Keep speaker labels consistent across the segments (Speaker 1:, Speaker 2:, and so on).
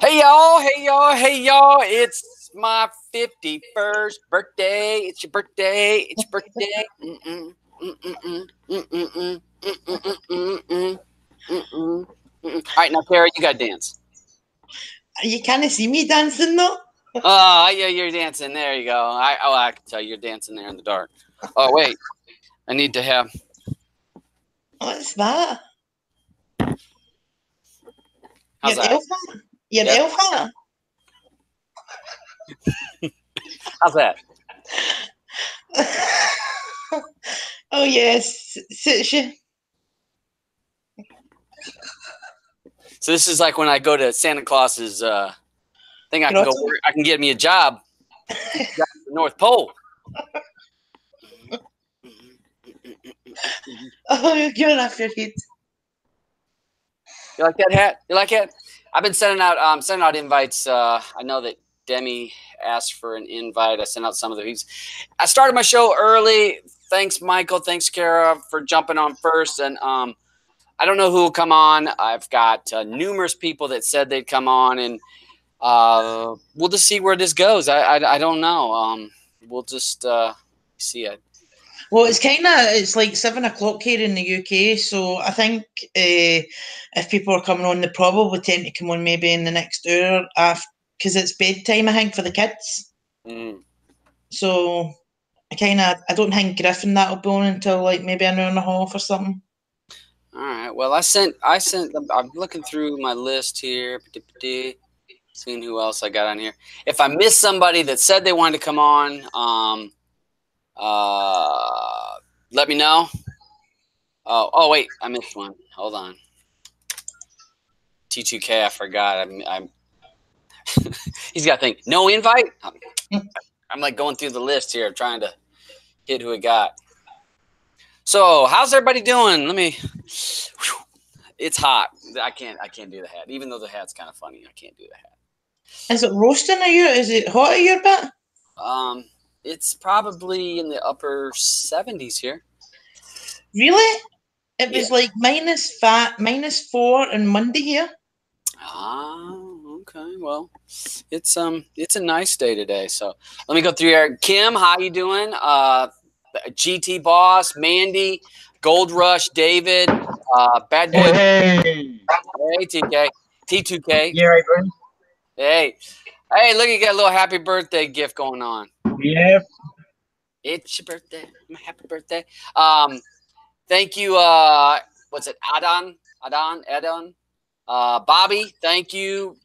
Speaker 1: Hey y'all, hey y'all, hey y'all. It's my 51st birthday. It's your birthday. It's your birthday. Mm-mm, mm-mm, mm-mm, mm-mm, mm-mm, mm-mm. All right, now Kara, you got to dance.
Speaker 2: You can't see me dancing though.
Speaker 1: Oh, yeah, you're dancing. There you go. I can tell you're dancing there in the dark. Oh, wait. I need to have.
Speaker 2: What's that?
Speaker 1: How's
Speaker 2: Your
Speaker 1: that?
Speaker 2: elf hat? Your
Speaker 1: Yes.
Speaker 2: elf hat?
Speaker 1: How's that?
Speaker 2: Oh yes, suits you.
Speaker 1: So this is like when I go to Santa Claus's thing. I can go.
Speaker 2: Grotto?
Speaker 1: I can get me a job. The North Pole.
Speaker 2: Oh, you're giving off your head.
Speaker 1: You like that hat? You like it? I've been sending out invites. I know that Demi asked for an invite. I sent out some of these. I started my show early. Thanks, Michael. Thanks, Kara, for jumping on first. And I don't know who will come on. I've got numerous people that said they'd come on, and we'll just see where this goes. I don't know. We'll just see it.
Speaker 2: Well, it's like 7 o'clock here in the UK, so I think if people are coming on, they probably tend to come on maybe in the next hour after, because it's bedtime, I think, for the kids.
Speaker 1: Mm.
Speaker 2: So I don't think Griffin that'll be on until like maybe an hour and a half or something.
Speaker 1: All right. Well, I sent. I'm looking through my list here, seeing who else I got on here. If I missed somebody that said they wanted to come on, let me know. Oh, wait, I missed one. Hold on. T2K, I forgot. I'm He's got to think. No invite. I'm like going through the list here, trying to hit who we got. So, how's everybody doing? Let me. It's hot. I can't do the hat, even though the hat's kind of funny. I can't do the hat.
Speaker 2: Is it roasting at you? Is it hot at your bit?
Speaker 1: It's probably in the upper 70s here.
Speaker 2: Really? It was like -4 on Monday here.
Speaker 1: Oh, okay. Well, it's a nice day today. So let me go through here. Kim, how you doing? GT Boss, Mandy, Gold Rush, David, Bad Boy.
Speaker 3: Hey,
Speaker 1: TK, T2K.
Speaker 3: yeah, right, buddy.
Speaker 1: Hey, look, you got a little happy birthday gift going on.
Speaker 3: Yeah.
Speaker 1: It's your birthday. My happy birthday. Thank you. What's it? Adon. Bobby, thank you.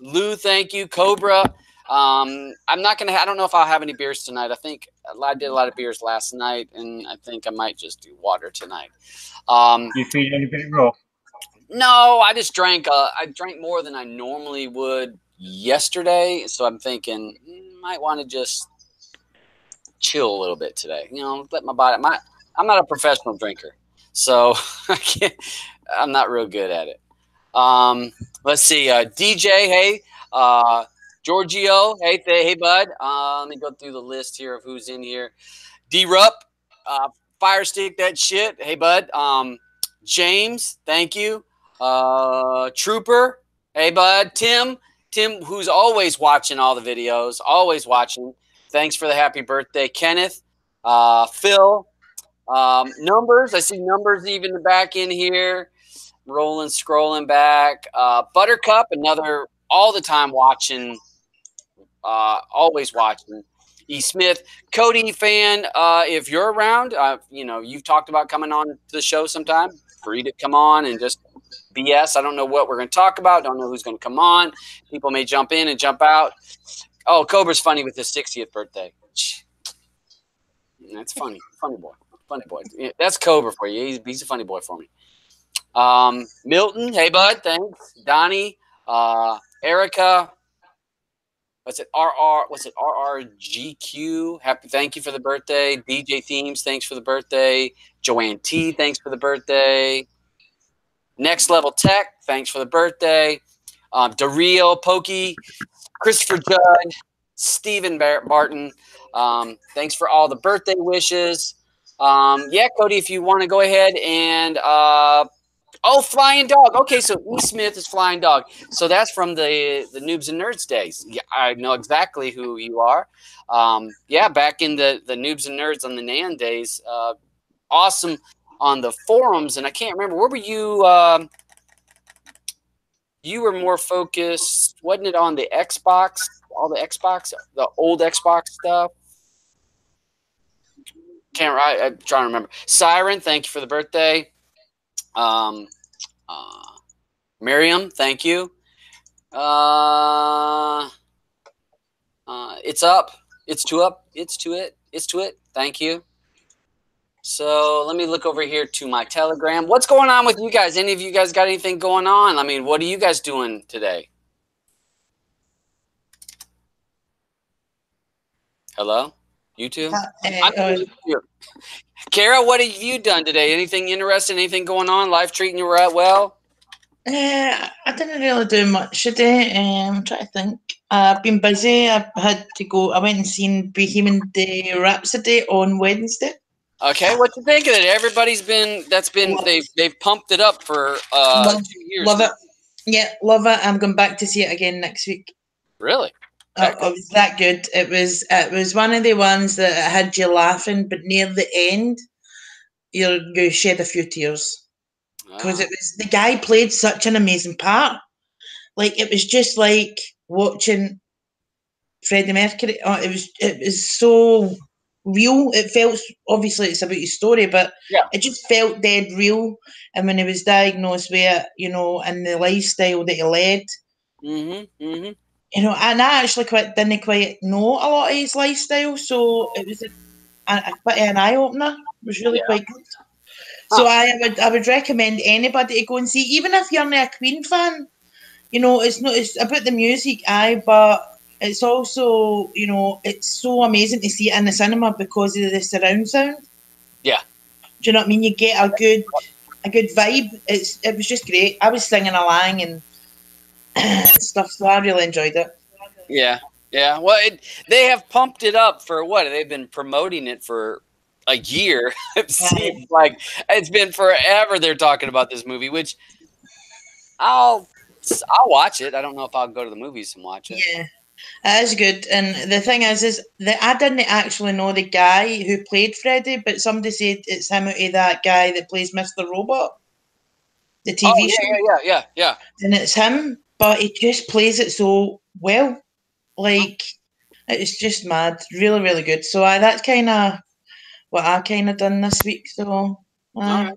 Speaker 1: Lou, thank you. Cobra. I'm not gonna. I don't know if I'll have any beers tonight. I think I did a lot of beers last night, and I think I might just do water tonight.
Speaker 3: You feeling any bit rough?
Speaker 1: No, I just drank. I drank more than I normally would yesterday, so I'm thinking might want to just chill a little bit today. You know, let my body. I'm not a professional drinker, so I can't. I'm not real good at it. Let's see. DJ, hey. Giorgio, hey, bud. Let me go through the list here of who's in here. D-Rup, Fire Stick that shit. Hey, bud. James, thank you. Trooper, hey, bud. Tim, who's always watching all the videos, always watching. Thanks for the happy birthday. Kenneth, Phil, Numbers. I see Numbers even back in here. Scrolling back. Buttercup, another all the time watching, always watching. E. Smith, Cody fan, if you're around, you've talked about coming on to the show sometime. Free to come on and just BS. I don't know what we're going to talk about. Don't know who's going to come on. People may jump in and jump out. Oh, Cobra's funny with his 60th birthday. That's funny. Funny boy. That's Cobra for you. He's a funny boy for me. Milton, hey bud, thanks. Donnie, Erica, RRGQ, thank you for the birthday. DJ Themes, thanks for the birthday. Joanne T, thanks for the birthday. Next Level Tech, thanks for the birthday. Dario, Pokey, Christopher Judd, Stephen Barton, thanks for all the birthday wishes. Yeah, Cody, if you want to go ahead and Oh, Flying Dog. Okay, so E. Smith is Flying Dog. So that's from the Noobs and Nerds days. Yeah, I know exactly who you are. Yeah, back in the Noobs and Nerds on the NAN days. Awesome on the forums, and I can't remember, where were you? You were more focused, wasn't it, on the Xbox? All the Xbox, the old Xbox stuff. I'm trying to remember. Siren, thank you for the birthday. Miriam, thank you. It's up. It's to up. It's to it. It's to it. Thank you. So let me look over here to my Telegram. What's going on with you guys? Any of you guys got anything going on? I mean, what are you guys doing today? Hello? You two? Kara, what have you done today? Anything interesting? Anything going on? Life treating you well?
Speaker 2: I didn't really do much today. I'm trying to think. I've been busy. I had to go. I went and seen Bohemian Rhapsody on Wednesday.
Speaker 1: Okay, what you think of it? Everybody's been they've pumped it up for 2 years.
Speaker 2: Love it. Yeah, love it. I'm going back to see it again next week.
Speaker 1: Really?
Speaker 2: It was that good. It was one of the ones that had you laughing, but near the end, you shed a few tears. Because it was, the guy played such an amazing part. Like, it was just like watching Freddie Mercury. It was so real. It felt, obviously it's about his story, but it just felt dead real. And when he was diagnosed with it, and the lifestyle that he led, and I actually didn't quite know a lot of his lifestyle, so it was quite an eye opener. It was really quite good. So I would recommend anybody to go and see, even if you're not a Queen fan. It's about the music, but it's also, it's so amazing to see it in the cinema because of the surround sound.
Speaker 1: Yeah.
Speaker 2: Do you know what I mean? You get a good vibe. It was just great. I was singing along and stuff, so I really enjoyed it.
Speaker 1: Yeah. Yeah. Well, they have pumped it up for what? They've been promoting it for a year. It seems like it's been forever they're talking about this movie, which I'll watch it. I don't know if I'll go to the movies and watch it.
Speaker 2: Yeah, it is good. And the thing is that I didn't actually know the guy who played Freddy, but somebody said it's him out of that guy that plays Mr. Robot, the TV show.
Speaker 1: Yeah.
Speaker 2: And it's him, but he just plays it so well. Like, it's just mad. Really, really good. So that's kind of what I kind of done this week. So,
Speaker 1: all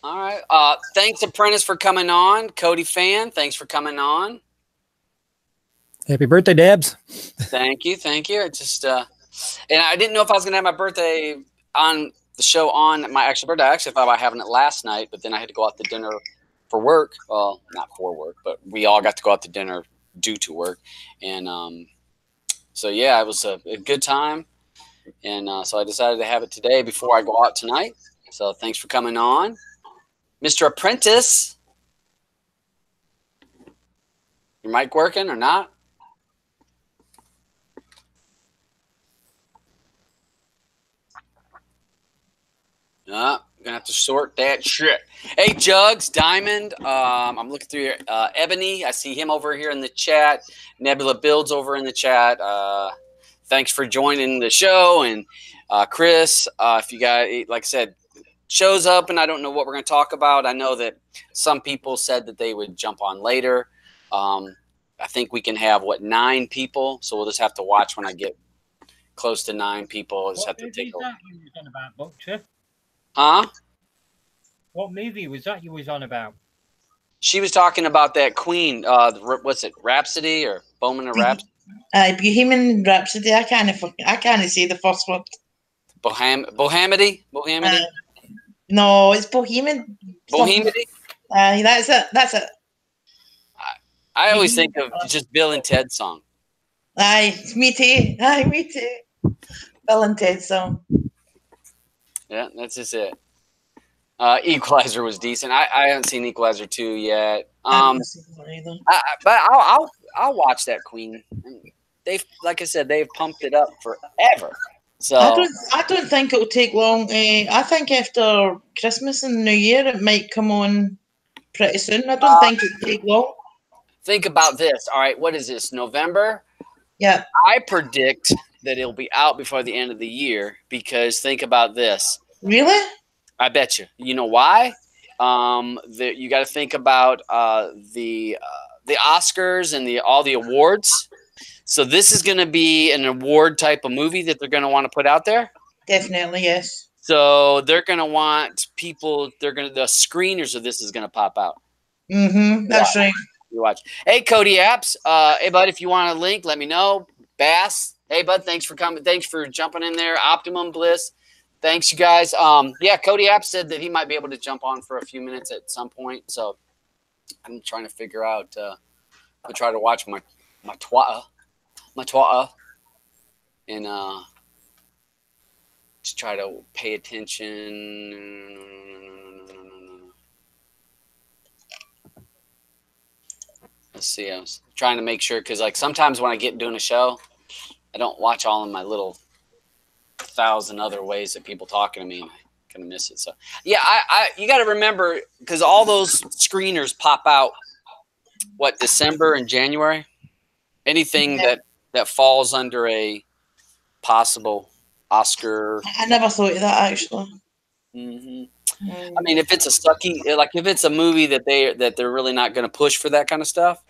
Speaker 1: right. Thanks, Apprentice, for coming on. Cody Fan, thanks for coming on.
Speaker 4: Happy birthday, Dabs.
Speaker 1: Thank you. It's just, and I didn't know if I was going to have my birthday on the show on my actual birthday. I actually thought about having it last night, but then I had to go out to dinner for work. Well, not for work, but we all got to go out to dinner due to work. And so, yeah, it was a good time. And so I decided to have it today before I go out tonight. So thanks for coming on. Mr. Apprentice, your mic working or not? I'm gonna have to sort that shit. Hey, Jugs, Diamond. I'm looking through here. Ebony, I see him over here in the chat. Nebula Builds over in the chat. Thanks for joining the show. And Chris, if you guys, like I said, show's up and I don't know what we're going to talk about. I know that some people said that they would jump on later. I think we can have, 9 people? So we'll just have to watch when I get close to 9 people. I'll just have to take a... Huh?
Speaker 3: What movie was that you was on about?
Speaker 1: She was talking about that Queen, what's it, Rhapsody or Bowman or Rhapsody?
Speaker 2: Bohemian Rhapsody. I can't say the first word.
Speaker 1: Bohemity?
Speaker 2: No, it's Bohemian.
Speaker 1: Bohemity?
Speaker 2: That's it.
Speaker 1: I always think of just Bill and Ted's song.
Speaker 2: Aye, me too. Bill and Ted's song.
Speaker 1: Yeah, that's just it. Equalizer was decent. I haven't seen Equalizer 2 yet. But I'll watch that Queen. They've, like I said, they've pumped it up forever. So
Speaker 2: I don't think it'll take long. I think after Christmas and New Year, it might come on pretty soon. I don't think it'll take long.
Speaker 1: think about this. All right, what is this? November?
Speaker 2: Yeah.
Speaker 1: I predict that it'll be out before the end of the year because think about this.
Speaker 2: Really?
Speaker 1: I bet you. You know why? You got to think about the Oscars and all the awards. So this is going to be an award type of movie that they're going to want to put out there.
Speaker 2: Definitely, yes.
Speaker 1: So they're going to want people. The screeners of this is going to pop out.
Speaker 2: That's right.
Speaker 1: You watch. Hey, Cody Apps. Hey, bud, if you want a link, let me know. Bass. Hey, bud, thanks for coming. Thanks for jumping in there. Optimum Bliss. Thanks, you guys. Yeah, Cody Apps said that he might be able to jump on for a few minutes at some point. So I'm trying to figure out. I'll try to watch my twat and just try to pay attention. Let's see. I was trying to make sure because, like, sometimes when I get doing a show, I don't watch all of my little 1,000 other ways that people talking to me, and I kind of miss it. So, yeah, you got to remember because all those screeners pop out. What, December and January? Anything that falls under a possible Oscar.
Speaker 2: I never thought of that actually.
Speaker 1: I mean, if it's a sucky, like if it's a movie that they're really not going to push for that kind of stuff,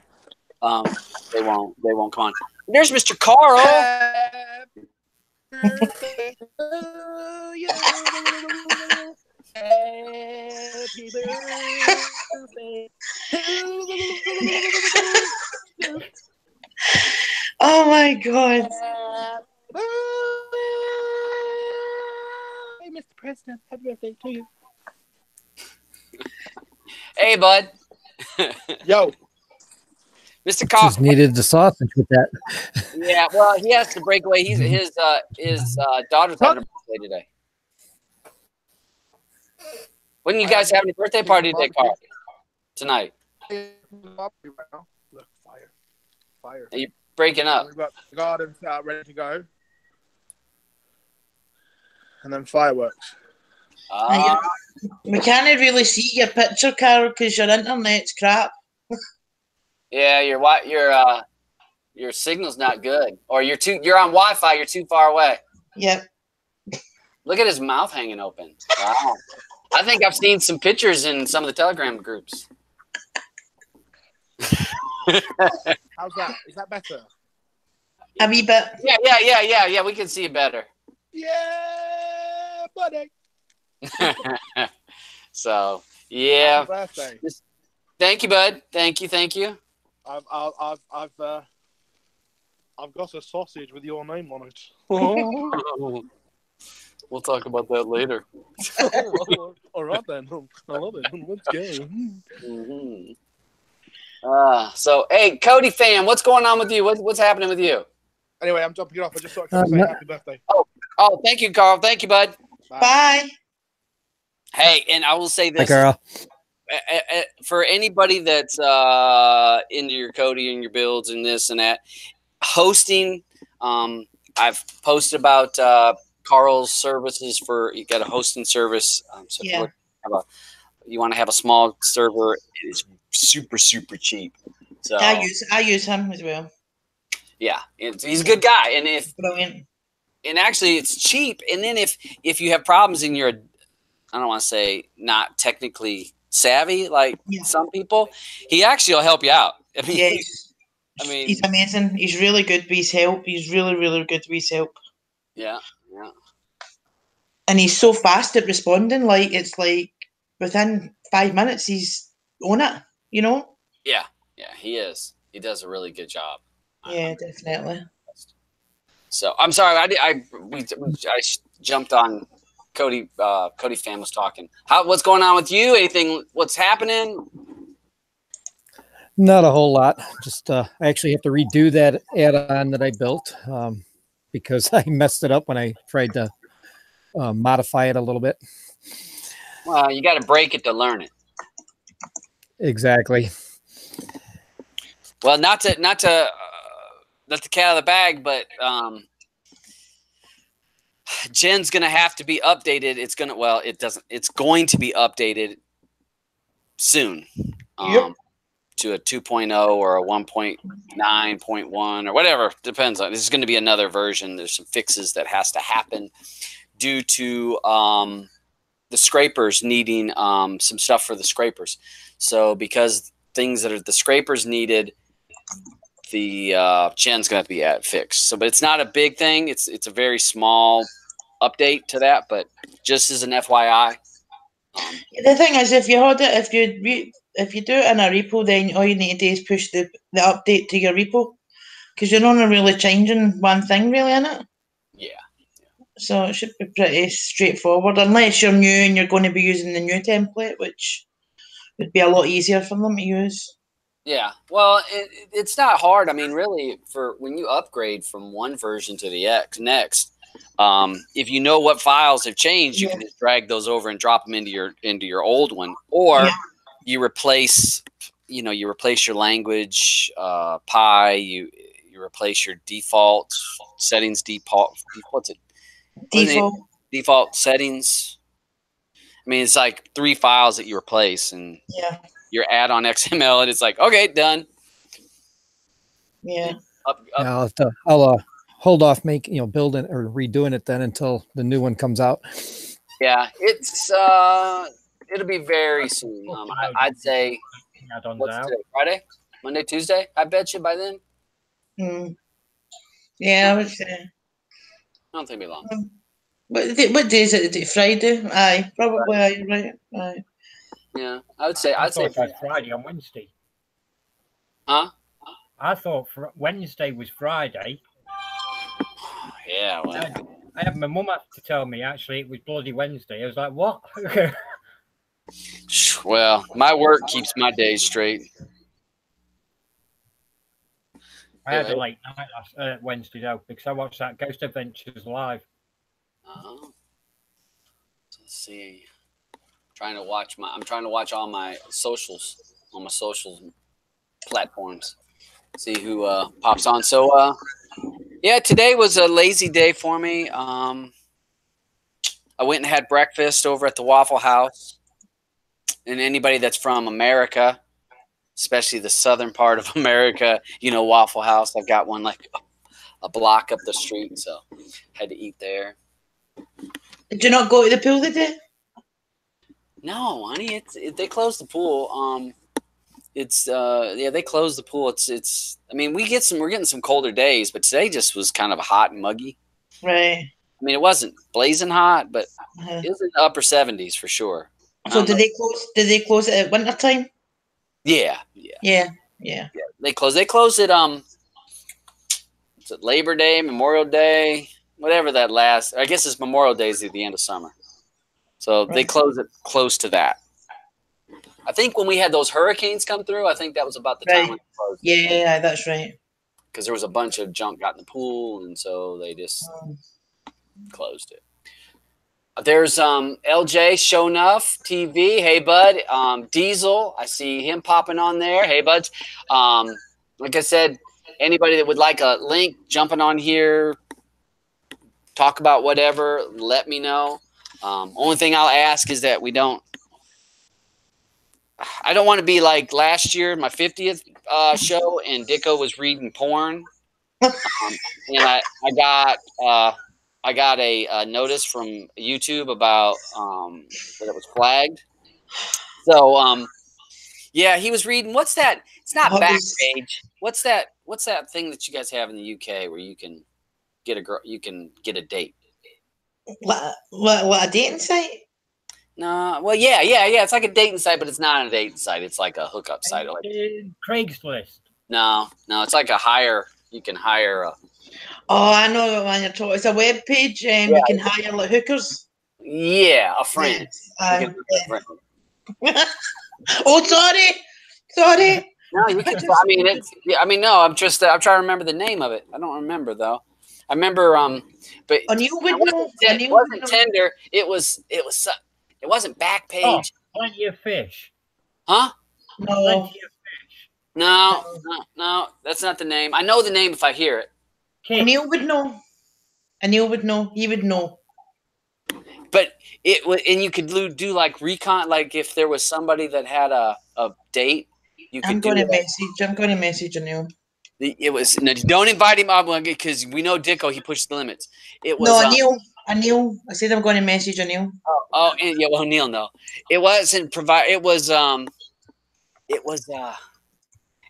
Speaker 1: they won't come on. There's Mr. Carl.
Speaker 5: Happy birthday to you. Happy birthday to you.
Speaker 2: Oh my God.
Speaker 5: Hey, Mr. President, happy birthday to you.
Speaker 1: Hey, bud.
Speaker 5: Yo.
Speaker 1: Mr. Carl.
Speaker 4: Just needed the sausage with that.
Speaker 1: Yeah, well, he has to break away. His daughter's having a birthday today. When you guys having a birthday party today, Carl? Tonight.
Speaker 5: Look, fire.
Speaker 1: Are you breaking up?
Speaker 5: We've got the gardens out ready to go. And then fireworks.
Speaker 2: We can't really see your picture, Carol, because your internet's crap.
Speaker 1: Yeah, your signal's not good, or you're on Wi-Fi. You're too far away.
Speaker 2: Yep.
Speaker 1: Look at his mouth hanging open. Wow. I think I've seen some pictures in some of the Telegram groups.
Speaker 5: How's that? Is that better?
Speaker 2: A wee bit.
Speaker 1: Yeah. We can see it better.
Speaker 5: Yeah, buddy.
Speaker 1: So yeah.
Speaker 5: Happy birthday.
Speaker 1: Thank you, bud. Thank you.
Speaker 5: I've got a sausage with your name on it.
Speaker 1: We'll talk about that later.
Speaker 5: All right then. I love it. Let's go.
Speaker 1: So hey, Cody fan, what's going on with you? What's happening with you?
Speaker 5: Anyway, I'm jumping it off. I just thought to say happy birthday.
Speaker 1: Oh, thank you, Carl. Thank you, bud.
Speaker 2: Bye.
Speaker 1: Hey, and I will say this.
Speaker 4: Hi, Carl.
Speaker 1: For anybody that's into your Cody and your builds and this and that, hosting, I've posted about Carl's services for, you got a hosting service. So
Speaker 2: Yeah.
Speaker 1: you want to have a small server, it is super, super cheap. So
Speaker 2: I use him as well.
Speaker 1: yeah, he's a good guy. And
Speaker 2: Brilliant.
Speaker 1: and actually it's cheap. And then if you have problems and you're, I don't want to say not technically savvy like some people, he actually will help you out. I mean,
Speaker 2: he's amazing. He's really good with his help. He's really, really good with his help.
Speaker 1: Yeah.
Speaker 2: And he's so fast at responding. Like, it's like within 5 minutes, he's on it, you know?
Speaker 1: Yeah, he is. He does a really good job.
Speaker 2: Yeah, definitely.
Speaker 1: So I'm sorry, I jumped on Cody. Cody fan was talking. What's going on with you? Anything? What's happening?
Speaker 4: Not a whole lot. Just I actually have to redo that add-on that I built because I messed it up when I tried to modify it a little bit.
Speaker 1: Well, you got to break it to learn it.
Speaker 4: Exactly.
Speaker 1: Well, not to let the cat out of the bag, but Gen's going to have to be updated. It's going to, well, it doesn't, it's going to be updated soon.
Speaker 2: Yep.
Speaker 1: To a 2.0 or a 1.9.1 or whatever. Depends on, this is going to be another version. There's some fixes that has to happen due to the scrapers needing some stuff for the scrapers. So because things that are the scrapers needed, the gen's going to be fixed. So, but it's not a big thing. It's a very small update to that, but just as an FYI.
Speaker 2: The thing is, if you had it, if you do it in a repo, then all you need to do is push the update to your repo, because you're not really changing one thing really in it.
Speaker 1: Yeah.
Speaker 2: So it should be pretty straightforward, unless you're new and you're going to be using the new template, which would be a lot easier for them to use.
Speaker 1: Yeah, well, it's not hard. I mean, really, for when you upgrade from one version to the next, if you know what files have changed, you can just drag those over and drop them into your old one, or you replace, you replace your language, Pi, you replace your default settings, default settings. I mean, it's like 3 files that you replace, and your add-on XML, and it's like, okay, done.
Speaker 2: Yeah.
Speaker 4: I'll hold off building or redoing it then until the new one comes out.
Speaker 1: Yeah, it'll be very soon. I'd say what's today? Friday, Monday, Tuesday. I bet you by then.
Speaker 2: Yeah, I would say.
Speaker 1: I don't think it'll be long.
Speaker 2: What day is it? Friday? Aye, probably. Aye, right. Aye.
Speaker 1: Yeah, I say
Speaker 3: Friday on Wednesday.
Speaker 1: Huh?
Speaker 3: I thought Wednesday was Friday.
Speaker 1: Yeah. Well.
Speaker 3: I had my mum have to tell me actually it was bloody Wednesday. I was like, what?
Speaker 1: Well, my work keeps my days straight.
Speaker 3: I had a late night last Wednesday though, because I watched that Ghost Adventures live.
Speaker 1: Let's see. I'm trying to watch all my socials on my social platforms. See who pops on. So yeah, today was a lazy day for me. I went and had breakfast over at the Waffle House. And anybody that's from America, especially the southern part of America, Waffle House. I've got one like a block up the street, so had to eat there.
Speaker 2: Did you not go to the pool today?
Speaker 1: No, honey, they closed the pool. They closed the pool. It's I mean, we're getting some colder days, but today just was kind of hot and muggy.
Speaker 2: Right.
Speaker 1: I mean, it wasn't blazing hot, but it was in the upper 70s for sure.
Speaker 2: So did they close it at winter time?
Speaker 1: Yeah. They closed it it's Labor Day, Memorial Day, whatever that last. I guess it's Memorial Day is at the end of summer. So they close it close to that. I think when we had those hurricanes come through, I think that was about the time when it closed.
Speaker 2: Yeah, that's right.
Speaker 1: Because there was a bunch of junk got in the pool, and so they just closed it. There's LJ Show Enough TV. Hey, bud. Diesel. I see him popping on there. Hey, buds. Like I said, anybody that would like a link jumping on here, talk about whatever, let me know. Only thing I'll ask is that I don't want to be like last year, my 50th show, and Dicko was reading porn. And I got a notice from YouTube about that it was flagged. So yeah, he was reading. What's that? It's not Backpage. What's that thing that you guys have in the UK where you can get a girl, you can get a date?
Speaker 2: What a dating site?
Speaker 1: No, well, yeah. It's like a dating site, but it's not a dating site. It's like a hookup site. Like
Speaker 3: Craigslist.
Speaker 1: No, it's like you can hire a.
Speaker 2: Oh, I know what one you're talking. It's a web page, you can hire like hookers.
Speaker 1: Yeah, a friend.
Speaker 2: Yes, oh, sorry.
Speaker 1: No, you can. I mean, no. I'm trying to remember the name of it. I don't remember though. I remember, but it wasn't Tinder. It wasn't Backpage.
Speaker 3: Oh, Plenty of Fish.
Speaker 1: Huh?
Speaker 2: No.
Speaker 3: Plenty of Fish.
Speaker 1: No, that's not the name. I know the name if I hear it.
Speaker 2: Neil would know. He would know.
Speaker 1: But it was, and you could do like recon, like if there was somebody that had a date, you could
Speaker 2: I'm going to message Anil.
Speaker 1: It was no, don't invite him up because we know Dicko. He pushed the limits. It was
Speaker 2: No, Anil. I said I'm going to message Anil.
Speaker 1: and yeah, well, Neil, no, it wasn't provide. It was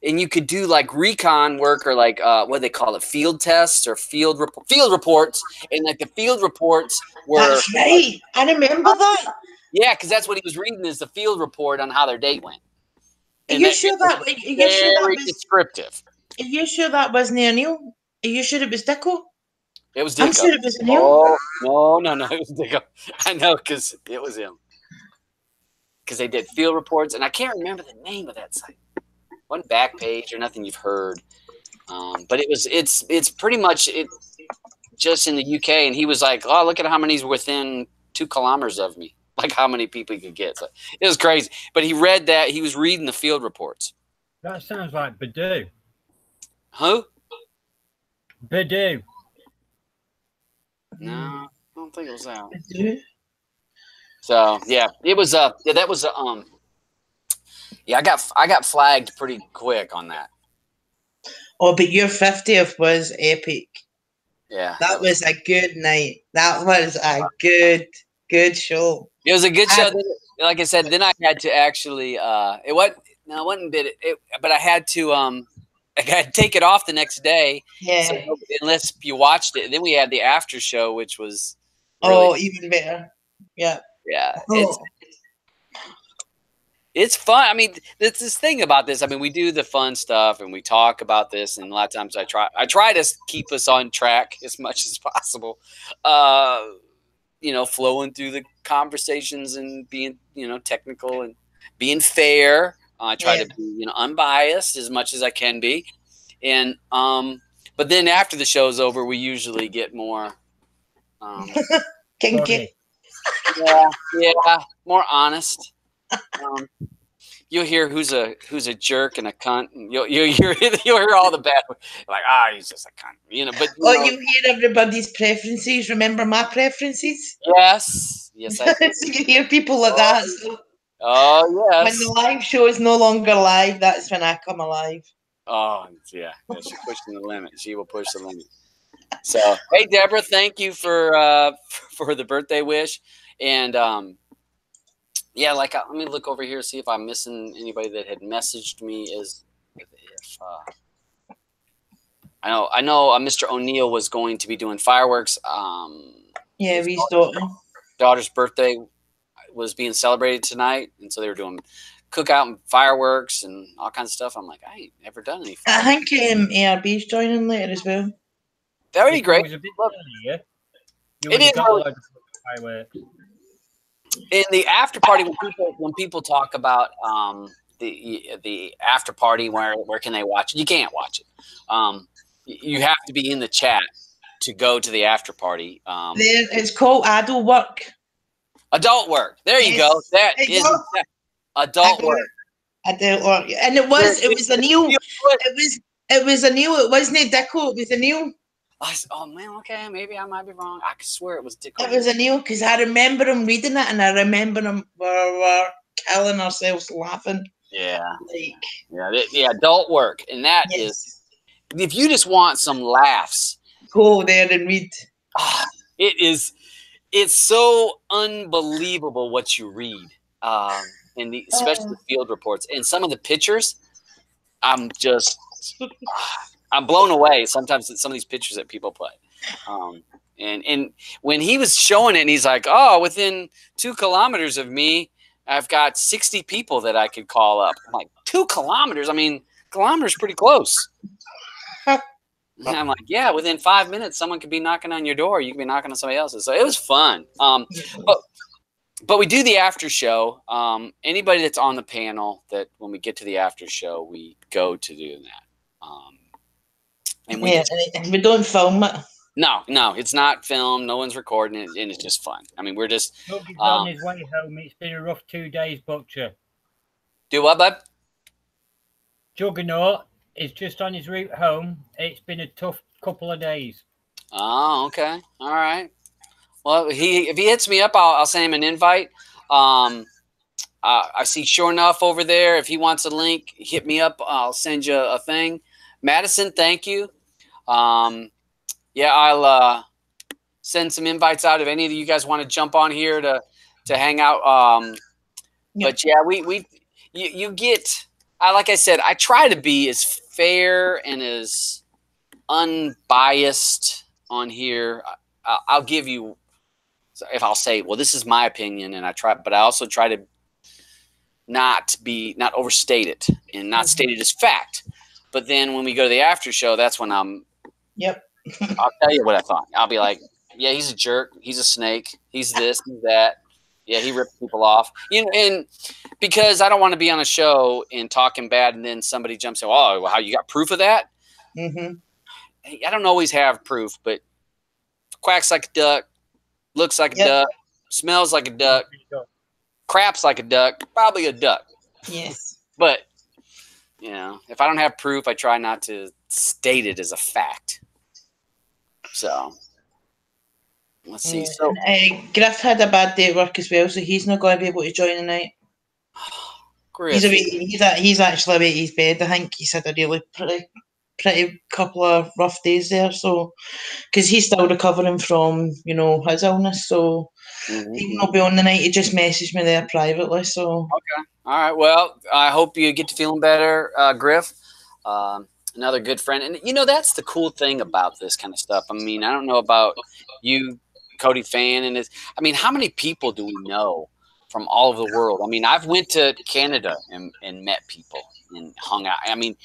Speaker 1: and you could do like recon work or like what do they call it, field tests or field reports, and like the field reports were.
Speaker 2: That's right. I remember that.
Speaker 1: Yeah, because that's what he was reading is the field report on how their date went.
Speaker 2: Are you sure that was
Speaker 1: descriptive?
Speaker 2: Are you sure that wasn't Anil? Are you sure it was Dicko?
Speaker 1: It was Dicko.
Speaker 2: I'm sure it was Anil.
Speaker 1: Oh, no, it was Dicko. I know because it was him. Because they did field reports, and I can't remember the name of that site. One back page or nothing you've heard, but it's pretty much it just in the UK. And he was like, "Oh, look at how many's within 2 kilometers of me." Like how many people he could get. So it was crazy. But he read that. He was reading the field reports.
Speaker 3: That sounds like Bday.
Speaker 1: Who?
Speaker 3: Bday.
Speaker 1: No, I don't think it was that.
Speaker 2: Bday.
Speaker 1: So yeah, it was that was yeah, I got flagged pretty quick on that.
Speaker 2: Oh, but your 50th was epic.
Speaker 1: Yeah.
Speaker 2: That was a good night. That was a good show.
Speaker 1: It was a good show. Like I said, then I had to actually it wasn't but I had to take it off the next day.
Speaker 2: Yeah.
Speaker 1: So, unless you watched it. Then we had the after show, which was really,
Speaker 2: even better. Yeah.
Speaker 1: Yeah.
Speaker 2: Oh.
Speaker 1: It's fun. I mean, it's this thing about this. I mean, we do the fun stuff and we talk about this, and a lot of times I try to keep us on track as much as possible. Flowing through the conversations and being, technical and being fair. I try to be, unbiased as much as I can be. And but then after the show's over, we usually get more
Speaker 2: kinky.
Speaker 1: Yeah, more honest. You'll hear who's a jerk and a cunt. And you'll hear all the bad. Like he's just a cunt, But
Speaker 2: you hear everybody's preferences. Remember my preferences?
Speaker 1: Yes, I do.
Speaker 2: So you hear people like that. So
Speaker 1: oh yes.
Speaker 2: when the live show is no longer live, that's when I come alive.
Speaker 1: Oh yeah, she's pushing the limit. She will push the limit. So hey, Deborah, thank you for the birthday wish, and yeah, like let me look over here see if I'm missing anybody that had messaged me. I know Mr. O'Neill was going to be doing fireworks.
Speaker 2: Yeah, his
Speaker 1: daughter's birthday was being celebrated tonight, and so they were doing cookout and fireworks and all kinds of stuff. I'm like, I ain't never done any fireworks.
Speaker 2: I think ARB's joining later as well.
Speaker 1: That would be great.
Speaker 3: It was a bit
Speaker 1: It is
Speaker 3: fireworks.
Speaker 1: In the after party, when people talk about the after party, where can they watch it? You can't watch it. You have to be in the chat to go to the after party.
Speaker 2: It's called Adult Work.
Speaker 1: Adult work. There you go. That is adult work.
Speaker 2: Adult work, and it was a new. It was a new. It wasn't Dicko. It was a new.
Speaker 1: Oh man, okay, maybe I might be wrong. I could swear it was Dicko.
Speaker 2: It was a new because I remember him reading it, and I remember him were killing ourselves laughing.
Speaker 1: Yeah, adult work, and that is if you just want some laughs,
Speaker 2: go there and read.
Speaker 1: It's so unbelievable what you read, especially the field reports and some of the pictures. I'm blown away sometimes at some of these pictures that people put. And when he was showing it, and he's like, "Oh, within 2 kilometers of me, I've got 60 people that I could call up." I'm like, 2 kilometers? I mean, kilometers pretty close. And I'm like, yeah, within 5 minutes, someone could be knocking on your door. You could be knocking on somebody else's. So it was fun. But we do the after show. Anybody that's on the panel, that when we get to the after show, we go to do that. And
Speaker 2: we don't film it.
Speaker 1: No, it's not filmed. No one's recording it, and it's just fun. I mean, we're just.
Speaker 3: Doug is on his way home. It's been a rough 2 days, Butcher.
Speaker 1: Do what, bud?
Speaker 3: Juggernaut is just on his route home. It's been a tough couple of days.
Speaker 1: Oh, okay. All right. Well, if he hits me up, I'll send him an invite. I see Sure Enough over there. If he wants a link, hit me up. I'll send you a thing. Madison, thank you. Yeah, I'll send some invites out if any of you guys want to jump on here to hang out. But yeah, you get. Like I said, I try to be as fair and as unbiased on here. I'll give you. If I'll say, well, this is my opinion, and but I also try to not overstate it and not state it as fact. But then when we go to the after show, that's when I'm.
Speaker 2: Yep.
Speaker 1: I'll tell you what I thought. I'll be like, yeah, he's a jerk. He's a snake. He's this. He's that. Yeah, he rips people off. And because I don't want to be on a show and talking bad, and then somebody jumps in. Oh, well, how you got proof of that?
Speaker 2: Mm-hmm.
Speaker 1: I don't always have proof, but quacks like a duck, looks like a duck, smells like a duck. Craps like a duck, probably a duck.
Speaker 2: Yes.
Speaker 1: But, if I don't have proof, I try not to state it as a fact. So, let's see. So,
Speaker 2: Griff had a bad day at work as well, so he's not going to be able to join tonight.
Speaker 1: Griff.
Speaker 2: He's actually away at his bed. I think he's had a really pretty couple of rough days there. So, because he's still recovering from, his illness, so he will not be on the night. He just messaged me there privately. So
Speaker 1: okay, all right. Well, I hope you get to feeling better, Griff. Another good friend, and that's the cool thing about this kind of stuff. I mean, I don't know about you, Cody Fan, and how many people do we know from all over the world? I mean, I've went to Canada and met people and hung out. I mean,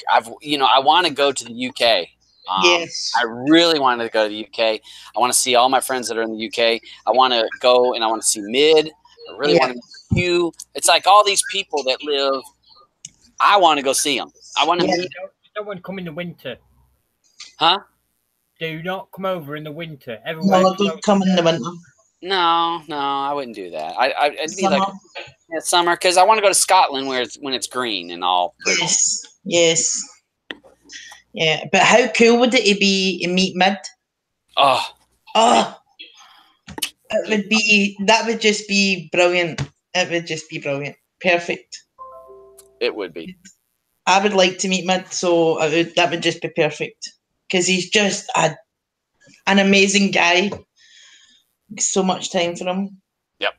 Speaker 1: I want to go to the UK.
Speaker 2: Yes.
Speaker 1: I really wanted to go to the UK. I want to see all my friends that are in the UK. I want to go and I want to see Mid. I really want to meet you. It's like all these people that live. I want to go see them. I want to meet.
Speaker 3: No one come in the winter.
Speaker 1: Huh?
Speaker 3: Do not come over in the winter.
Speaker 2: No, don't come in the winter.
Speaker 1: No, I wouldn't do that. It'd be like summer because I want to go to Scotland when it's green and all pretty.
Speaker 2: Yes. Yeah, but how cool would it be to meet Mid?
Speaker 1: Oh,
Speaker 2: that would just be brilliant. It would just be brilliant. Perfect.
Speaker 1: It would be.
Speaker 2: I would like to meet Mid, so that would just be perfect. Because he's just an amazing guy. So much time for him.
Speaker 1: Yep.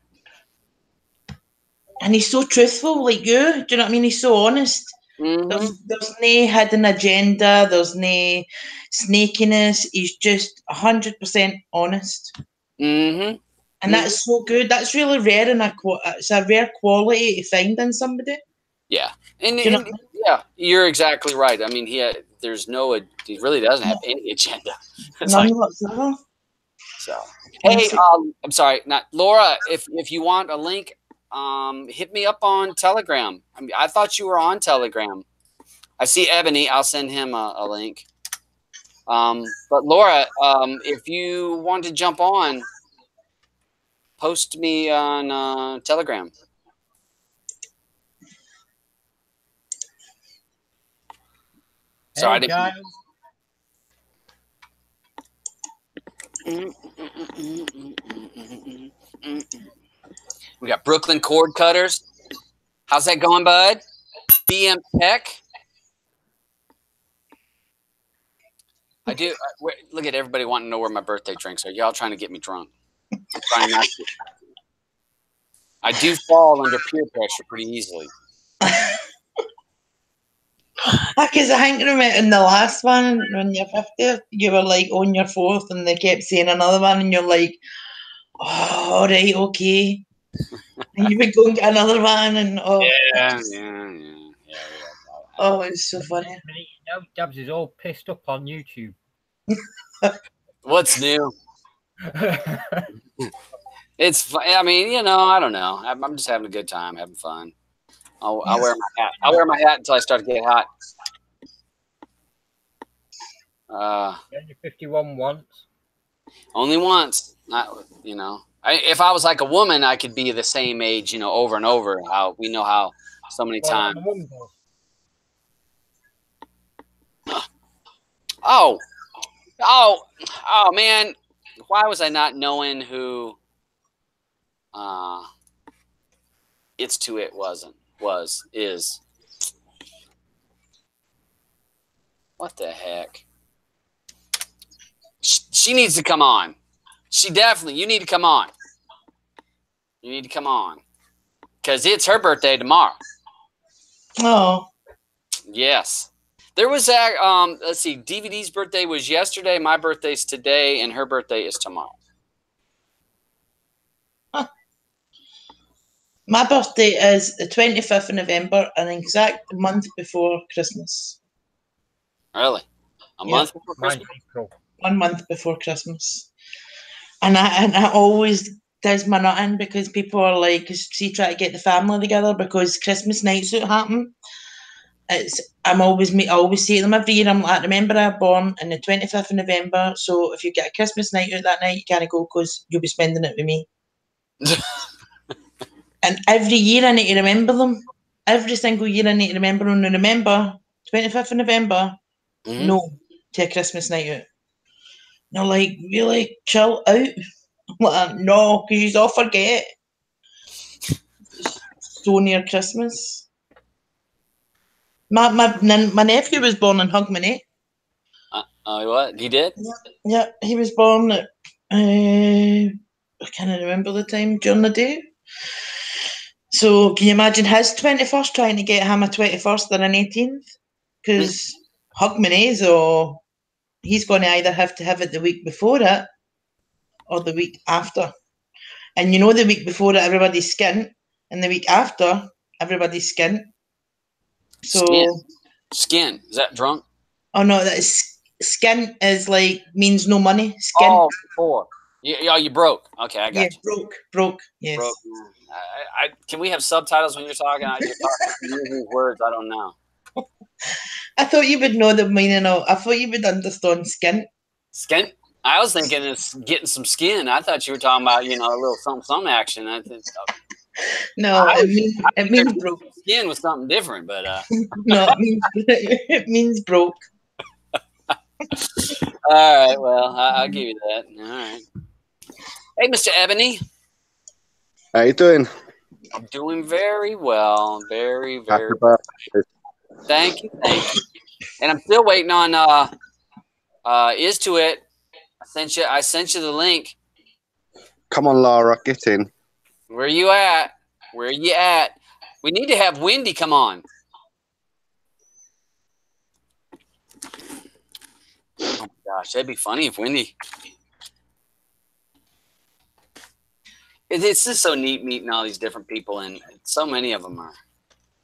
Speaker 2: And he's so truthful, like you. Do you know what I mean? He's so honest.
Speaker 1: Mm-hmm.
Speaker 2: There's no hidden agenda. There's no snakiness. He's just 100% honest.
Speaker 1: Mm-hmm.
Speaker 2: And that's so good. That's really rare, and it's a rare quality to find in somebody.
Speaker 1: Yeah, yeah, you're exactly right. I mean, he really doesn't have any agenda.
Speaker 2: None whatsoever.
Speaker 1: So, hey, I'm sorry, not Laura. If you want a link, hit me up on Telegram. I thought you were on Telegram. I see Ebony. I'll send him a link. But Laura, if you want to jump on, post me on Telegram. Sorry,
Speaker 3: hey,
Speaker 1: I didn't. We got Brooklyn Cord Cutters. How's that going, bud? BM Tech. I do. Look at everybody wanting to know where my birthday drinks are. Y'all trying to get me drunk. I'm trying not to. I do fall under peer pressure pretty easily.
Speaker 2: Because I think in the last one, when you're 50, you were like on your fourth and they kept saying another one and you're like, oh, all right, okay. And you would go and get another one and
Speaker 1: Yeah.
Speaker 2: Oh, it's so funny.
Speaker 3: Dabs is all pissed up on YouTube.
Speaker 1: What's new? It's. I mean, I don't know. I'm just having a good time, having fun. I'll wear my hat. I'll wear my hat until I start to get hot.
Speaker 3: You're 51 once.
Speaker 1: Only once. If I was like a woman, I could be the same age, over and over. How we know how so many times. Oh, man. why was I not knowing who It's To It is. What the heck? She needs to come on. You need to come on. You need to come on. Because it's her birthday tomorrow.
Speaker 2: Oh.
Speaker 1: Yes. There was that, let's see, DVD's birthday was yesterday, my birthday's today, and her birthday is tomorrow.
Speaker 2: Huh. My birthday is the 25th of November, an exact month before Christmas.
Speaker 1: Really? A month before Christmas?
Speaker 2: 1 month before Christmas. And I always does my nutting because people are like, see, try to get the family together because Christmas nights out happen. I always say to them every year, I'm like, remember I was born on the 25th of November, so if you get a Christmas night out that night, you can't go because you'll be spending it with me. And every year I need to remember them. Every single year I need to remember them. And remember, 25th of November, no, to a Christmas night out. And they're like, really? Chill out? I'm like, no, because you all forget. It's so near Christmas. My nephew was born in Hogmanay.
Speaker 1: What? He did?
Speaker 2: Yeah, he was born at, I can't remember the time, during the day. So can you imagine his 21st, trying to get him a 21st or an 18th? Because Hogmanay, so he's going to either have to have it the week before it or the week after. And you know, the week before it, everybody's skint, and the week after, everybody's skint. So
Speaker 1: skin. Is that drunk?
Speaker 2: Oh no, that is skint is like means no money. Skint.
Speaker 1: Oh, before. Yeah, you broke. Okay, I got
Speaker 2: you. Broke. Yes.
Speaker 1: Broke. Can we have subtitles when you're talking? You're talking using words I don't know.
Speaker 2: I thought you would know the meaning of. I thought you would understand skint.
Speaker 1: Skint. I was thinking it's getting some skin. I thought you were talking about, a little some action.
Speaker 2: No, it means broke.
Speaker 1: Skin was something different, but
Speaker 2: no, it means broke.
Speaker 1: All right, well, I'll give you that. All right. Hey, Mr. Ebony.
Speaker 6: How you doing?
Speaker 1: I'm doing very well. Very, very
Speaker 6: Happy birthday.
Speaker 1: Thank you. And I'm still waiting on Is To It. I sent you the link.
Speaker 6: Come on, Lara, get in.
Speaker 1: Where you at? We need to have Wendy come on. Oh my gosh, that'd be funny if Wendy. It's just so neat meeting all these different people, and so many of them are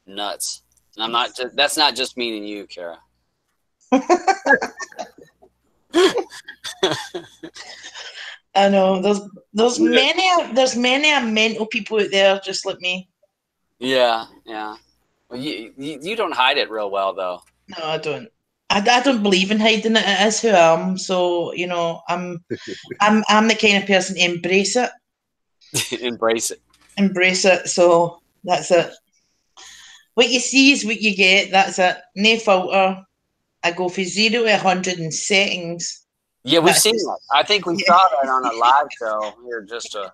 Speaker 1: nuts. And I'm not. That's not just meaning you, Kara.
Speaker 2: I know there's many mental people out there just like me.
Speaker 1: Yeah. Well, you don't hide it real well, though.
Speaker 2: No, I don't. I don't believe in hiding it. It is who I am. So I'm the kind of person to embrace it.
Speaker 1: Embrace it.
Speaker 2: So that's it. What you see is what you get. That's it. No filter. I go from 0 to 100 in settings.
Speaker 1: Yeah, we've seen that. I think we saw that on a live show here just a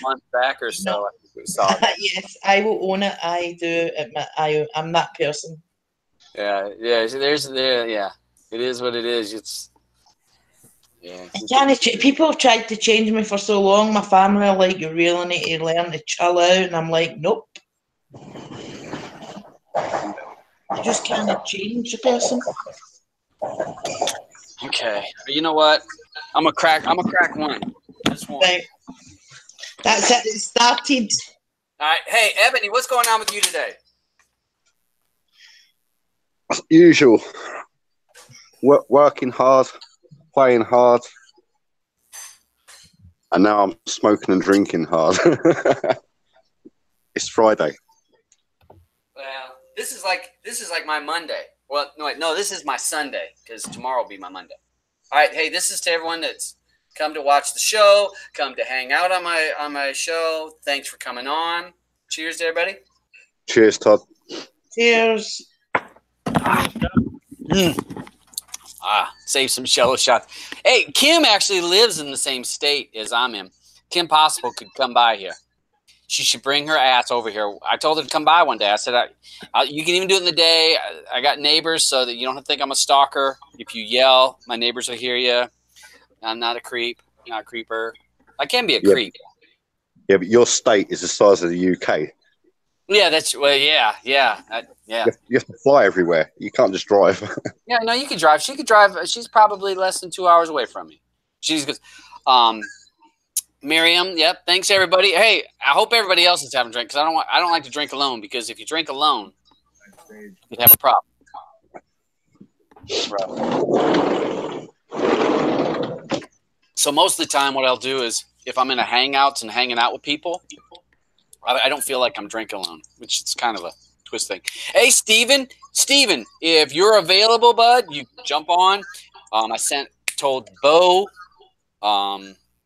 Speaker 1: month back or so.
Speaker 2: No.
Speaker 1: I think we saw that.
Speaker 2: Yes, I will own it. I do admit I'm that person.
Speaker 1: Yeah. It is what it is.
Speaker 2: People have tried to change me for so long. My family are like, you really need to learn to chill out, and I'm like, nope. You just can't change a person.
Speaker 1: Okay. You know what? I'm a crack one. Just one.
Speaker 2: Right. That's it. It started.
Speaker 1: All right. Hey, Ebony, what's going on with you today?
Speaker 6: Usual. Working hard, playing hard, and now I'm smoking and drinking hard. It's Friday.
Speaker 1: Well, this is like my Monday. Well, no, this is my Sunday because tomorrow will be my Monday. All right, hey, this is to everyone that's come to watch the show, come to hang out on my show. Thanks for coming on. Cheers to everybody.
Speaker 6: Cheers, Todd.
Speaker 2: Cheers.
Speaker 1: Save some shallow shots. Hey, Kim actually lives in the same state as I'm in. Kim Possible could come by here. She should bring her ass over here. I told her to come by one day. I said, you can even do it in the day. I got neighbors so that you don't have to think I'm a stalker. If you yell, my neighbors will hear you. I'm not a creep, not a creeper. I can be a creep.
Speaker 6: Yeah, but your state is the size of the UK.
Speaker 1: Yeah, yeah.
Speaker 6: You have to fly everywhere. You can't just drive.
Speaker 1: Yeah, no, you can drive. She could drive. She's probably less than 2 hours away from me. She's good. Miriam, yep. Thanks, everybody. Hey, I hope everybody else is having a drink because I don't like to drink alone because if you drink alone, you'd have a problem. So most of the time, what I'll do is if I'm in a hangouts and hanging out with people, I don't feel like I'm drinking alone, which is kind of a twist thing. Hey, Steven, if you're available, bud, you jump on. Told Bo,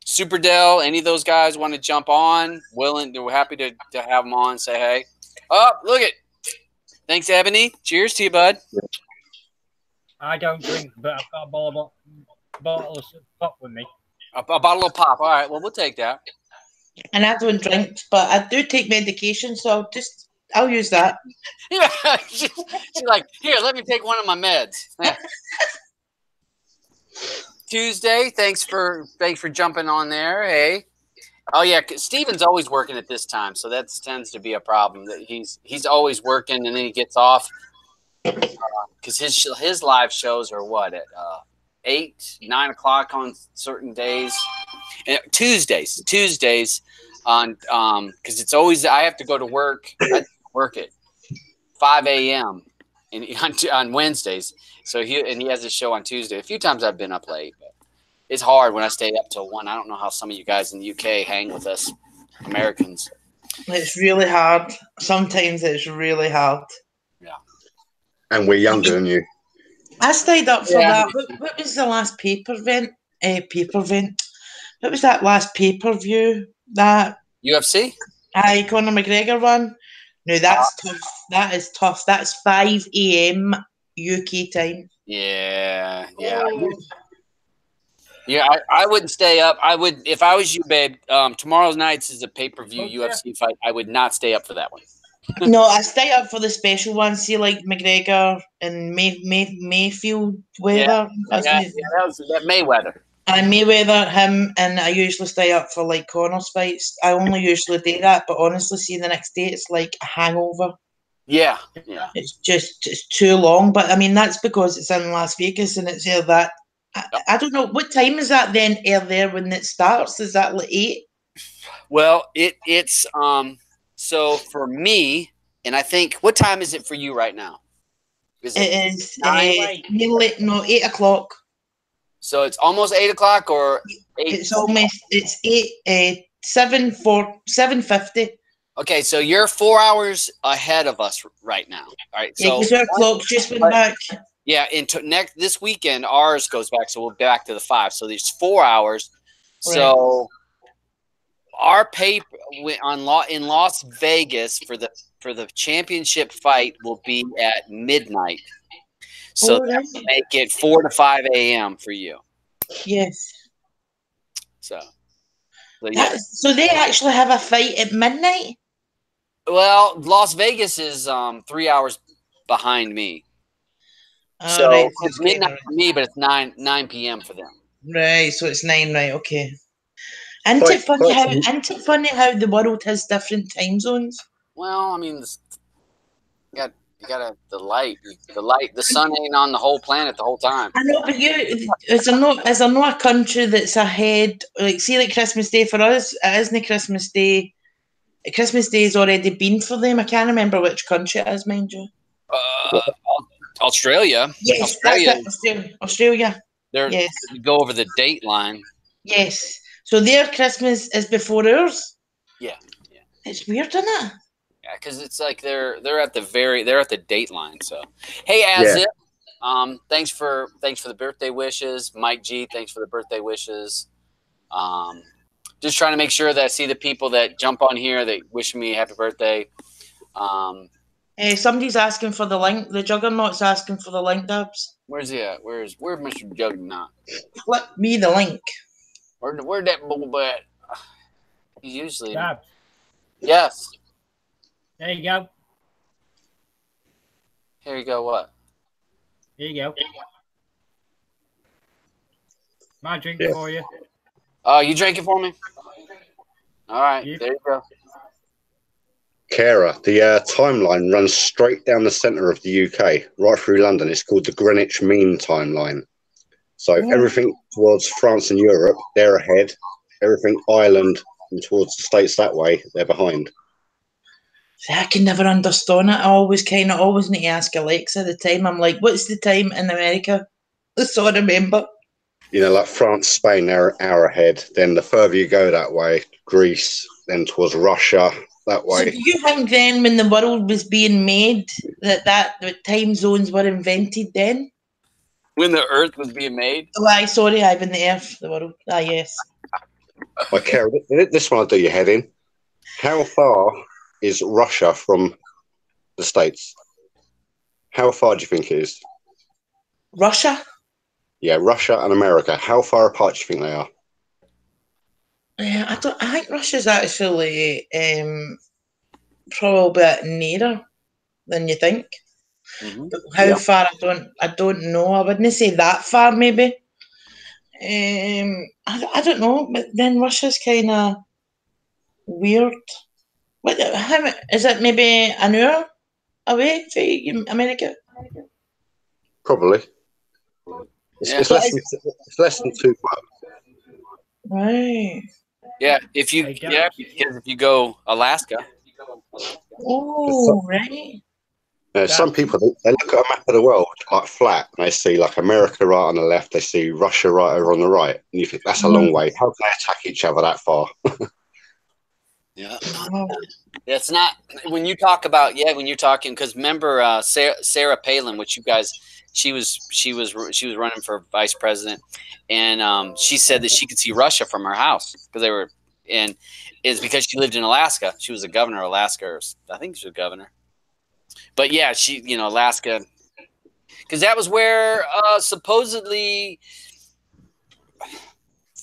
Speaker 1: Super Dell, any of those guys want to jump on? We're happy to have them on. Say hey. Oh, look it. Thanks, Ebony. Cheers to you, bud.
Speaker 3: I don't drink, but I've got a bottle of pop with me.
Speaker 1: A bottle of pop. All right. Well, we'll take that.
Speaker 2: And I don't drink, but I do take medication, so I'll use that.
Speaker 1: Yeah, she's like, here, let me take one of my meds. Yeah. Tuesday, thanks for jumping on there. Hey, oh yeah, Steven's always working at this time, so that tends to be a problem. That he's always working and then he gets off because his live shows are what at 8, 9 o'clock on certain days. And Tuesdays on because it's always I have to go to work. I work at 5 a.m. on Wednesdays. So he has a show on Tuesday. A few times I've been up late, but it's hard when I stay up till 1. I don't know how some of you guys in the UK hang with us Americans.
Speaker 2: It's really hard. Sometimes it's really hard.
Speaker 1: Yeah.
Speaker 6: And we're younger than you.
Speaker 2: I stayed up for that. What was the last pay-per-view? What was that last pay-per-view? That
Speaker 1: UFC?
Speaker 2: Conor McGregor one. No, that's tough. That is tough. That's 5 a.m. UK time.
Speaker 1: Yeah. Yeah, I wouldn't stay up. I would if I was you, babe. Tomorrow's night is a pay-per-view UFC fight. I would not stay up for that one.
Speaker 2: No, I stay up for the special ones. See, like McGregor and Mayfield Weather.
Speaker 1: That was Mayweather.
Speaker 2: And Mayweather, him, and I usually stay up for like Conor's fights. I only usually do that, but honestly, see the next day, it's like a hangover.
Speaker 1: Yeah.
Speaker 2: It's too long. But I mean, that's because it's in Las Vegas and it's here that. I don't know what time is that then there when it starts. Is that like 8?
Speaker 1: Well, it's so for me, and I think what time is it for you right now?
Speaker 2: It is nearly 8 o'clock.
Speaker 1: So it's almost 8 o'clock or 8?
Speaker 2: It's 7:50.
Speaker 1: Okay, so you're 4 hours ahead of us right now. All right. So
Speaker 2: because our clock just went back.
Speaker 1: Yeah, this weekend ours goes back, so we'll be back to the 5. So there's 4 hours. Right. So our pay in Las Vegas for the championship fight will be at midnight. So that will make it 4 to 5 a.m. for you.
Speaker 2: Yes.
Speaker 1: So
Speaker 2: so they actually have a fight at midnight?
Speaker 1: Well, Las Vegas is 3 hours behind me. So
Speaker 2: right.
Speaker 1: it's midnight for me, but it's 9 p.m. for them.
Speaker 2: Right, so it's 9, right? Okay. Isn't it funny how the world has different time zones?
Speaker 1: Well, I mean, you got the light. The sun ain't on the whole planet the whole time.
Speaker 2: I know, but is there not a country that's ahead? Like, see, like Christmas Day for us, it isn't Christmas Day. Christmas Day has already been for them. I can't remember which country it is, mind you.
Speaker 1: Australia.
Speaker 2: Yes, Australia.
Speaker 1: Yes. You go over the date line.
Speaker 2: Yes. So their Christmas is before ours.
Speaker 1: Yeah.
Speaker 2: It's weird, isn't it?
Speaker 1: Yeah, because it's like they're at the date line. So hey, thanks for the birthday wishes, Mike G. Thanks for the birthday wishes. Just trying to make sure that I see the people that jump on here that wish me happy birthday.
Speaker 2: Somebody's asking for the link. The Juggernaut's asking for the link, Dubs.
Speaker 1: Where's he at? Where's Mr. Juggernaut?
Speaker 2: Flip me the link.
Speaker 1: Where'd that bull at? He's usually
Speaker 3: Dab.
Speaker 1: Yes.
Speaker 3: There you go.
Speaker 1: Here you go. What?
Speaker 3: Here you go. My drink
Speaker 6: Yeah.
Speaker 3: for you.
Speaker 1: Oh, you drink it for me? All right.
Speaker 3: Yep.
Speaker 1: There you go.
Speaker 6: Kara, the timeline runs straight down the centre of the UK, right through London. It's called the Greenwich Mean Timeline. So everything towards France and Europe, they're ahead. Everything Ireland and towards the States that way, they're behind.
Speaker 2: See, I can never understand it. I always need to ask Alexa the time. I'm like, what's the time in America? So I remember.
Speaker 6: You know, like France, Spain, they're an hour ahead. Then the further you go that way, Greece, then towards Russia, that way.
Speaker 2: So do you think then when the world was being made that the time zones were invented then?
Speaker 1: When the Earth was being made?
Speaker 2: Oh, aye, sorry, I've been the Earth, the world. Ah, yes.
Speaker 6: Okay, this one I'll do your head in. How far is Russia from the States? How far do you think it is?
Speaker 2: Russia?
Speaker 6: Yeah, Russia and America. How far apart do you think they are?
Speaker 2: Yeah, I think Russia's actually probably a bit nearer than you think.
Speaker 1: Mm-hmm.
Speaker 2: But how far I don't know. I wouldn't say that far maybe. I don't know, but then Russia's kind of weird. How is it? Maybe an hour away from America?
Speaker 6: Probably.
Speaker 1: Yeah.
Speaker 6: It's less than 2 miles.
Speaker 2: Right.
Speaker 1: Yeah, because if you go Alaska.
Speaker 2: Oh, right.
Speaker 6: Some people, they look at a map of the world like flat, and they see like America right on the left, they see Russia right over on the right, and you think that's a long way. How can they attack each other that far?
Speaker 1: Yeah. It's not when you talk about when you're talking because remember Sarah Palin, which you guys she was running for vice president, and she said that she could see Russia from her house because they were is because she lived in Alaska. She was a governor of Alaska, or I think she was a governor. But yeah, Alaska, because that was where supposedly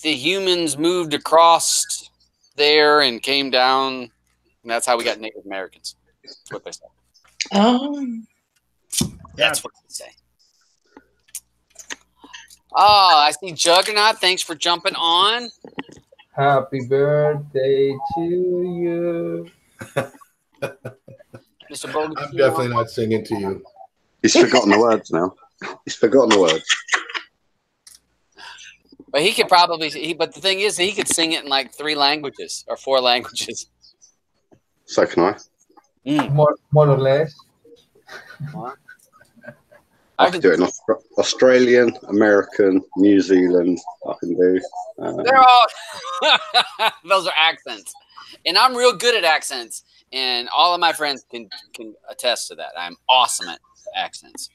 Speaker 1: the humans moved across there and came down, and that's how we got Native Americans. That's what they say.
Speaker 2: Oh,
Speaker 1: that's what they say. Oh, I see Juggernaut. Thanks for jumping on.
Speaker 7: Happy birthday to you.
Speaker 1: Mr. Bogan,
Speaker 8: I'm definitely not singing to you.
Speaker 6: He's forgotten the words now. He's forgotten the words.
Speaker 1: But he could probably. But the thing is, he could sing it in like 3 languages or 4 languages.
Speaker 6: So can I.
Speaker 7: More or less.
Speaker 6: I can do it in Australian, American, New Zealand. I can do.
Speaker 1: They're all. Those are accents, and I'm real good at accents. And all of my friends can attest to that. I'm awesome at accents.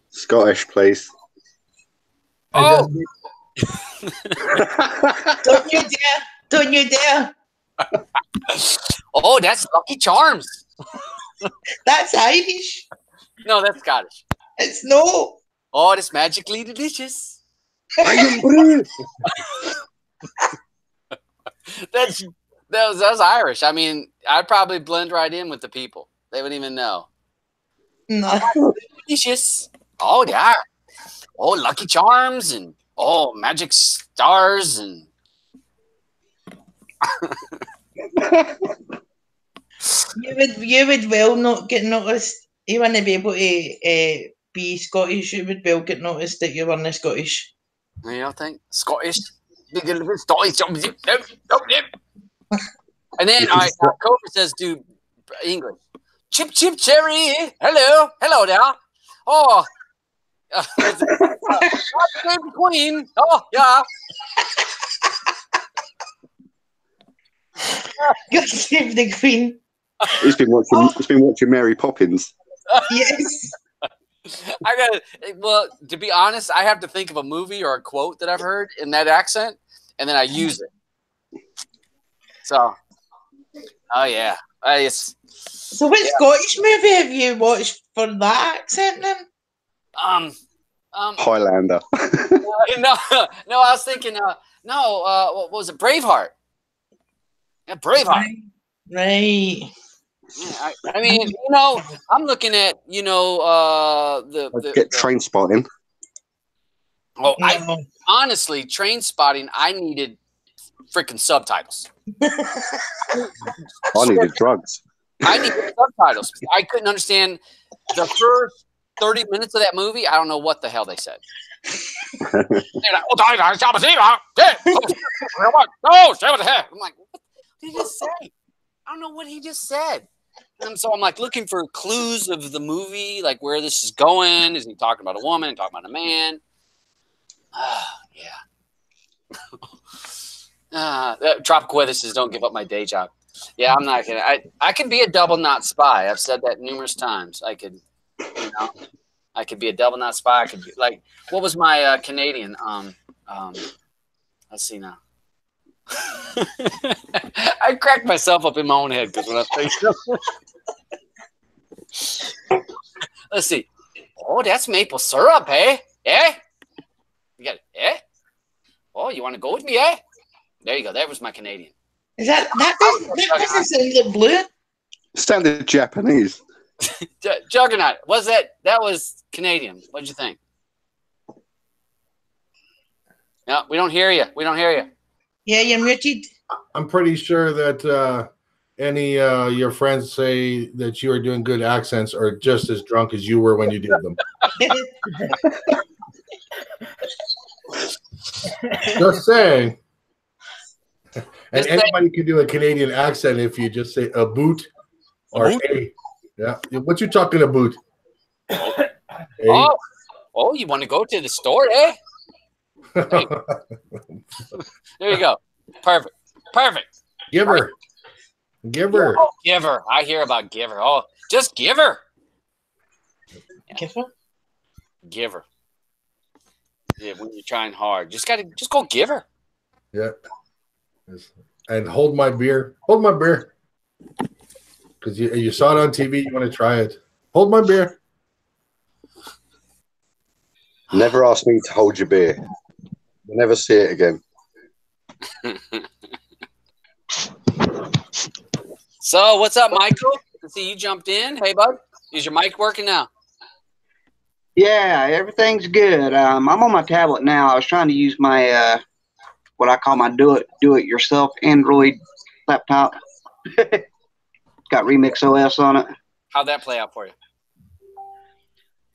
Speaker 6: Scottish, please.
Speaker 1: Oh!
Speaker 2: Don't you dare!
Speaker 1: Oh, that's Lucky Charms.
Speaker 2: That's Irish.
Speaker 1: No, that's Scottish.
Speaker 2: It's no.
Speaker 1: Oh, that's magically delicious. That was Irish. I mean, I'd probably blend right in with the people. They wouldn't even know.
Speaker 2: No.
Speaker 1: Delicious. Oh, yeah. Oh, Lucky Charms and magic stars and.
Speaker 2: You would well not get noticed. You wouldn't be able to be Scottish. You would well get noticed that you weren't Scottish.
Speaker 1: You don't think Scottish? Scottish. And then, all right, Cobra says, "Do English? Chip, chip, cherry. Hello there. Oh, Queen. Oh, yeah.
Speaker 2: God save the Queen."
Speaker 6: He's been watching Mary Poppins.
Speaker 2: Yes.
Speaker 1: Well, to be honest, I have to think of a movie or a quote that I've heard in that accent, and then I use it. So, oh yeah,
Speaker 2: So, what Scottish movie have you watched for that accent then?
Speaker 6: Highlander.
Speaker 1: No, I was thinking, what was it? Braveheart. Yeah, Braveheart.
Speaker 2: Right.
Speaker 1: Yeah, I mean, I'm looking at,
Speaker 6: Get Train Spotting.
Speaker 1: Oh,
Speaker 2: No.
Speaker 1: honestly, Train Spotting, I needed freaking subtitles.
Speaker 6: I needed drugs.
Speaker 1: I needed subtitles. I couldn't understand the first 30 minutes of that movie. I don't know what the hell they said. I'm like, what did he just say? I don't know what he just said. And so I'm like looking for clues of the movie, like where this is going. Is he talking about a woman? Talking about a man? Yeah. Tropical Weather says, "Don't give up my day job." Yeah, I'm not gonna. I can be a double not spy. I've said that numerous times. I could be a double not spy. I could be like, what was my Canadian? Let's see now. I cracked myself up in my own head because when I think, let's see. Oh, that's maple syrup, eh? Eh? You got it, eh? Oh, you want to go with me, eh? There you go. That was my Canadian.
Speaker 2: Is that doesn't sound like blue?
Speaker 6: Sounded Japanese.
Speaker 1: Juggernaut. Was that was Canadian? What'd you think? No, we don't hear you. We don't hear you.
Speaker 2: Yeah, you're muted.
Speaker 8: I'm pretty sure that any your friends say that you are doing good accents are just as drunk as you were when you did them. Just saying. And anybody can do a Canadian accent if you just say a boot or a. Yeah. What you talking about?
Speaker 1: Oh, you want to go to the store, eh? There you go. Perfect.
Speaker 8: Giver.
Speaker 1: Oh, Giver. I hear about Giver. Oh, just Giver. Giver. Yeah, when you're trying hard, just go Giver.
Speaker 8: Yeah. And hold my beer. Hold my beer. Because you saw it on TV, you want to try it. Hold my beer.
Speaker 6: Never ask me to hold your beer. You'll never see it again.
Speaker 1: So, what's up, Michael? I see you jumped in. Hey, bud. Is your mic working now?
Speaker 9: Yeah, everything's good. I'm on my tablet now. I was trying to use my what I call my do it yourself Android laptop. Got Remix OS on it.
Speaker 1: How'd that play out for you?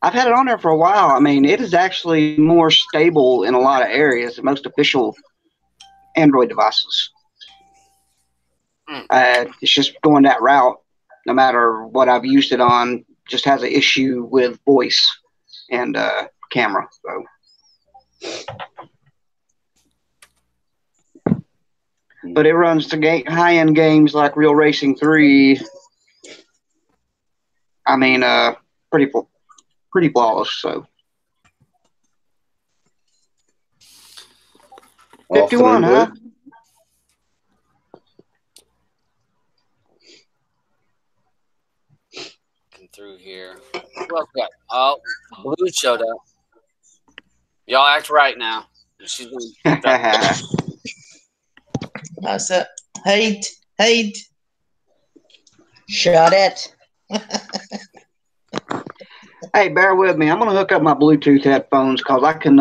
Speaker 9: I've had it on there for a while. I mean, it is actually more stable in a lot of areas than most official Android devices. It's just going that route. No matter what I've used it on, just has an issue with voice and camera. So. But it runs to high-end games like Real Racing 3. I mean, pretty flawless. So 51, huh?
Speaker 1: Come through here. Well, yeah. Oh, Blue showed up. Y'all act right now. She's going
Speaker 2: That's it. Hide.
Speaker 10: Shut it.
Speaker 9: Hey, bear with me. I'm going to hook up my Bluetooth headphones because I can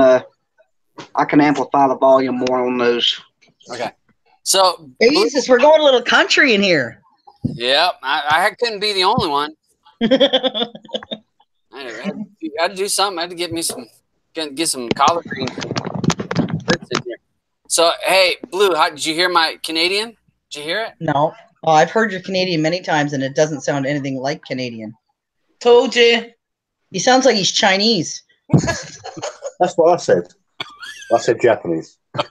Speaker 9: amplify the volume more on those.
Speaker 1: Okay. So
Speaker 10: Jesus, we're going a little country in here.
Speaker 1: Yeah, I couldn't be the only one. I had to do something. I had to get some collard greens. So, hey, Blue, did you hear my Canadian? Did you hear it?
Speaker 10: No. Oh, I've heard your Canadian many times, and it doesn't sound anything like Canadian.
Speaker 2: Told you.
Speaker 10: He sounds like he's Chinese.
Speaker 6: That's what I said. I said Japanese.
Speaker 1: How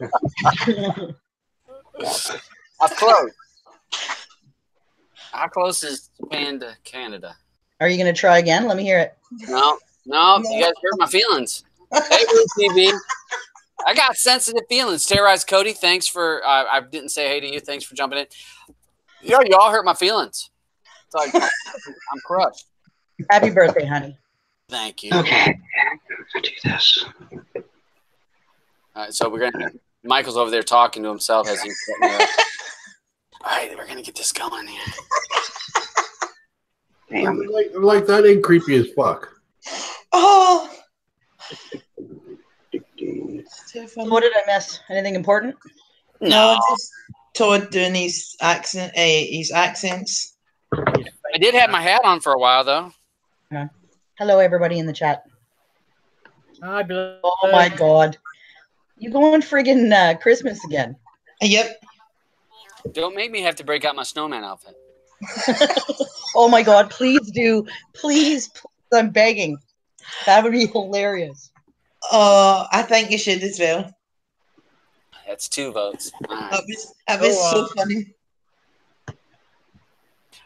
Speaker 1: close? How close is Japan to Canada?
Speaker 10: Are you going to try again? Let me hear it.
Speaker 1: No, you guys hurt my feelings. Hey, Blue TV. I got sensitive feelings. Terrorized Cody, thanks for, I didn't say hey to you. Thanks for jumping in. You all hurt my feelings. It's like, I'm crushed.
Speaker 10: Happy birthday, honey.
Speaker 1: Thank you.
Speaker 9: Okay. I'll do this.
Speaker 1: All right, so Michael's over there talking to himself as he's setting it up. All right, we're gonna get this going here.
Speaker 9: Damn.
Speaker 8: Like that ain't creepy as fuck.
Speaker 2: Oh.
Speaker 10: What did I miss? Anything important?
Speaker 2: No, just Todd doing his accents.
Speaker 1: I did have my hat on for a while though.
Speaker 10: Hello, everybody in the chat.
Speaker 3: Hi, Blue.
Speaker 10: Oh my God, you going friggin' Christmas again?
Speaker 2: Yep.
Speaker 1: Don't make me have to break out my snowman outfit.
Speaker 10: Oh my God, please do. Please, I'm begging. That would be hilarious.
Speaker 2: Oh, I think you should as well.
Speaker 1: That's 2 votes. All right.
Speaker 2: That was so funny.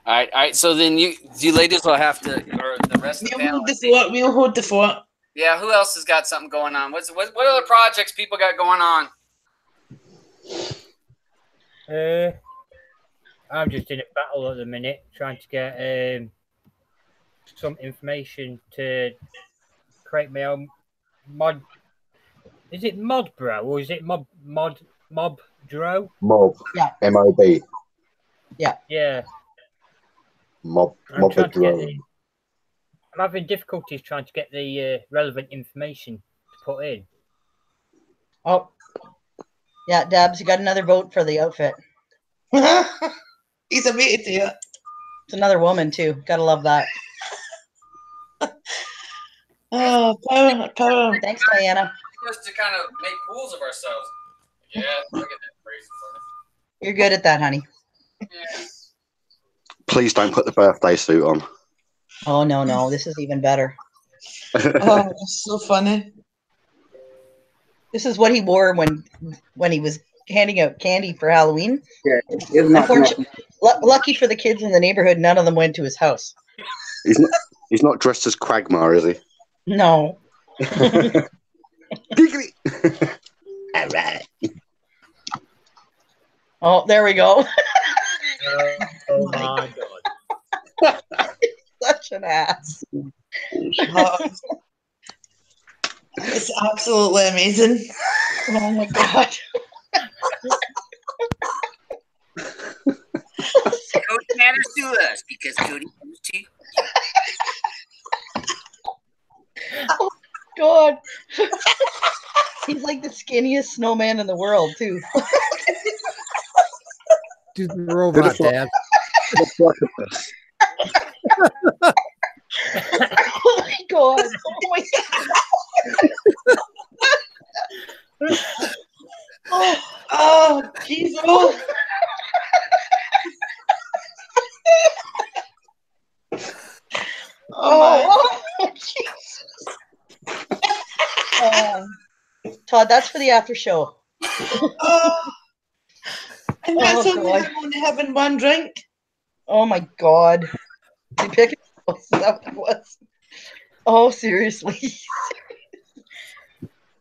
Speaker 1: All right. So then you ladies will have to, or the rest of the panel.
Speaker 2: We'll hold the fort.
Speaker 1: Yeah. Who else has got something going on? What other projects people got going on?
Speaker 3: I'm just in a battle at the minute, trying to get some information to create my own mod. Is it Mod Bro or is it Mob Dro?
Speaker 6: Mob.
Speaker 10: Yeah.
Speaker 6: M-O-B.
Speaker 10: Yeah.
Speaker 3: Yeah.
Speaker 6: Mob drone.
Speaker 3: I'm having difficulties trying to get the relevant information to put in.
Speaker 10: Oh. Yeah, Dabs, you got another vote for the outfit.
Speaker 2: He's a mate to you.
Speaker 10: It's another woman too. Gotta love that.
Speaker 2: Oh, power.
Speaker 10: Thanks, Diana.
Speaker 1: Just to kind of make fools of ourselves. Yeah, look at that crazy stuff.
Speaker 10: You're good at that, honey.
Speaker 1: Yeah.
Speaker 6: Please don't put the birthday suit on.
Speaker 10: Oh no, this is even better.
Speaker 2: Oh, that's so funny.
Speaker 10: This is what he wore when he was handing out candy for Halloween.
Speaker 9: Yeah, it's not
Speaker 10: Lucky for the kids in the neighborhood, none of them went to his house.
Speaker 6: He's not dressed as Quagmire, is he?
Speaker 10: No.
Speaker 6: Giggly. All right.
Speaker 10: Oh, there we go.
Speaker 3: Oh my God.
Speaker 10: Such an ass.
Speaker 2: It's absolutely amazing.
Speaker 10: Oh my God.
Speaker 1: Cody matters to us because Cody comes to you.
Speaker 10: Oh God. He's like the skinniest snowman in the world, too.
Speaker 4: Do the robot, Dad.
Speaker 10: Oh my God. Oh my God.
Speaker 2: Oh, Jesus.
Speaker 10: Oh, Jesus. Todd, that's for the after show.
Speaker 2: And that's
Speaker 10: Oh,
Speaker 2: only
Speaker 10: God.
Speaker 2: him only having one drink.
Speaker 10: Oh my God. You pick it? Is that what it was? Oh, seriously.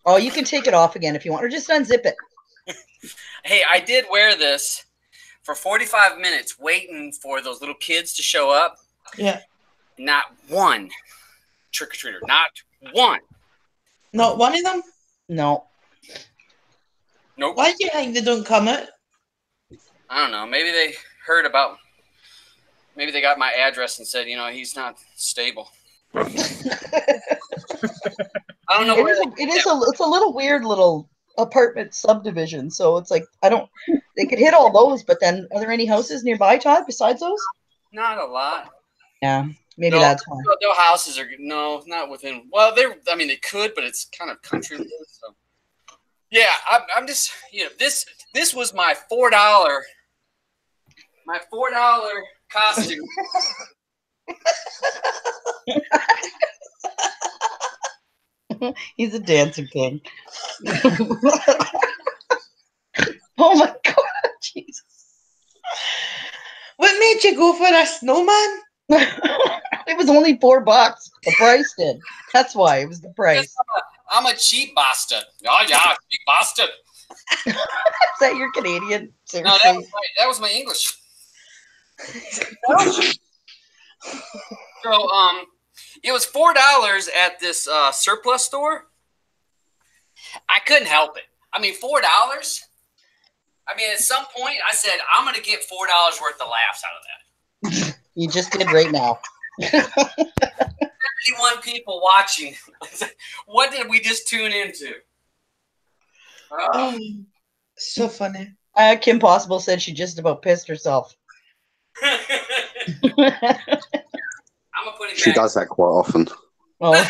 Speaker 10: Oh, you can take it off again if you want, or just unzip it.
Speaker 1: Hey, I did wear this for 45 minutes waiting for those little kids to show up.
Speaker 2: Yeah.
Speaker 1: Not one trick-or-treater. Not one.
Speaker 2: Not one of them?
Speaker 10: No.
Speaker 1: Nope.
Speaker 2: Why do you think they don't come out?
Speaker 1: I don't know. Maybe they heard about... Maybe they got my address and said, he's not stable. I don't know.
Speaker 10: It's a little weird little apartment subdivision. So it's like, they could hit all those, but then are there any houses nearby, Todd, besides those?
Speaker 1: Not a lot.
Speaker 10: Yeah, maybe that's why.
Speaker 1: No houses are, not within, well, they could, but it's kind of country. So. Yeah, I'm just, this was my $4 costume.
Speaker 10: He's a dancing king. Oh my God, Jesus.
Speaker 2: What made you go for a snowman?
Speaker 10: It was only $4. The price did. That's why. It was the price.
Speaker 1: I'm a cheap bastard. Oh, yeah, cheap bastard.
Speaker 10: Is that your Canadian?
Speaker 1: Seriously? No, that was my English. So, It was $4 at this surplus store. I couldn't help it. I mean, $4. I mean, at some point, I said I'm going to get $4 worth of laughs out of that.
Speaker 10: You just did right now.
Speaker 1: 31 people watching. What did we just tune into?
Speaker 2: Oh, so funny.
Speaker 10: Kim Possible said she just about pissed herself.
Speaker 1: I'm gonna put it
Speaker 6: She
Speaker 1: back.
Speaker 6: does that quite often.
Speaker 10: Oh,
Speaker 1: A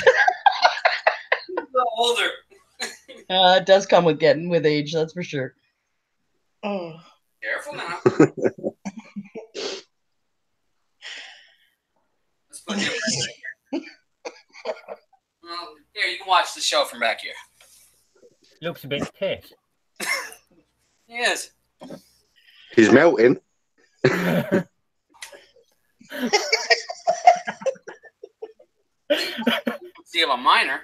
Speaker 1: little older.
Speaker 10: it does come with getting with age, that's for sure.
Speaker 2: Oh,
Speaker 1: Careful now. Let's put it back. Well, here, you can watch the show from back here.
Speaker 3: Looks a bit pissed.
Speaker 1: Yes.
Speaker 6: He's melting.
Speaker 1: See, I'm a minor.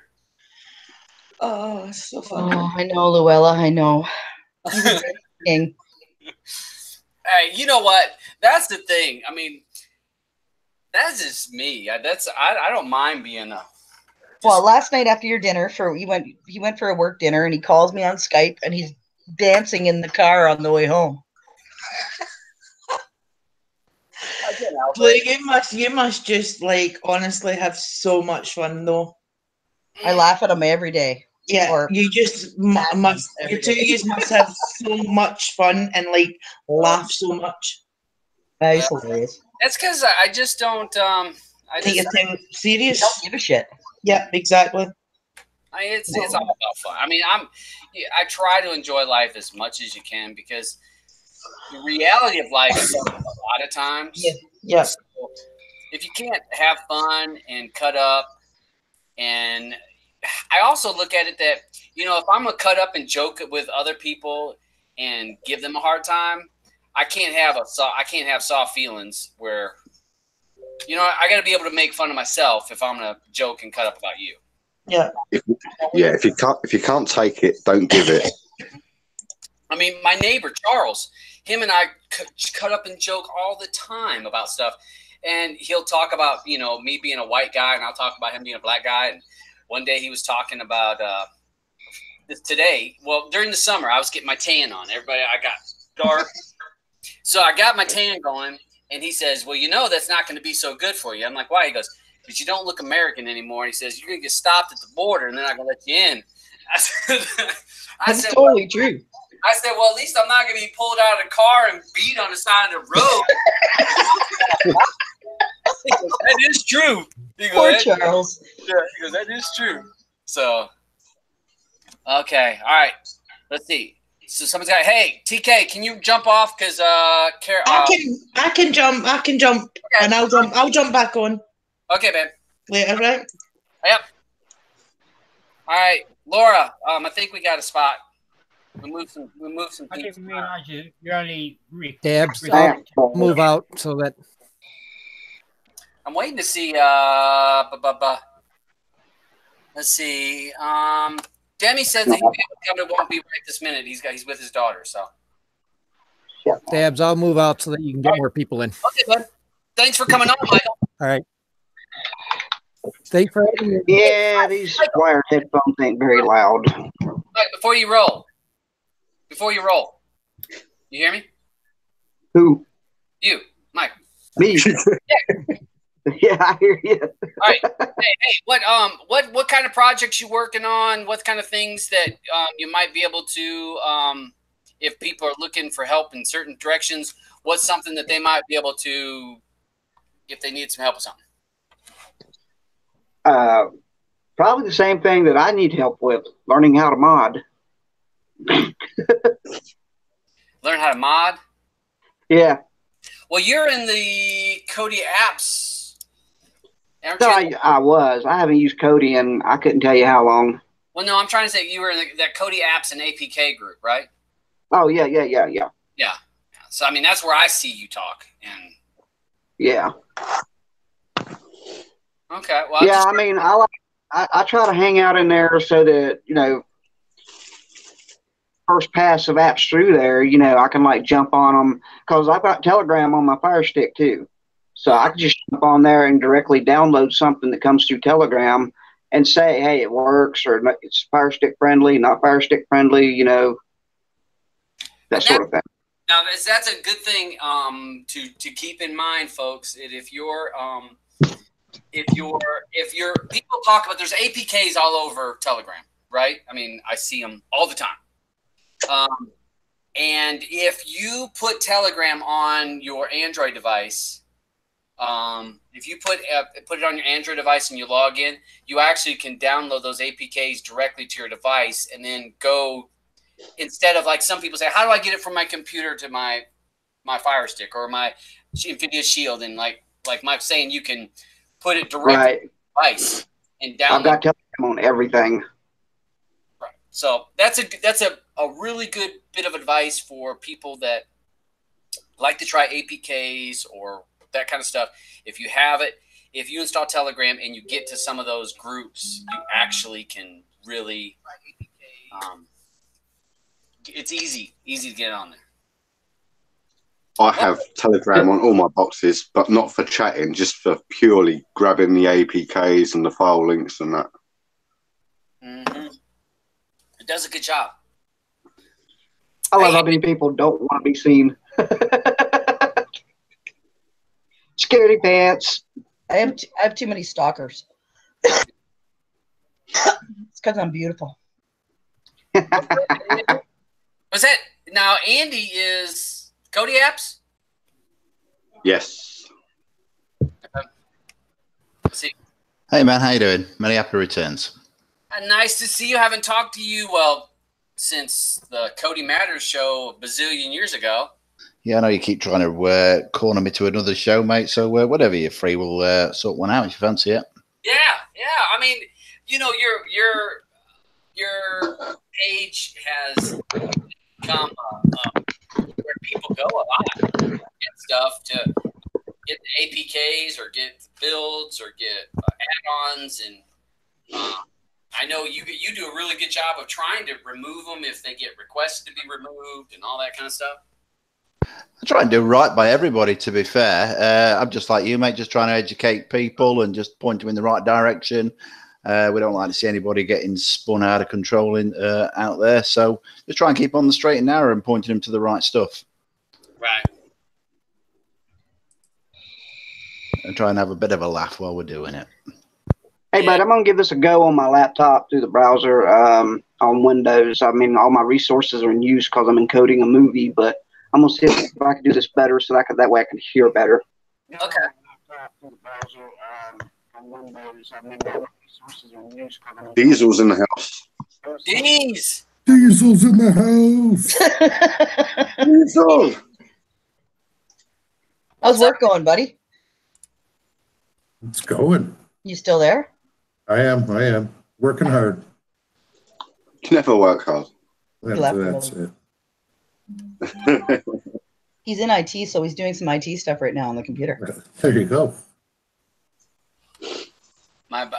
Speaker 2: oh, it's so funny.
Speaker 10: Oh, I know, Luella, I know. King.
Speaker 1: Hey, you know what? That's the thing. I mean, that's just me. I don't mind being a.
Speaker 10: Well, last night after your dinner, he went for a work dinner, and he calls me on Skype, and he's dancing in the car on the way home.
Speaker 2: Like, you must just like honestly have so much fun though.
Speaker 10: I laugh at him every day.
Speaker 2: Yeah,
Speaker 10: Or
Speaker 2: you just must. You two you must have so much fun and like laugh so much.
Speaker 10: That is hilarious.
Speaker 1: That's because I just don't. I
Speaker 2: Take
Speaker 1: just,
Speaker 2: your thing serious.
Speaker 10: Don't give a shit.
Speaker 2: Yeah, exactly.
Speaker 1: it's all about fun. I mean, I try to enjoy life as much as you can because the reality of life is a lot of times.
Speaker 2: Yeah.
Speaker 1: So if you can't have fun and cut up, and I also look at it that, you know, if I'm gonna cut up and joke with other people and give them a hard time, I can't have soft feelings where, you know, I got to be able to make fun of myself if I'm gonna joke and cut up about you.
Speaker 2: Yeah.
Speaker 6: If you can't take it, don't give it.
Speaker 1: I mean, my neighbor Charles, him and I cut up and joke all the time about stuff, and he'll talk about, you know, me being a white guy, and I'll talk about him being a black guy. And one day he was talking about today. Well, during the summer, I was getting my tan on. Everybody, I got dark, so I got my tan going. And he says, well, you know, that's not going to be so good for you. I'm like, why? He goes, because you don't look American anymore. And he says, you're going to get stopped at the border, and they're not going to let you in.
Speaker 10: That's totally true.
Speaker 1: I said, well, at least I'm not going to be pulled out of the car and beat on the side of the road. He goes, that is true. He goes,
Speaker 10: Poor Charles.
Speaker 1: Yeah, he goes, that is true. So, okay. All right. Let's see. So somebody's got, hey, TK, can you jump off? Because
Speaker 2: I can jump, okay. And I'll jump back on.
Speaker 1: Okay, babe.
Speaker 2: Later, right?
Speaker 1: Yep. All right, Laura. I think we got a spot. We move some
Speaker 3: I
Speaker 1: things.
Speaker 3: didn't realize you're only
Speaker 4: Dabs, I'll move out so that
Speaker 1: I'm waiting to see. Let's see. Demi says that he won't be right this minute. He's with his daughter. So.
Speaker 4: Dabs, I'll move out so that you can get more people in.
Speaker 1: Okay, bud. Thanks for coming on, Michael.
Speaker 4: All right. Thanks for having me.
Speaker 9: Yeah, these wired headphones ain't very loud.
Speaker 1: Mike, before you roll, you hear me?
Speaker 9: Who?
Speaker 1: You, Mike.
Speaker 9: Me? Yeah, I hear you.
Speaker 1: All right. Hey, what kind of projects you working on? What kind of things that you might be able to, if people are looking for help in certain directions, what's something that they might be able to, if they need some help with something?
Speaker 9: Probably the same thing that I need help with, learning how to mod.
Speaker 1: Learn how to mod?
Speaker 9: Yeah.
Speaker 1: Well, you're in the Kodi apps.
Speaker 9: No, I was. I haven't used Kodi in I couldn't tell you how long.
Speaker 1: Well, no, I'm trying to say you were in that Kodi apps and APK group, right?
Speaker 9: Oh, yeah.
Speaker 1: Yeah. So, I mean, that's where I see you talk. And
Speaker 9: yeah.
Speaker 1: Okay. Well,
Speaker 9: yeah, I mean, I try to hang out in there so that, you know, first pass of apps through there, you know, I can like jump on them because I've got Telegram on my Fire Stick too. So I could just jump on there and directly download something that comes through Telegram and say, hey, it works, or it's Fire Stick friendly, not Fire Stick friendly, you know, that sort of thing.
Speaker 1: Now that's a good thing to keep in mind, folks. If you're people talk about, there's APKs all over Telegram, right? I mean, I see them all the time. And if you put Telegram on your Android device, if you put it on your Android device and you log in, you actually can download those APKs directly to your device, and then go, instead of like some people say, how do I get it from my computer to my Fire Stick or my NVIDIA Shield? And like Mike's saying, you can put it directly to the device and download.
Speaker 9: I've got Telegram on everything.
Speaker 1: Right. So that's a really good bit of advice for people that like to try APKs or that kind of stuff. If you have it, if you install Telegram and you get to some of those groups, you actually can really, it's easy to get on there.
Speaker 6: I have Telegram on all my boxes, but not for chatting, just for purely grabbing the APKs and the file links and that.
Speaker 1: Mm-hmm. It does a good job.
Speaker 9: I love how many people don't want to be seen. Scaredy pants.
Speaker 10: I have too many stalkers. It's because I'm beautiful.
Speaker 1: Was that now? Andy is Cody Apps.
Speaker 6: Yes.
Speaker 1: Let's see.
Speaker 11: Hey man, how you doing? Many happy returns.
Speaker 1: Nice to see you. Haven't talked to you since the Cody Matters show a bazillion years ago.
Speaker 11: Yeah, I know you keep trying to corner me to another show, mate. So whatever you're free, we'll sort one out if you fancy it.
Speaker 1: Yeah. I mean, you know, your page has become where people go a lot to get stuff, to get the APKs or get builds or get add-ons, and I know you do a really good job of trying to remove them if they get requested to be removed and all that kind of stuff.
Speaker 11: I try and do right by everybody, to be fair. I'm just like you, mate, just trying to educate people and just point them in the right direction. We don't like to see anybody getting spun out of control out there. So just try and keep on the straight and narrow and pointing them to the right stuff.
Speaker 1: Right.
Speaker 11: And try and have a bit of a laugh while we're doing it.
Speaker 9: Hey, bud, I'm going to give this a go on my laptop through the browser on Windows. I mean, all my resources are in use because I'm encoding a movie, but I'm going to see if I can do this better so that way I can hear better.
Speaker 1: Okay.
Speaker 6: Diesel's in the house.
Speaker 8: Diesel's in the house.
Speaker 6: Diesel.
Speaker 10: How's work going, buddy?
Speaker 8: It's going.
Speaker 10: You still there?
Speaker 8: I am. Working hard.
Speaker 6: Never work hard.
Speaker 8: That's it.
Speaker 10: He's in IT, so he's doing some IT stuff right now on the computer.
Speaker 8: There you go.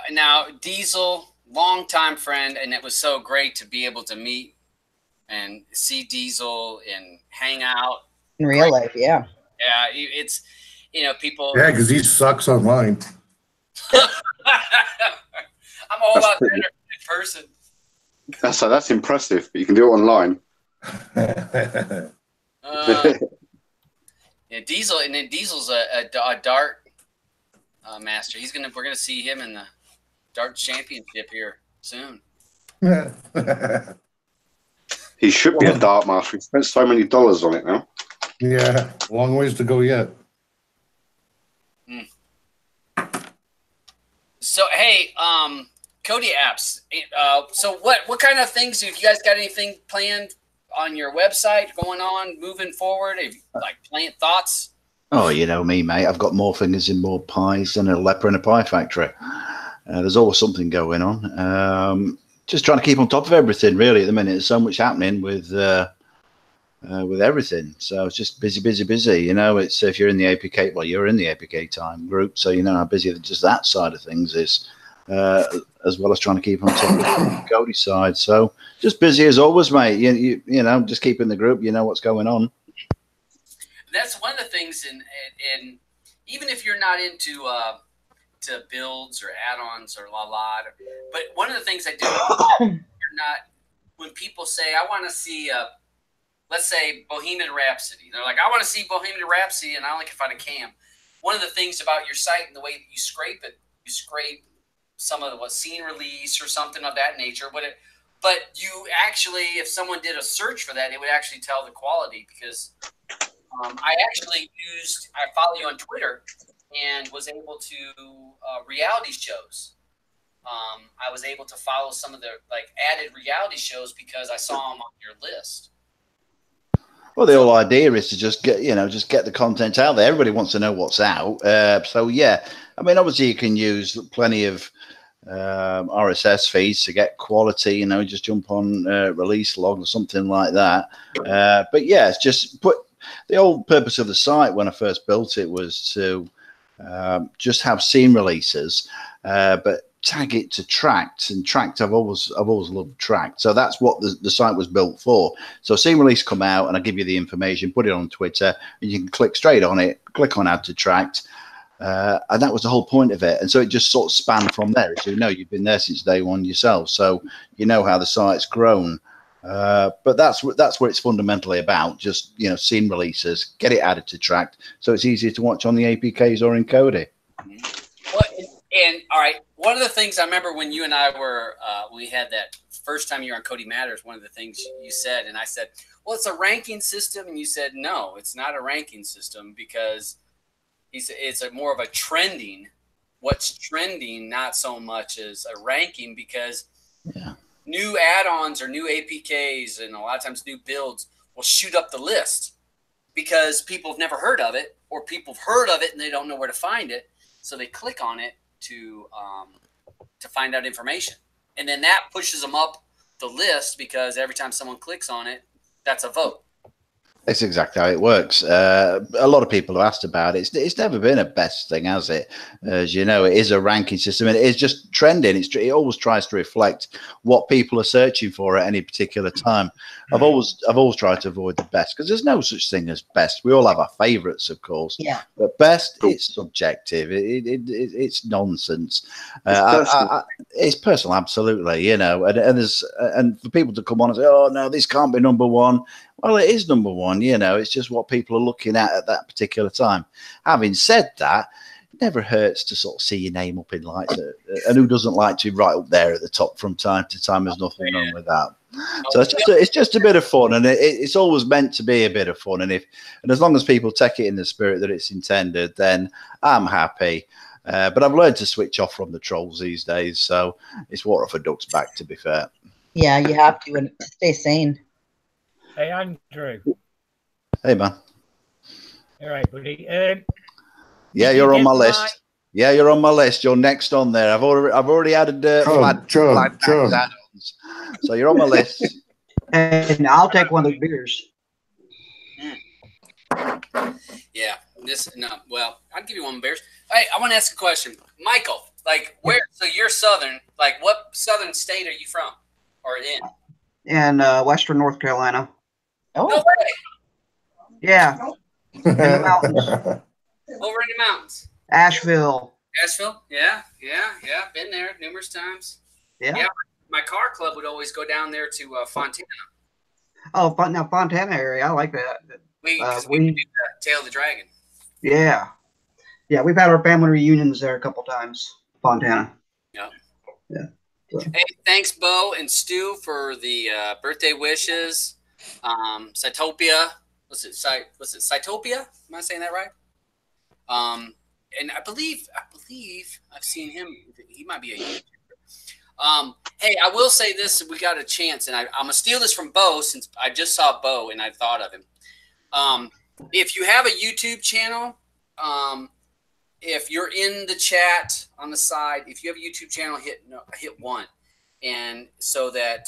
Speaker 1: Now, Diesel, longtime friend, and it was so great to be able to meet and see Diesel and hang out.
Speaker 10: In real life, yeah.
Speaker 1: Yeah, it's, you know, people.
Speaker 8: Yeah, because he sucks online.
Speaker 1: I'm all about better in person.
Speaker 6: That's impressive, but you can do it online.
Speaker 1: Yeah, Diesel, and then Diesel's a dart master. We're gonna see him in the dart championship here soon.
Speaker 6: He should be a dart master. He spent so many dollars on it now.
Speaker 8: Yeah, long ways to go yet.
Speaker 1: So hey, Cody Apps. So what kind of things? Have you guys got anything planned on your website going on moving forward? Have you, like, planned thoughts?
Speaker 11: Oh, you know me, mate. I've got more fingers in more pies than a leper in a pie factory. There's always something going on. Just trying to keep on top of everything, really. At the minute, there's so much happening with everything. So it's just busy. You know, it's if you're in the APK, well, you're in the APK time group, so you know how busy just that side of things is, as well as trying to keep on top of Cody's side. So just busy as always, mate. You know, just keeping the group. You know what's going on.
Speaker 1: That's one of the things in even if you're not into to builds or add-ons or but one of the things I do, you're not, when people say, I want to see, let's say Bohemian Rhapsody. They're like, I want to see Bohemian Rhapsody, and I only can find a cam. One of the things about your site and the way that you scrape it, you scrape some of the scene release or something of that nature. But you actually, if someone did a search for that, it would actually tell the quality, because I follow you on Twitter and was able to reality shows. I was able to follow some of the added reality shows because I saw them on your list.
Speaker 11: Well, the whole idea is to just get the content out there. Everybody wants to know what's out. So yeah, I mean, obviously you can use plenty of RSS feeds to get quality. Just jump on release log or something like that. But yeah, it's just the whole purpose of the site when I first built it was to just have scene releases, but tag it to tracked, and tracked I've always loved tracked, so that's what the site was built for. So scene release come out and I give you the information, put it on Twitter, and you can click straight on it, click on add to tracked, and that was the whole point of it. And so it just sort of spanned from there. So you've been there since day one yourself, so you know how the site's grown. But that's what it's fundamentally about, just scene releases, get it added to tracked so it's easier to watch on the APKs or in Kodi.
Speaker 1: And all right, one of the things I remember when you and I were, we had that first time you were on Kodi Matters, one of the things you said, and I said, well, it's a ranking system. And you said, no, it's not a ranking system, because it's more of a trending. What's trending, not so much as a ranking, because new add-ons or new APKs and a lot of times new builds will shoot up the list because people have never heard of it, or people have heard of it and they don't know where to find it. So they click on it to find out information, and then that pushes them up the list, because every time someone clicks on it, that's a vote.
Speaker 11: That's exactly how it works. A lot of people have asked about it. It's never been a best thing, has it? As you know, it is a ranking system, and it is just trending. It always tries to reflect what people are searching for at any particular time. I've always tried to avoid the best, because there's no such thing as best. We all have our favourites, of course.
Speaker 2: Yeah.
Speaker 11: But best, it's subjective. It's nonsense. It's personal, absolutely. And for people to come on and say, "Oh no, this can't be number one." Well, it is number one, it's just what people are looking at that particular time. Having said that, it never hurts to sort of see your name up in lights. And who doesn't like to be right up there at the top from time to time? There's nothing wrong with that. So it's just a bit of fun, and it's always meant to be a bit of fun. And as long as people take it in the spirit that it's intended, then I'm happy. But I've learned to switch off from the trolls these days, so it's water for ducks back, to be fair.
Speaker 10: Yeah, you have to, and stay sane.
Speaker 3: Hey, Andrew.
Speaker 11: Hey, man.
Speaker 3: All right, buddy.
Speaker 11: Yeah, you're on my list. Yeah, you're on my list. You're next on there. I've already added flat add-ons. So you're on my list.
Speaker 9: And I'll take one of those beers.
Speaker 1: Yeah. Well, I'll give you one beers. Hey, I want to ask a question. Michael, where? So you're Southern. What Southern state are you from or in?
Speaker 9: In Western North Carolina.
Speaker 10: Oh.
Speaker 1: No way.
Speaker 9: Yeah. In the mountains.
Speaker 1: Over in the mountains.
Speaker 9: Asheville.
Speaker 1: Yeah. Been there numerous times.
Speaker 9: Yeah.
Speaker 1: My car club would always go down there to Fontana.
Speaker 9: Oh, now Fontana area. I like that.
Speaker 1: We do the Tail of the Dragon.
Speaker 9: Yeah. Yeah, we've had our family reunions there a couple times. Fontana.
Speaker 1: Yeah.
Speaker 9: Yeah.
Speaker 1: So. Hey, thanks, Bo and Stu, for the birthday wishes. Cytopia. What's it? Cytopia? Am I saying that right? And I believe I've seen him. He might be a YouTuber. Hey, I will say this: we got a chance, and I'm gonna steal this from Bo, since I just saw Bo and I thought of him. If you have a YouTube channel, if you're in the chat on the side, if you have a YouTube channel, hit 1, and so that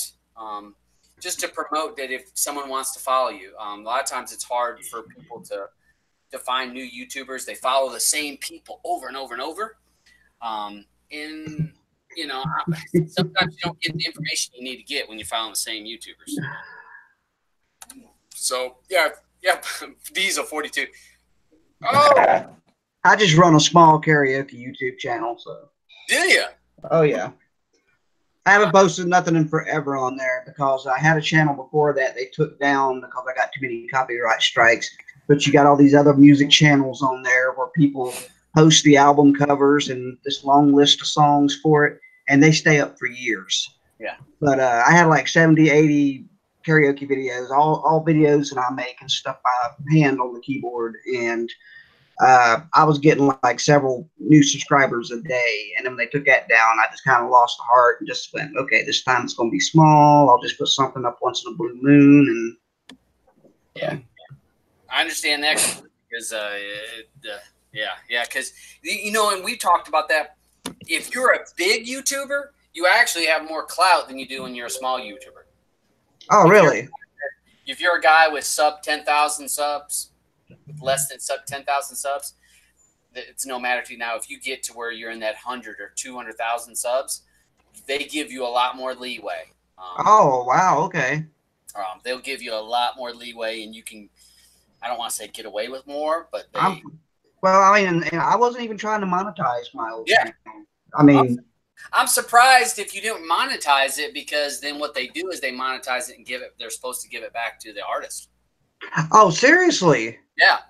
Speaker 1: just to promote that if someone wants to follow you, a lot of times it's hard for people to find new YouTubers. They follow the same people over and over and over, and sometimes you don't get the information you need to get when you're following the same YouTubers. So yeah, Diesel 42. Oh,
Speaker 9: I just run a small karaoke YouTube channel. So.
Speaker 1: Do you?
Speaker 9: Oh yeah. I haven't posted nothing in forever on there because I had a channel before that they took down because I got too many copyright strikes. But you got all these other music channels on there where people post the album covers and this long list of songs for it, and they stay up for years.
Speaker 1: Yeah.
Speaker 9: But I had like 70, 80 karaoke videos, all videos that I make and stuff by hand on the keyboard. And I was getting like several new subscribers a day, and then when they took that down, I just kind of lost the heart and just went, okay, this time it's going to be small. I'll just put something up once in a blue moon. And
Speaker 1: yeah, I understand that because because you know, and we talked about that. If you're a big YouTuber, you actually have more clout than you do when you're a small YouTuber.
Speaker 9: Oh, really?
Speaker 1: If you're a guy with sub 10,000 subs. Less than 10,000 subs, it's no matter to you now. If you get to where you're in that 100 or 200,000 subs, they give you a lot more leeway.
Speaker 9: Oh, wow. Okay.
Speaker 1: They'll give you a lot more leeway, and you can, I don't want to say get away with more, but they.
Speaker 9: Well, I mean, and I wasn't even trying to monetize my old channel. I
Speaker 1: mean,
Speaker 9: I'm
Speaker 1: surprised if you didn't monetize it, because then what they do is they monetize it and give it. They're supposed to give it back to the artist.
Speaker 9: Oh, seriously?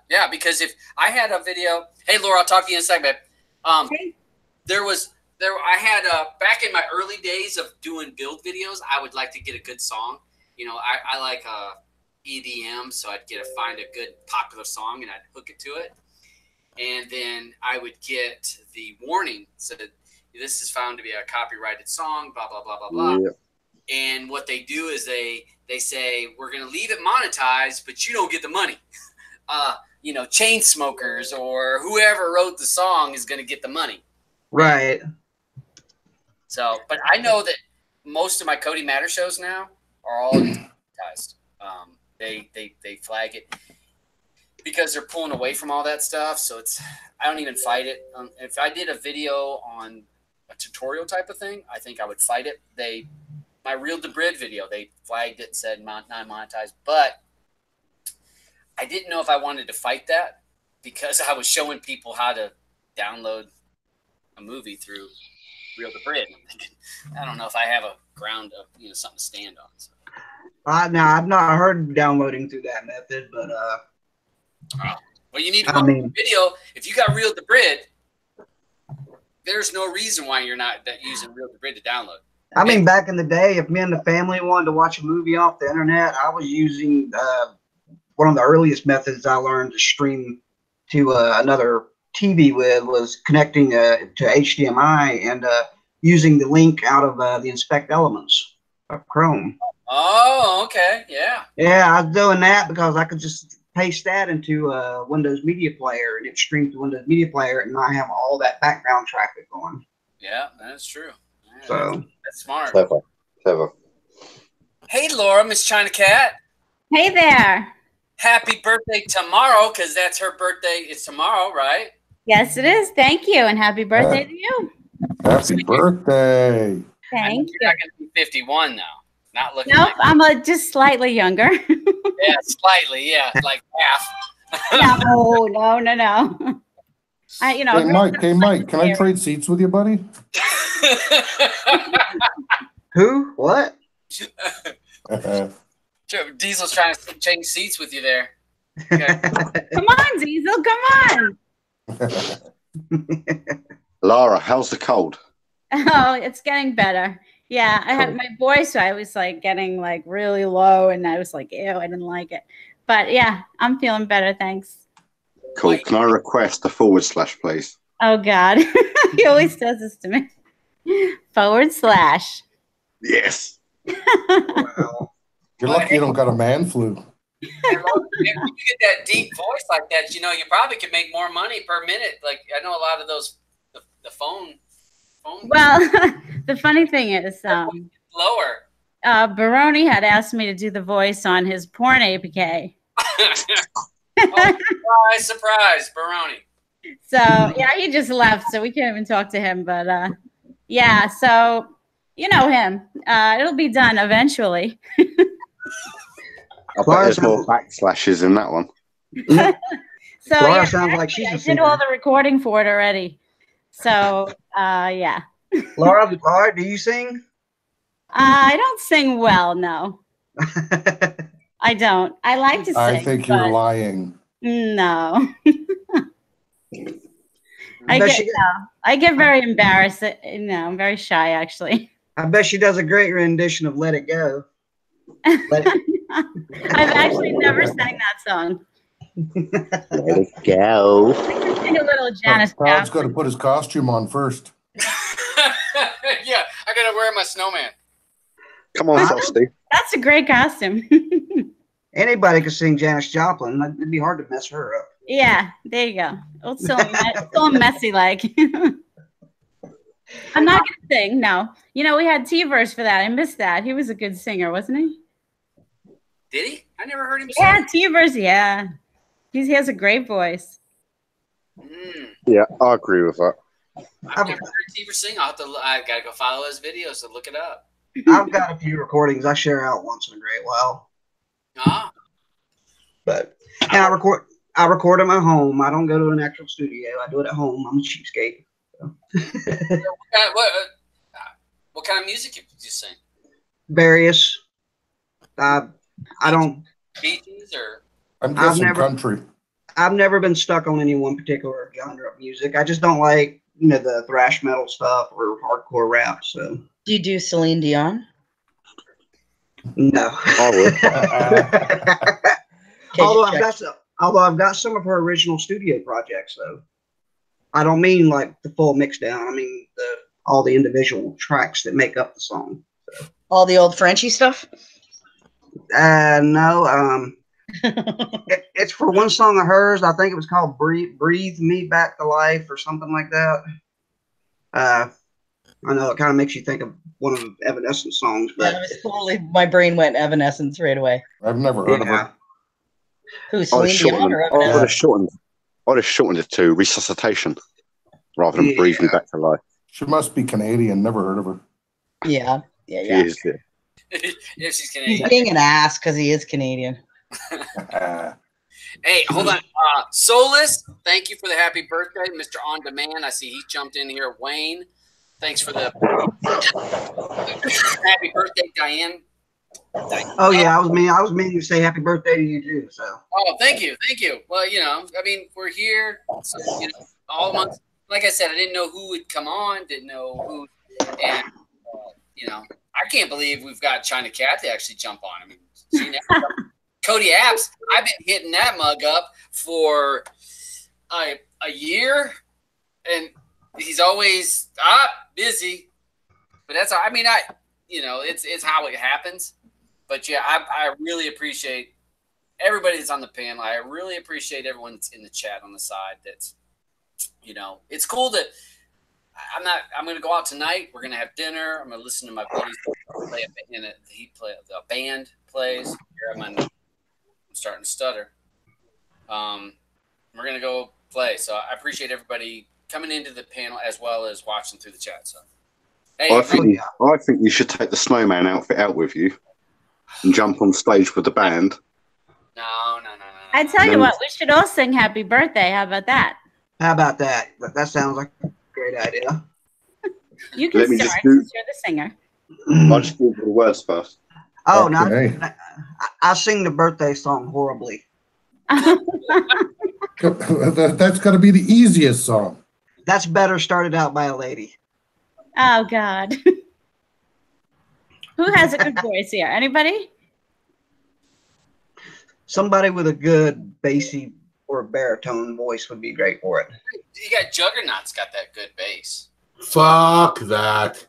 Speaker 1: Yeah, because if I had a video, hey Laura, I'll talk to you in a second.
Speaker 10: Okay.
Speaker 1: I had back in my early days of doing build videos, I would like to get a good song. You know, I like EDM, so I'd find a good popular song and I'd hook it to it, and then I would get the warning, so that this is found to be a copyrighted song, blah blah blah blah blah. Yeah. And what they do is they say, we're going to leave it monetized, but you don't get the money. You know, chain smokers or whoever wrote the song is going to get the money.
Speaker 9: Right.
Speaker 1: So, but I know that most of my Cody Matter shows now are all monetized. They flag it because they're pulling away from all that stuff. So I don't even fight it. If I did a video on a tutorial type of thing, I think I would fight it. My Real DaButcher video, they flagged it and said non-monetized, but I didn't know if I wanted to fight that because I was showing people how to download a movie through Real DaButcher. I'm thinking, I don't know if I have a ground of something to stand on. So.
Speaker 9: Now I've not heard downloading through that method, but
Speaker 1: well, you need to watch the video. If you got Real DaButcher, there's no reason why you're not using Real DaButcher to download.
Speaker 9: I mean, back in the day, if me and the family wanted to watch a movie off the internet, I was using one of the earliest methods I learned to stream to another TV with was connecting to HDMI and using the link out of the Inspect Elements of Chrome.
Speaker 1: Oh, okay. Yeah.
Speaker 9: Yeah, I was doing that because I could just paste that into Windows Media Player and it streamed to Windows Media Player and I have all that background traffic going.
Speaker 1: Yeah, that's true. Yeah,
Speaker 9: so
Speaker 1: that's smart.
Speaker 6: Clever.
Speaker 1: Hey, Laura, Miss China Cat.
Speaker 12: Hey there.
Speaker 1: Happy birthday tomorrow, because that's her birthday. It's tomorrow, right?
Speaker 12: Yes, it is. Thank you, and happy birthday to you.
Speaker 8: Happy birthday.
Speaker 12: Thank you.
Speaker 1: You're not going to be 51 now. Not looking.
Speaker 12: Nope, I'm just slightly younger.
Speaker 1: Yeah, slightly. Yeah, like half.
Speaker 12: No.
Speaker 8: Hey, Mike, can I trade seats with you, buddy?
Speaker 9: Who? What?
Speaker 1: Diesel's trying to change seats with you there.
Speaker 12: Okay. Come on, Diesel. Come on.
Speaker 6: Laura, how's the cold?
Speaker 12: Oh, it's getting better. Yeah, I had my voice. So I was like getting like really low, and I was like, ew, I didn't like it. But yeah, I'm feeling better. Thanks.
Speaker 6: Cool. Can I request a / please?
Speaker 12: Oh God, he always does this to me. /.
Speaker 6: Yes.
Speaker 9: Wow.
Speaker 8: You're lucky you don't got a man flu.
Speaker 1: If you get that deep voice like that, you probably could make more money per minute. Like I know a lot of those, the phone.
Speaker 12: Well, the funny thing is,
Speaker 1: lower.
Speaker 12: Baroni had asked me to do the voice on his porn APK.
Speaker 1: Oh, surprise, Baroni.
Speaker 12: So yeah, he just left, so we can't even talk to him. But yeah, so you know him. It'll be done eventually.
Speaker 6: I bet there's more backslashes in that one.
Speaker 12: So
Speaker 9: Laura
Speaker 12: yeah,
Speaker 9: sounds like she's
Speaker 12: I
Speaker 9: a
Speaker 12: did
Speaker 9: singer.
Speaker 12: all the recording for it already. So yeah.
Speaker 9: Laura, do you sing?
Speaker 12: I don't sing well, no. I don't. I like to sing.
Speaker 8: I think you're
Speaker 12: but
Speaker 8: lying.
Speaker 12: no. I
Speaker 9: bet
Speaker 12: get
Speaker 9: she-
Speaker 12: I get very embarrassed. I'm very shy actually.
Speaker 9: I bet she does a great rendition of "Let It Go."
Speaker 12: I've actually never sang that song.
Speaker 6: Let it go.
Speaker 12: I sing a little Janis
Speaker 8: Todd's got
Speaker 12: Joplin.
Speaker 8: to put his costume on first.
Speaker 1: Yeah, I gotta wear my snowman.
Speaker 6: Come on, Frosty.
Speaker 12: That's a great costume.
Speaker 9: Anybody could sing Janis Joplin. It'd be hard to mess her up.
Speaker 12: Yeah, there you go. It's so messy like. I'm not gonna sing, no. We had T-Verse for that. I missed that. He was a good singer, wasn't he?
Speaker 1: Did he? I never heard him
Speaker 12: Yeah,
Speaker 1: sing.
Speaker 12: T-Verse, yeah. He has a great voice.
Speaker 6: Yeah, I agree with that.
Speaker 1: I've never heard Teaver sing. I gotta go follow his videos to look it up.
Speaker 9: I've got a few recordings I share out once in a great while.
Speaker 1: Ah.
Speaker 9: But and I record at my home. I don't go to an actual studio. I do it at home. I'm a cheapskate. So.
Speaker 1: What kind of music do you sing?
Speaker 9: Various. I don't.
Speaker 1: Beatles or?
Speaker 8: I'm guessing country.
Speaker 9: I've never been stuck on any one particular genre of music. I just don't like, the thrash metal stuff or hardcore rap. So.
Speaker 10: Do you do Celine Dion?
Speaker 9: No. Although I've got some of her original studio projects, though. I don't mean like the full mix down. I mean all the individual tracks that make up the song. So.
Speaker 10: All the old Frenchy stuff?
Speaker 9: No. It's for one song of hers. I think it was called "Breathe Me Back to Life" or something like that. I know it kind of makes you think of one of Evanescence songs, but
Speaker 10: Yeah, it was totally. My brain went Evanescence right away.
Speaker 8: I've never heard of her.
Speaker 10: Who's Celine Dion or
Speaker 6: I'd
Speaker 10: Evanescence?
Speaker 6: have shortened it to Resuscitation rather than Breathe Me Back to Life.
Speaker 8: She must be Canadian. Never heard of her.
Speaker 10: Yeah.
Speaker 6: She is, yeah.
Speaker 1: Yeah, she's
Speaker 10: He's
Speaker 1: Canadian.
Speaker 10: being an ass because he is Canadian.
Speaker 1: Hey, hold on. Solus, thank you for the happy birthday. Mr. On Demand, I see he jumped in here. Wayne, thanks for the happy birthday, Diane.
Speaker 9: Oh yeah, I was meaning to say happy birthday to you too. So.
Speaker 1: Oh, thank you. Well, we're here. So, all months. Like I said, I didn't know who would come on. Didn't know who, and I can't believe we've got China Cat to actually jump on. I mean, she never Cody Apps. I've been hitting that mug up for a year, and he's always busy. But that's it's how it happens. But yeah, I really appreciate everybody that's on the panel. I really appreciate everyone that's in the chat on the side. That's it's cool that I'm going to go out tonight. We're going to have dinner. I'm going to listen to my buddies play the band plays. Here I'm starting to stutter. We're going to go play. So I appreciate everybody coming into the panel as well as watching through the chat. So hey,
Speaker 6: I think you should take the snowman outfit out with you and jump on stage with the band.
Speaker 1: No.
Speaker 12: I tell you what, we should all sing happy birthday. How about that?
Speaker 9: How about that? That sounds like a great idea.
Speaker 12: You can start since you're the singer.
Speaker 6: I'll just do the words first.
Speaker 9: Oh,
Speaker 8: Okay.
Speaker 9: no. I sing the birthday song horribly.
Speaker 8: That's got to be the easiest song.
Speaker 9: That's better started out by a lady.
Speaker 12: Oh, God. Who has a good voice here? Anybody?
Speaker 9: Somebody with a good bassy or baritone voice would be great for it.
Speaker 1: You got Juggernaut's got that good bass.
Speaker 8: Fuck that.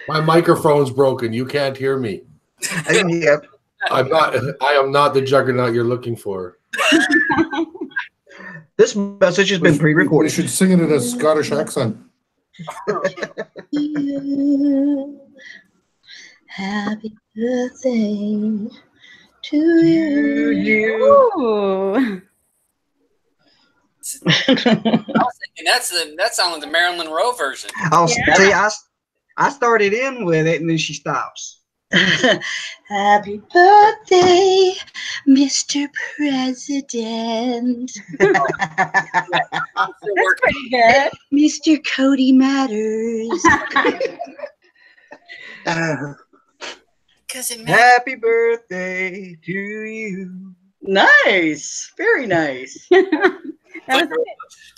Speaker 8: My microphone's broken. You can't hear me.
Speaker 9: Yep.
Speaker 8: I am not the juggernaut you're looking for.
Speaker 9: This message has been pre-recorded.
Speaker 8: We should sing it in a Scottish accent.
Speaker 10: Happy birthday to you.
Speaker 12: Ooh.
Speaker 1: I was thinking that sounded like the Marilyn Monroe version.
Speaker 9: See, I started in with it and then she stops.
Speaker 10: Happy birthday, Mr. President.
Speaker 12: That's pretty good.
Speaker 10: Mr. Cody Matters.
Speaker 9: Happy birthday to you.
Speaker 10: Nice. Very nice.
Speaker 1: Thank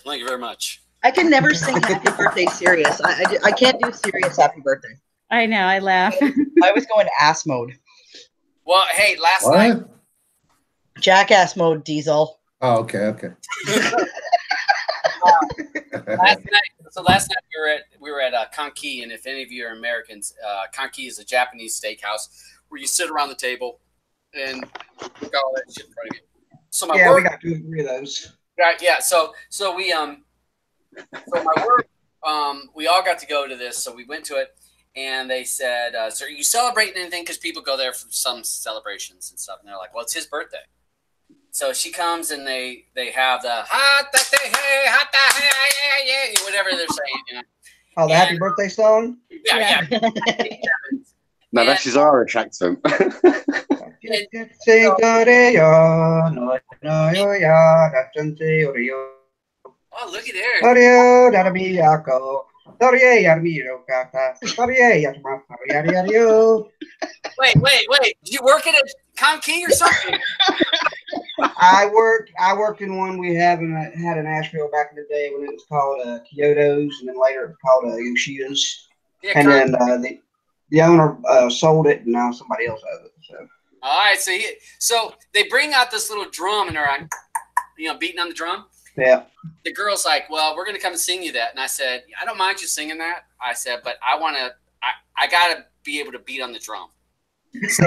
Speaker 1: you very much.
Speaker 10: I can never sing happy birthday serious. I can't do serious happy birthday.
Speaker 12: I know, I laugh.
Speaker 10: I always go into ass mode.
Speaker 1: Well, hey, last night.
Speaker 10: Jackass mode, Diesel.
Speaker 8: Oh, okay.
Speaker 1: Last night we were at Kanki, and if any of you are Americans, Kanki is a Japanese steakhouse where you sit around the table and look all that shit in front of you. So my work,
Speaker 9: we got 2 or 3 of those.
Speaker 1: Right, yeah. So we so my work, we all got to go to this. So we went to it, and they said, "So are you celebrating anything?" Because people go there for some celebrations and stuff, and they're like, "Well, it's his birthday." So she comes and they have the whatever they're saying. You know?
Speaker 9: Oh, the happy birthday song?
Speaker 1: Yeah.
Speaker 6: No, that's his Irish accent.
Speaker 1: Oh, look at there. Wait. Did you work at a Kanki or something?
Speaker 9: I worked in one we had in Nashville back in the day when it was called Kyoto's, and then later it was called Yoshida's.
Speaker 1: Yeah,
Speaker 9: and then the owner sold it, and now somebody else has it. So.
Speaker 1: All right, so they bring out this little drum, and they're like, beating on the drum.
Speaker 9: Yeah.
Speaker 1: The girl's like, "Well, we're gonna come and sing you that," and I said, "I don't mind you singing that." I said, "But I gotta be able to beat on the drum." So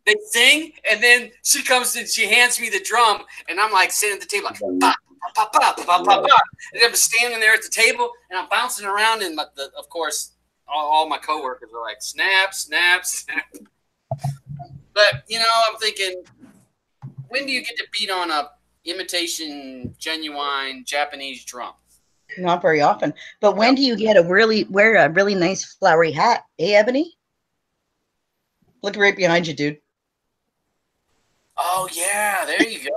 Speaker 1: they sing, and then she comes and she hands me the drum, and I'm like sitting at the table like, bah, bah, bah, bah, bah, bah, bah. And I'm standing there at the table, and I'm bouncing around, and of course, all my coworkers are like, "Snap, snap, snap." But I'm thinking, when do you get to beat on a imitation, genuine Japanese drum?
Speaker 10: Not very often. But when do you get wear a really nice flowery hat, Ebony? Look right behind you, dude.
Speaker 1: Oh yeah, there you go.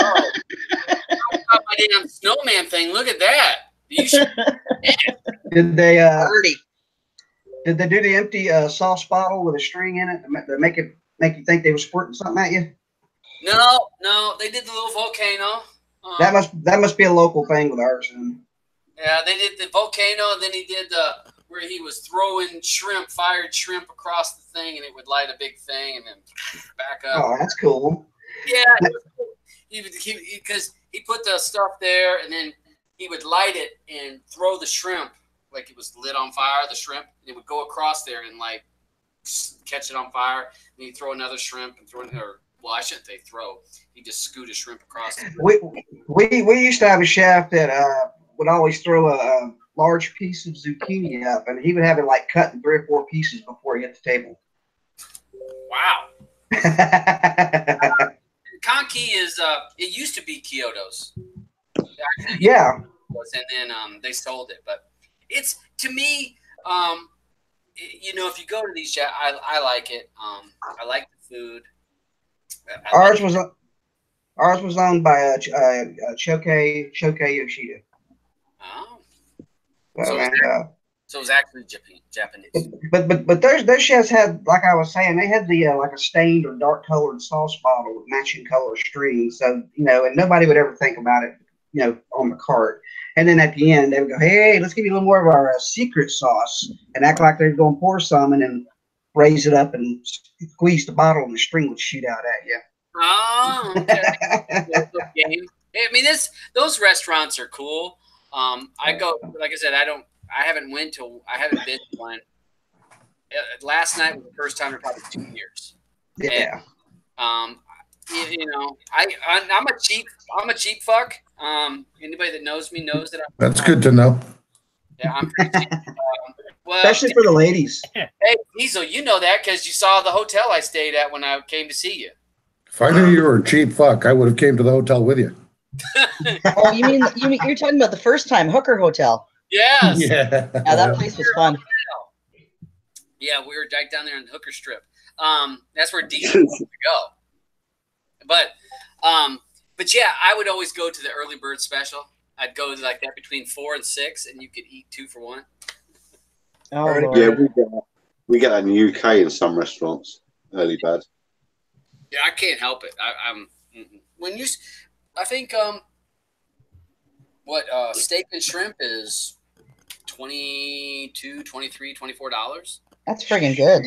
Speaker 1: My damn snowman thing. Look at that. You should.
Speaker 9: Did they do the empty sauce bottle with a string in it to make you think they were squirting something at you?
Speaker 1: No, they did the little volcano.
Speaker 9: That must be a local thing with ours.
Speaker 1: Yeah, they did the volcano, and then he did where he was throwing fired shrimp across the thing, and it would light a big thing, and then back up.
Speaker 9: Oh, that's cool.
Speaker 1: Yeah, it was cool. Because he put the stuff there, and then he would light it and throw the shrimp like it was lit on fire. The shrimp, and it would go across there and like catch it on fire. And he'd throw another shrimp and throw another. Well, I shouldn't say throw. He just scoot a shrimp across.
Speaker 9: We used to have a chef that would always throw a large piece of zucchini up, and he would have it like cut in 3 or 4 pieces before he hit the table.
Speaker 1: Wow. Kanki is it used to be Kyoto's.
Speaker 9: Yeah.
Speaker 1: And then they sold it, but it's to me, if you go to these, I like it. I like the food.
Speaker 9: Ours was owned by Shohei Yoshida.
Speaker 1: Oh.
Speaker 9: So
Speaker 1: it was actually Japanese.
Speaker 9: But those chefs had, like I was saying, they had the like a stained or dark colored sauce bottle with matching color strings. So and nobody would ever think about it, on the cart. And then at the end, they would go, "Hey, let's give you a little more of our secret sauce," and act like they're going to pour some, and then raise it up and squeeze the bottle, and the string would shoot out at you.
Speaker 1: Oh, okay. I mean, those restaurants are cool. I go, like I said, I haven't been to one. Last night was the first time in probably 2 years.
Speaker 9: Yeah.
Speaker 1: And, I'm a cheap fuck. Anybody that knows me knows that
Speaker 8: That's good to know.
Speaker 1: Yeah, I'm pretty cheap.
Speaker 9: Especially for the ladies.
Speaker 1: Hey, Diesel, you know that because you saw the hotel I stayed at when I came to see you.
Speaker 8: If I knew you were a cheap fuck, I would have came to the hotel with you.
Speaker 10: Oh, you mean you're talking about the first time Hooker Hotel?
Speaker 1: Yes.
Speaker 8: Yeah.
Speaker 10: Yeah, that place was fun.
Speaker 1: Yeah, we were right down there on Hooker Strip. That's where decent to go. But yeah, I would always go to the early bird special. I'd go like that between 4 and 6, and you could eat 2 for 1.
Speaker 2: Oh,
Speaker 6: Yeah,
Speaker 2: Lord.
Speaker 6: we get that in the UK in some restaurants. Early bird.
Speaker 1: Yeah, I can't help it. I think steak and shrimp is $22, $23, $24.
Speaker 10: That's friggin' good.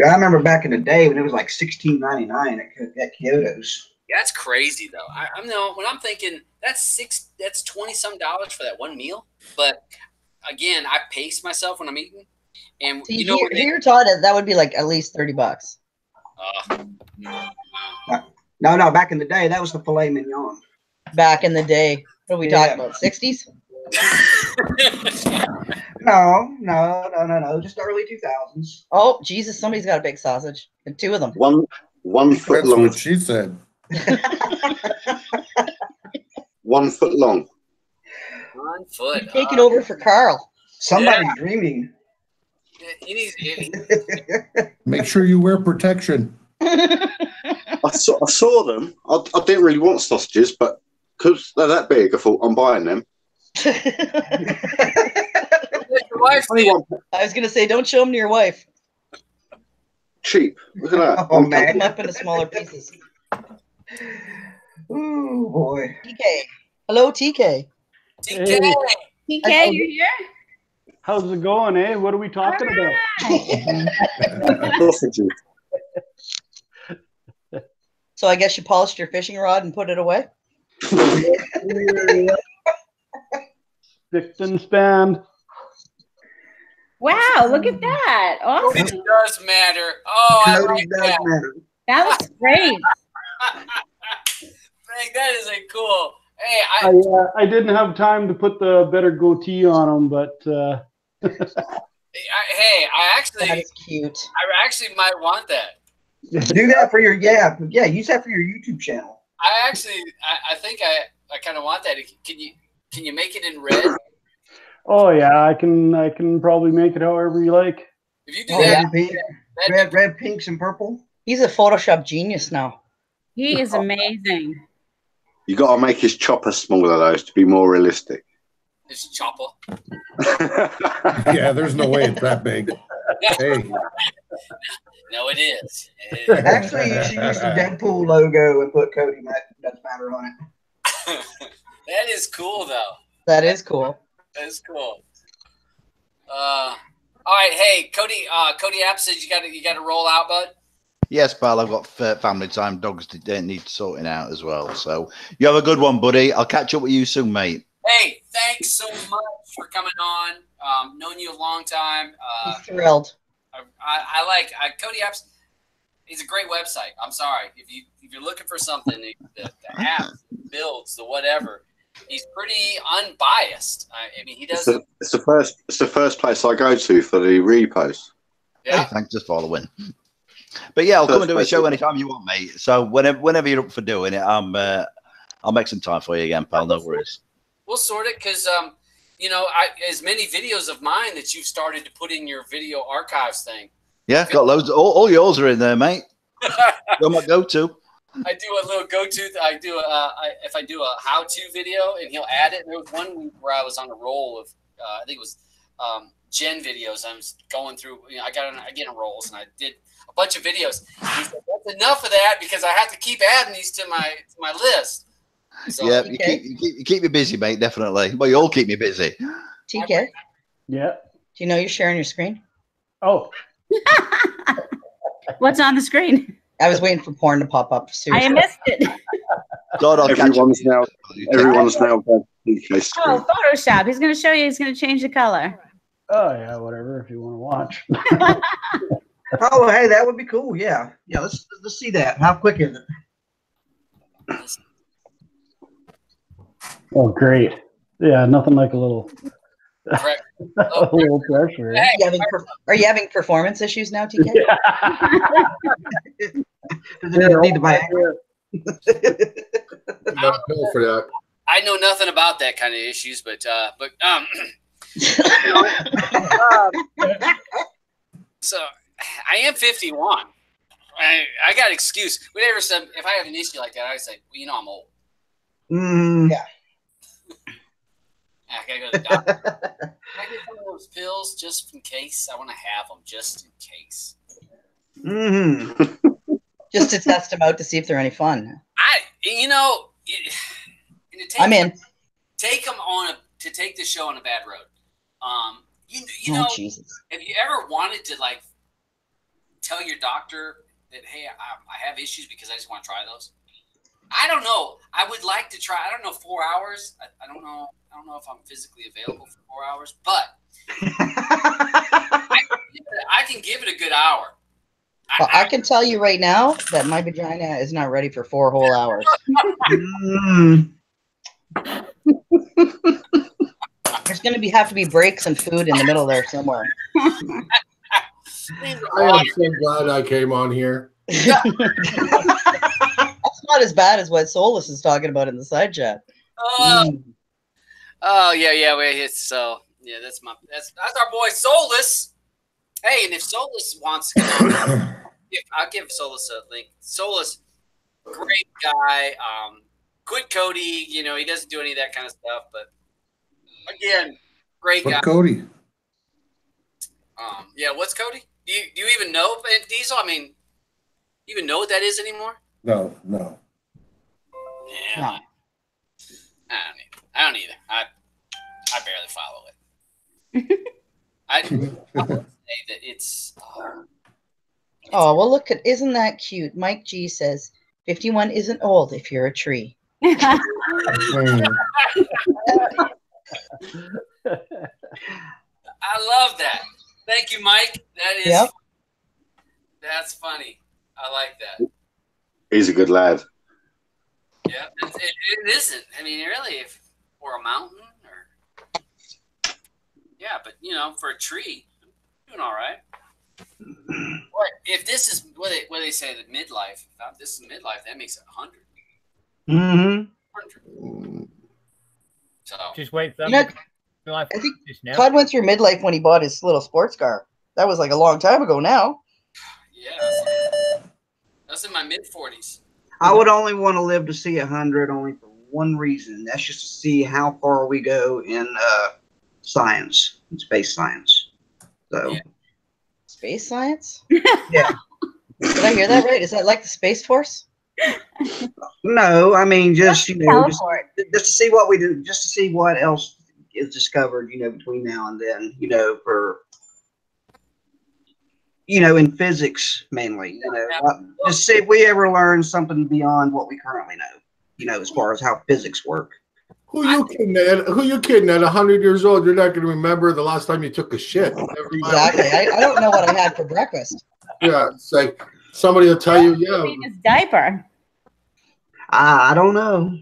Speaker 9: I remember back in the day when it was like $16.99 at Kyoto's.
Speaker 1: Yeah, that's crazy though. I'm when I'm thinking that's $20-some for that one meal. But again, I pace myself when I'm eating, and
Speaker 10: See, here taught it that would be like at least $30.
Speaker 9: No, back in the day, that was the filet mignon.
Speaker 10: Back in the day, what are we talking about? 60s?
Speaker 9: No, just early 2000s.
Speaker 10: Oh, Jesus, somebody's got a big sausage. And 2 of them.
Speaker 6: One foot
Speaker 8: That's
Speaker 6: long.
Speaker 8: what she said.
Speaker 6: 1 foot long.
Speaker 1: 1 foot.
Speaker 10: You're taking over for Carl.
Speaker 9: Somebody's dreaming.
Speaker 8: Make sure you wear protection.
Speaker 6: I saw them. I didn't really want sausages, but because they're that big, I thought I'm buying them.
Speaker 10: I was going to say, don't show them to your wife.
Speaker 6: Cheap. Look at that.
Speaker 9: Oh,
Speaker 10: Cut
Speaker 9: man.
Speaker 10: them up into smaller pieces.
Speaker 9: Ooh, boy.
Speaker 10: TK. Hello, TK.
Speaker 1: TK,
Speaker 12: TK, you're here?
Speaker 13: How's it going, eh? What are we talking about?
Speaker 6: Sausages.
Speaker 10: So I guess you polished your fishing rod and put it away?
Speaker 13: Fixed and spanned.
Speaker 12: Wow, look at that. Awesome.
Speaker 1: It does matter. Oh, I like that.
Speaker 12: That looks great.
Speaker 1: Frank, that is a cool. Hey,
Speaker 13: I didn't have time to put the better goatee on them, but
Speaker 1: I actually,
Speaker 10: that is cute.
Speaker 1: I actually might want that.
Speaker 9: Do that for your use that for your YouTube channel.
Speaker 1: I think I kind of want that. Can you make it in red?
Speaker 13: oh yeah, I can probably make it however you like.
Speaker 1: If you do that,
Speaker 9: red, pinks, and purple.
Speaker 10: He's a Photoshop genius now.
Speaker 12: He is amazing.
Speaker 6: You got to make his chopper smaller, those, to be more realistic.
Speaker 1: It's chopper.
Speaker 8: Yeah, there's no way it's that big. Hey.
Speaker 1: No, it is.
Speaker 9: Actually, you should use the Deadpool logo and put Cody Doesn't Matter on it.
Speaker 1: That is cool, though.
Speaker 10: That is cool.
Speaker 1: That is cool. All right, hey, Cody. Cody App says you got to roll out, bud.
Speaker 11: Yes, pal. I've got family time. Dogs need sorting out as well. So you have a good one, buddy. I'll catch up with you soon, mate.
Speaker 1: Hey, thanks so much for coming on. Known you a long time.
Speaker 10: He's thrilled.
Speaker 1: I like Cody Apps. He's a great website. I'm sorry if you're looking for something, the app builds the whatever. He's pretty unbiased. I mean, he does.
Speaker 6: It's the first place I go to for the repos.
Speaker 1: Yeah.
Speaker 11: Hey, thanks for following. But yeah, I'll come and do a show anytime you want, mate. So whenever you're up for doing it, I'll make some time for you again, pal. No worries.
Speaker 1: We'll sort it because as many videos of mine that you've started to put in your video archives thing.
Speaker 11: Yeah, got loads. All yours are in there, mate. You're my go-to.
Speaker 1: I do a little go-to. If I do a how-to video, and he'll add it. And there was one week where I was on a roll of, I think it was Gen videos. I was going through. I get on rolls, and I did a bunch of videos. He said, "That's enough of that because I have to keep adding these to my list." So,
Speaker 11: yeah, you keep me busy, mate. Definitely. Well, you all keep me busy.
Speaker 10: TK.
Speaker 13: Yeah.
Speaker 10: Do you know you're sharing your screen?
Speaker 13: Oh.
Speaker 12: What's on the screen?
Speaker 10: I was waiting for porn to pop up. Seriously.
Speaker 12: I missed it.
Speaker 11: God,
Speaker 6: everyone's now going TK screen.
Speaker 12: Oh, Photoshop. He's going to show you. He's going to change the color.
Speaker 13: Oh yeah, whatever. If you want to watch.
Speaker 9: Oh, hey, that would be cool. Yeah. Let's see that. How quick is it?
Speaker 13: Oh, great. Yeah, nothing like a little, a little pressure.
Speaker 10: Are you having performance issues now, TK?
Speaker 9: Does it need to buy
Speaker 8: for that.
Speaker 1: I know nothing about that kind of issues, but so I am 51. I got an excuse. Whenever if I have an issue like that, I say, well, you know, I'm old.
Speaker 2: Yeah.
Speaker 1: I gotta go to the doctor. I get some of those pills just in case. I want to have them just in case.
Speaker 10: Just to test them out to see if they're any fun. I'm in.
Speaker 1: Take them to take the show on a bad road. You know,
Speaker 10: Jesus.
Speaker 1: Have you ever wanted to like tell your doctor that, hey, I have issues because I just want to try those? I don't know. I would like to try. I don't know, 4 hours. I don't know. I don't know if I'm physically available for 4 hours, but I can give it a good hour.
Speaker 10: Well, I can tell you right now that my vagina is not ready for 4 whole hours. There's going to have to be breaks and food in the middle there somewhere.
Speaker 8: I am so glad I came on here.
Speaker 10: That's not as bad as what Solus is talking about in the side chat.
Speaker 1: Oh yeah. That's our boy Solus. Hey, and if Solus wants to come on, I'll give Solus a link. Solus, great guy. Quit Cody. You know, he doesn't do any of that kind of stuff, but again, great guy.
Speaker 8: What Cody?
Speaker 1: Yeah, what's Cody? Do you even know Diesel? I mean, you even know what that is anymore?
Speaker 8: No.
Speaker 1: Yeah. I don't either. I barely follow it. I would say that it's.
Speaker 10: Oh, well, look at, isn't that cute? Mike G says 51 isn't old if you're a tree.
Speaker 1: I love that. Thank you, Mike. That is. That's funny. I like that.
Speaker 6: He's a good lad.
Speaker 1: Yeah, it isn't. I mean, really, or a mountain, or yeah, but you know, for a tree, doing all right. What if this is what they say the midlife? If this is midlife, that makes it 100. 100. So
Speaker 3: just wait for them.
Speaker 10: I think Todd went through midlife when he bought his little sports car. That was like a long time ago now.
Speaker 1: Yeah, that's in my mid-40s.
Speaker 9: I would only want to live to see 100 only for one reason. That's just to see how far we go in science, in space science. So,
Speaker 10: space science?
Speaker 9: Yeah.
Speaker 10: Did I hear that right? Is that like the Space Force?
Speaker 9: No, I mean just just to see what we do, just to see what else is discovered, between now and then, for in physics mainly, just see if we ever learn something beyond what we currently know, as far as how physics work.
Speaker 8: Who you kidding at 100 years old? You're not going to remember the last time you took a shit.
Speaker 10: Exactly. I don't know what I had for breakfast.
Speaker 8: Yeah, it's like somebody will tell you,
Speaker 12: His diaper.
Speaker 9: I don't know.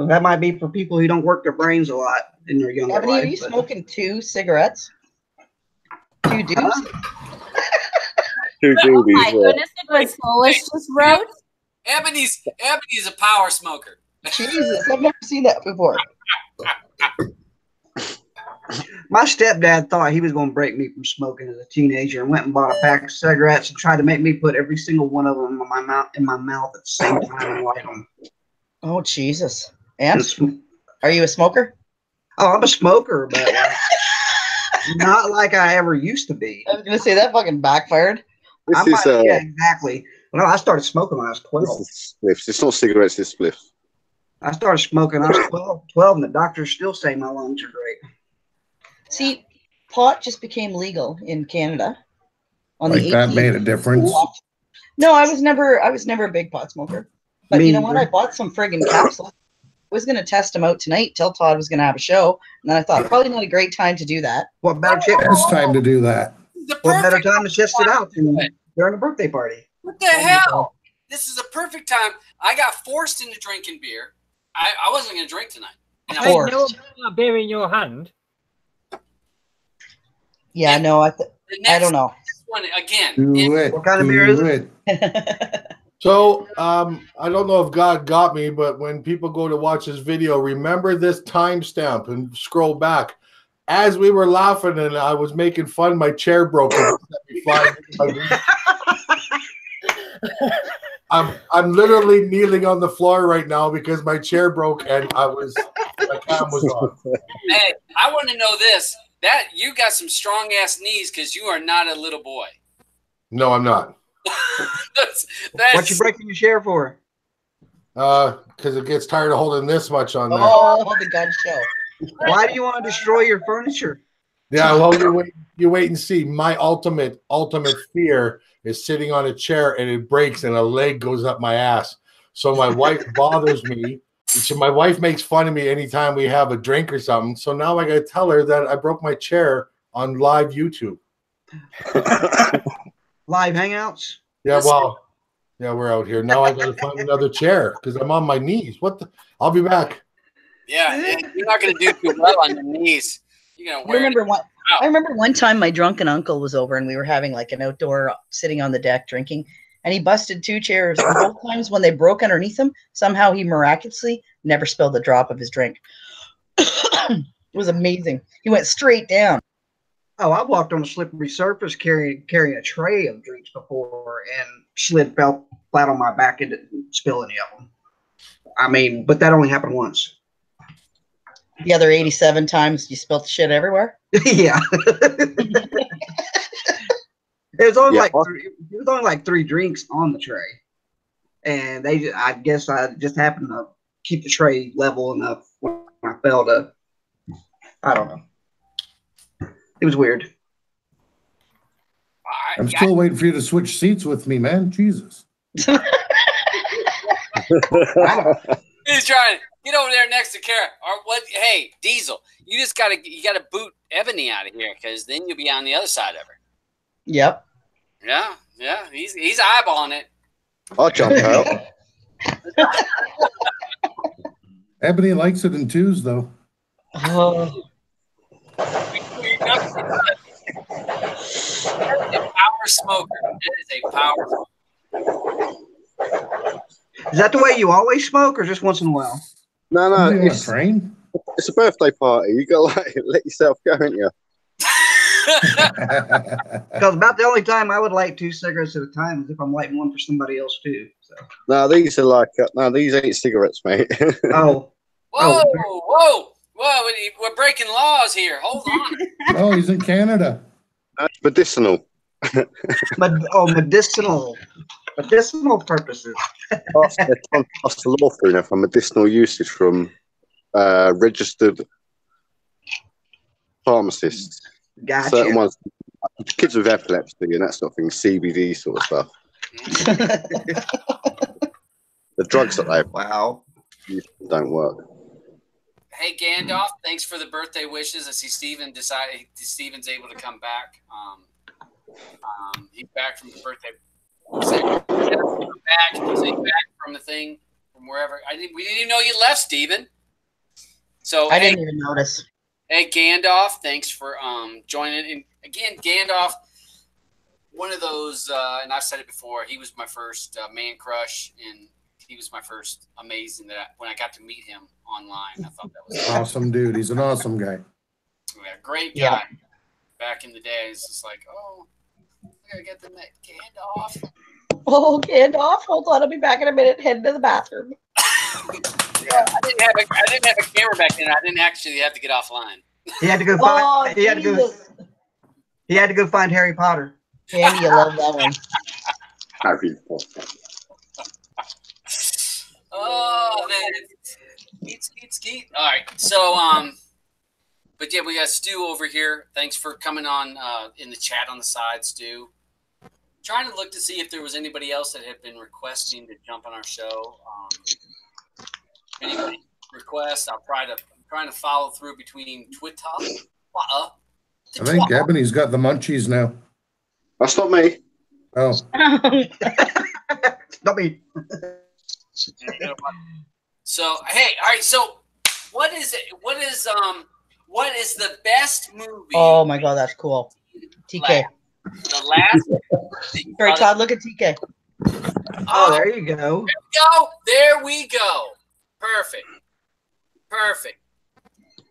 Speaker 9: That might be for people who don't work their brains a lot in their younger
Speaker 10: Ebony,
Speaker 9: life.
Speaker 10: are you smoking 2 cigarettes? 2 dupes?
Speaker 6: 2 doobies.
Speaker 12: Oh my goodness, look what Solus just wrote.
Speaker 1: Ebony's a power smoker.
Speaker 10: Jesus, I've never seen that before.
Speaker 9: My stepdad thought he was going to break me from smoking as a teenager and went and bought a pack of cigarettes and tried to make me put every single one of them in my mouth at the same time and light them.
Speaker 10: Oh, Jesus. And are you a smoker?
Speaker 9: Oh, I'm a smoker, but not like I ever used to be.
Speaker 10: I was going to say that fucking backfired.
Speaker 9: Yeah, exactly. Well, I started smoking when I was 12.
Speaker 6: Spliffs. It's not cigarettes, it's spliffs.
Speaker 9: I started smoking when I was 12, and the doctors still say my lungs are great.
Speaker 10: See, pot just became legal in Canada.
Speaker 8: Like that made a difference.
Speaker 10: No, I was never a big pot smoker. But you know what? I bought some friggin' capsules. I was going to test them out tonight till Todd was going to have a show. And then I thought, probably not a great time to do that.
Speaker 9: What better
Speaker 8: time to do that?
Speaker 9: What better time to test it out than during a birthday party?
Speaker 1: What the hell? This is a perfect time. I got forced into drinking beer. I wasn't going to drink tonight. And
Speaker 3: I know about that beer in your hand.
Speaker 10: Yeah, no, I don't know.
Speaker 1: One, again,
Speaker 8: What kind of beer is it? So, I don't know if God got me, but when people go to watch this video, remember this timestamp and scroll back. As we were laughing and I was making fun, my chair broke and set me flying. I'm literally kneeling on the floor right now because my chair broke and my cam was on.
Speaker 1: Hey, I want to know this. That you got some strong ass knees because you are not a little boy.
Speaker 8: No, I'm not.
Speaker 1: that's
Speaker 9: What you breaking your chair for?
Speaker 8: Because it gets tired of holding this much on there.
Speaker 2: Oh, the gun show.
Speaker 9: Why do you want to destroy your furniture?
Speaker 8: Yeah, well, you wait and see. My ultimate fear is sitting on a chair and it breaks and a leg goes up my ass. So my wife bothers me. So my wife makes fun of me anytime we have a drink or something. So now I got to tell her that I broke my chair on live YouTube.
Speaker 9: Live hangouts?
Speaker 8: Yeah, well, yeah, we're out here. Now I got to find another chair because I'm on my knees. What the? I'll be back.
Speaker 1: Yeah, you're not going to do too well on your knees. You're going to wear
Speaker 2: I remember one time my drunken uncle was over and we were having like an outdoor sitting on the deck drinking, and he busted 2 chairs. And both times when they broke underneath him, somehow he miraculously never spilled a drop of his drink. It was amazing. He went straight down.
Speaker 9: Oh, I walked on a slippery surface carrying a tray of drinks before and fell flat on my back and didn't spill any of them. I mean, but that only happened once.
Speaker 2: The other 87 times you spilled shit everywhere.
Speaker 9: Yeah. It was only like 3 drinks on the tray, and I guess I just happened to keep the tray level enough when I fell to. I don't know. It was weird.
Speaker 8: I'm still waiting for you to switch seats with me, man. Jesus.
Speaker 1: He's trying. Get over there next to Kara. Or what? Hey, Diesel, you gotta boot Ebony out of here because then you'll be on the other side of her.
Speaker 2: Yep.
Speaker 1: Yeah. He's eyeballing it.
Speaker 6: I'll jump out.
Speaker 8: Ebony likes it in 2s, though.
Speaker 2: Oh.
Speaker 1: That is a power smoker. That is a power smoker.
Speaker 9: Is that the way you always smoke, or just once in a while?
Speaker 6: No, it's a birthday party. You got to let yourself go, haven't you?
Speaker 9: Because about the only time I would light 2 cigarettes at a time is if I'm lighting one for somebody else too. So.
Speaker 6: No, these are like these ain't cigarettes, mate.
Speaker 9: Oh.
Speaker 1: Whoa! We're breaking laws here. Hold on.
Speaker 8: Oh, he's in Canada.
Speaker 6: That's medicinal.
Speaker 9: Medicinal. Medicinal purposes.
Speaker 6: That's the law for for medicinal usage from registered pharmacists.
Speaker 9: Gotcha.
Speaker 6: Certain ones, kids with epilepsy and that sort of thing, CBD sort of stuff. The drugs that they don't work.
Speaker 1: Hey Gandalf, thanks for the birthday wishes. I see Steven's able to come back. He's back from the birthday. He's back from the thing from wherever. We didn't even know you left, Steven. So
Speaker 2: I didn't even notice.
Speaker 1: Hey Gandalf, thanks for joining. And again, Gandalf, one of those, and I've said it before. He was my first man crush, and he was my first amazing. When I got to meet him online, I thought that was
Speaker 8: awesome, dude. He's an awesome guy.
Speaker 1: Yeah, great guy. Back in the day, it's just like, oh, I gotta get the Gandalf.
Speaker 2: Oh, Gandalf, hold on, I'll be back in a minute. Heading to the bathroom.
Speaker 1: Yeah, I didn't have a camera back then. I didn't actually have to get offline.
Speaker 9: He had to go find. He had to go find Harry Potter.
Speaker 2: Andy, you love that one.
Speaker 6: Harry Potter.
Speaker 1: Oh man, skeet. All right, so but yeah, we got Stu over here. Thanks for coming on in the chat on the side, Stu. Trying to look to see if there was anybody else that had been requesting to jump on our show. Anybody request? I'm trying to follow through between Twitter.
Speaker 8: I think Ebony's got the munchies now.
Speaker 6: That's not me.
Speaker 8: Oh.
Speaker 9: Not me.
Speaker 1: So hey, all right. So what is it? What is the best movie?
Speaker 2: Oh my god, that's cool. TK.
Speaker 1: The last.
Speaker 2: Sorry, Todd. Look at TK.
Speaker 9: Oh, there you go.
Speaker 1: There we go. Perfect.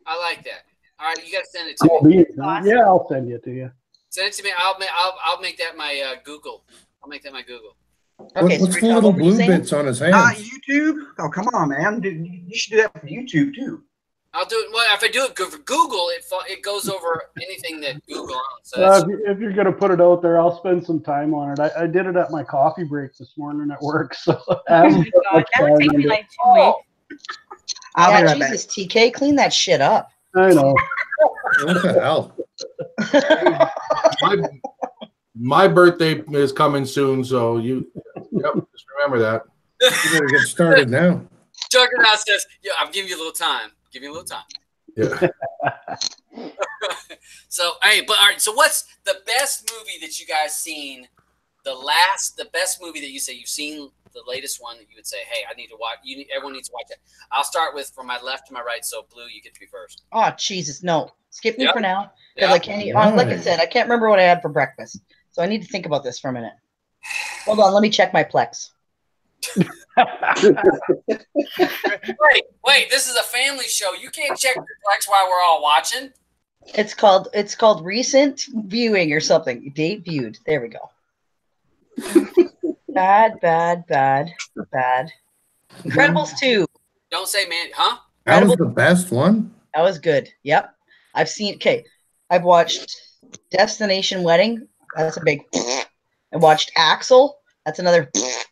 Speaker 1: I like that. All right, you got to send it to me.
Speaker 13: Yeah, I'll send it to you.
Speaker 1: Send it to me. I'll make that my Google. I'll make that my Google.
Speaker 2: Okay,
Speaker 8: What's the little blue bits on his hands?
Speaker 9: YouTube? Oh, come on, man. Dude, you should do that for YouTube, too.
Speaker 1: I'll do it. Well, if I do it for Google, it goes over anything that Google owns. So
Speaker 13: if you're going to put it out there, I'll spend some time on it. I did it at my coffee break this morning at work. So
Speaker 12: Oh my God, that would take me like 2 weeks.
Speaker 2: Yeah, Jesus, TK, clean that shit up.
Speaker 13: I know.
Speaker 8: What the hell? My birthday is coming soon, so just remember that. You better get started now.
Speaker 1: Juggernaut says, "Yeah, I'm giving you a little time. Give me a little time."
Speaker 8: Yeah.
Speaker 1: So, hey, but all right. So, what's the best movie that you guys seen? The best movie that you say you've seen, the latest one that you would say, "Hey, I need to watch." Everyone needs to watch it. I'll start with from my left to my right. So, Blue, you get to be first.
Speaker 2: Oh, Jesus, no. Skip me for now. Because
Speaker 1: Yep.
Speaker 2: I can't, like I said, I can't remember what I had for breakfast. So I need to think about this for a minute. Hold on, let me check my Plex.
Speaker 1: Wait, this is a family show. You can't check your Plex while we're all watching.
Speaker 2: It's called recent viewing or something. Date viewed. There we go. Bad. Incredibles 2.
Speaker 1: Don't say man, huh?
Speaker 8: That was the best one.
Speaker 2: That was good. Yep. I've watched Destination Wedding. That's a big. I watched Axel. That's another. I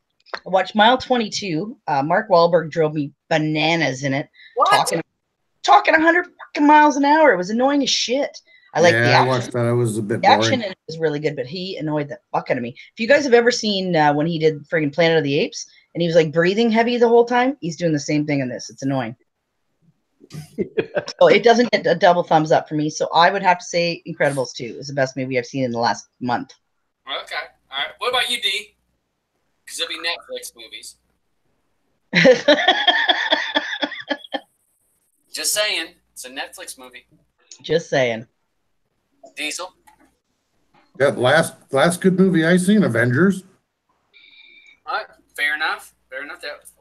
Speaker 2: watched Mile 22. Mark Wahlberg drove me bananas in it.
Speaker 1: What?
Speaker 2: Talking 100 fucking miles an hour. It was annoying as shit. I like the action.
Speaker 8: I watched that. It was a bit
Speaker 2: The action
Speaker 8: boring.
Speaker 2: in it was really good, but he annoyed the fuck out of me. If you guys have ever seen when he did friggin' Planet of the Apes and he was like breathing heavy the whole time, he's doing the same thing in this. It's annoying. So it doesn't get a double thumbs up for me. So I would have to say Incredibles 2 is the best movie I've seen in the last month.
Speaker 1: Okay. All right. What about you, D? Because it'll be Netflix movies. Just saying. It's a Netflix movie.
Speaker 2: Just saying.
Speaker 1: Diesel?
Speaker 8: That last good movie I seen, Avengers.
Speaker 1: All right. Fair enough.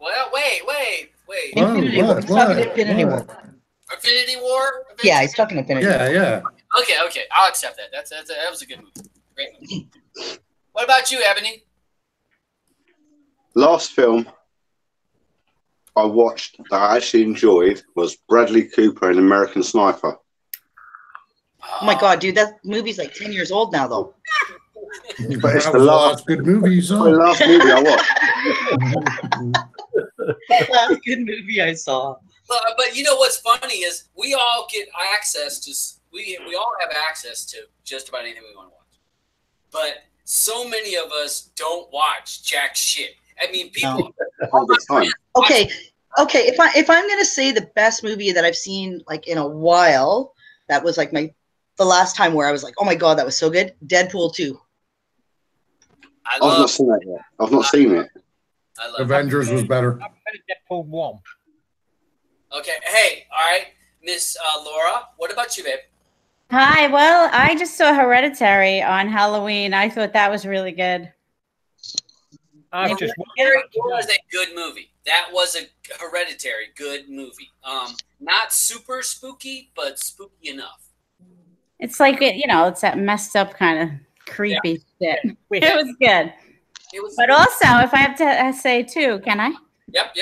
Speaker 1: Well, wait.
Speaker 2: Infinity War. He's talking Infinity War.
Speaker 1: Infinity War?
Speaker 2: Yeah, he's talking Infinity War.
Speaker 8: Yeah.
Speaker 1: Okay. I'll accept that. That was a good movie. Great movie. What about you, Ebony?
Speaker 6: Last film I watched that I actually enjoyed was Bradley Cooper and American Sniper.
Speaker 2: Oh my god, dude, that movie's like 10 years old now, though.
Speaker 6: But it's
Speaker 8: That
Speaker 6: the
Speaker 8: was
Speaker 6: last
Speaker 8: good movie you saw.
Speaker 6: the last movie I watched.
Speaker 2: Last good movie I saw.
Speaker 1: But you know what's funny is we all get access to we all have access to just about anything we want to watch. But so many of us don't watch jack shit. I mean, people all the time.
Speaker 2: Okay. If I'm gonna say the best movie that I've seen like in a while, that was like the last time where I was like, oh my god, that was so good. Deadpool 2.
Speaker 6: I've not seen that yet. I've not seen it.
Speaker 8: Avengers was better.
Speaker 3: Deadpool 1.
Speaker 1: Okay. Hey, all right, Miss Laura. What about you, babe?
Speaker 12: Hi. Well, I just saw Hereditary on Halloween. I thought that was really good.
Speaker 1: Hereditary was a good movie. That was a Hereditary good movie. Not super spooky, but spooky enough.
Speaker 12: It's like it's that messed up kind of creepy shit. It was good. But also, if I have to say too, can I?
Speaker 1: Yep.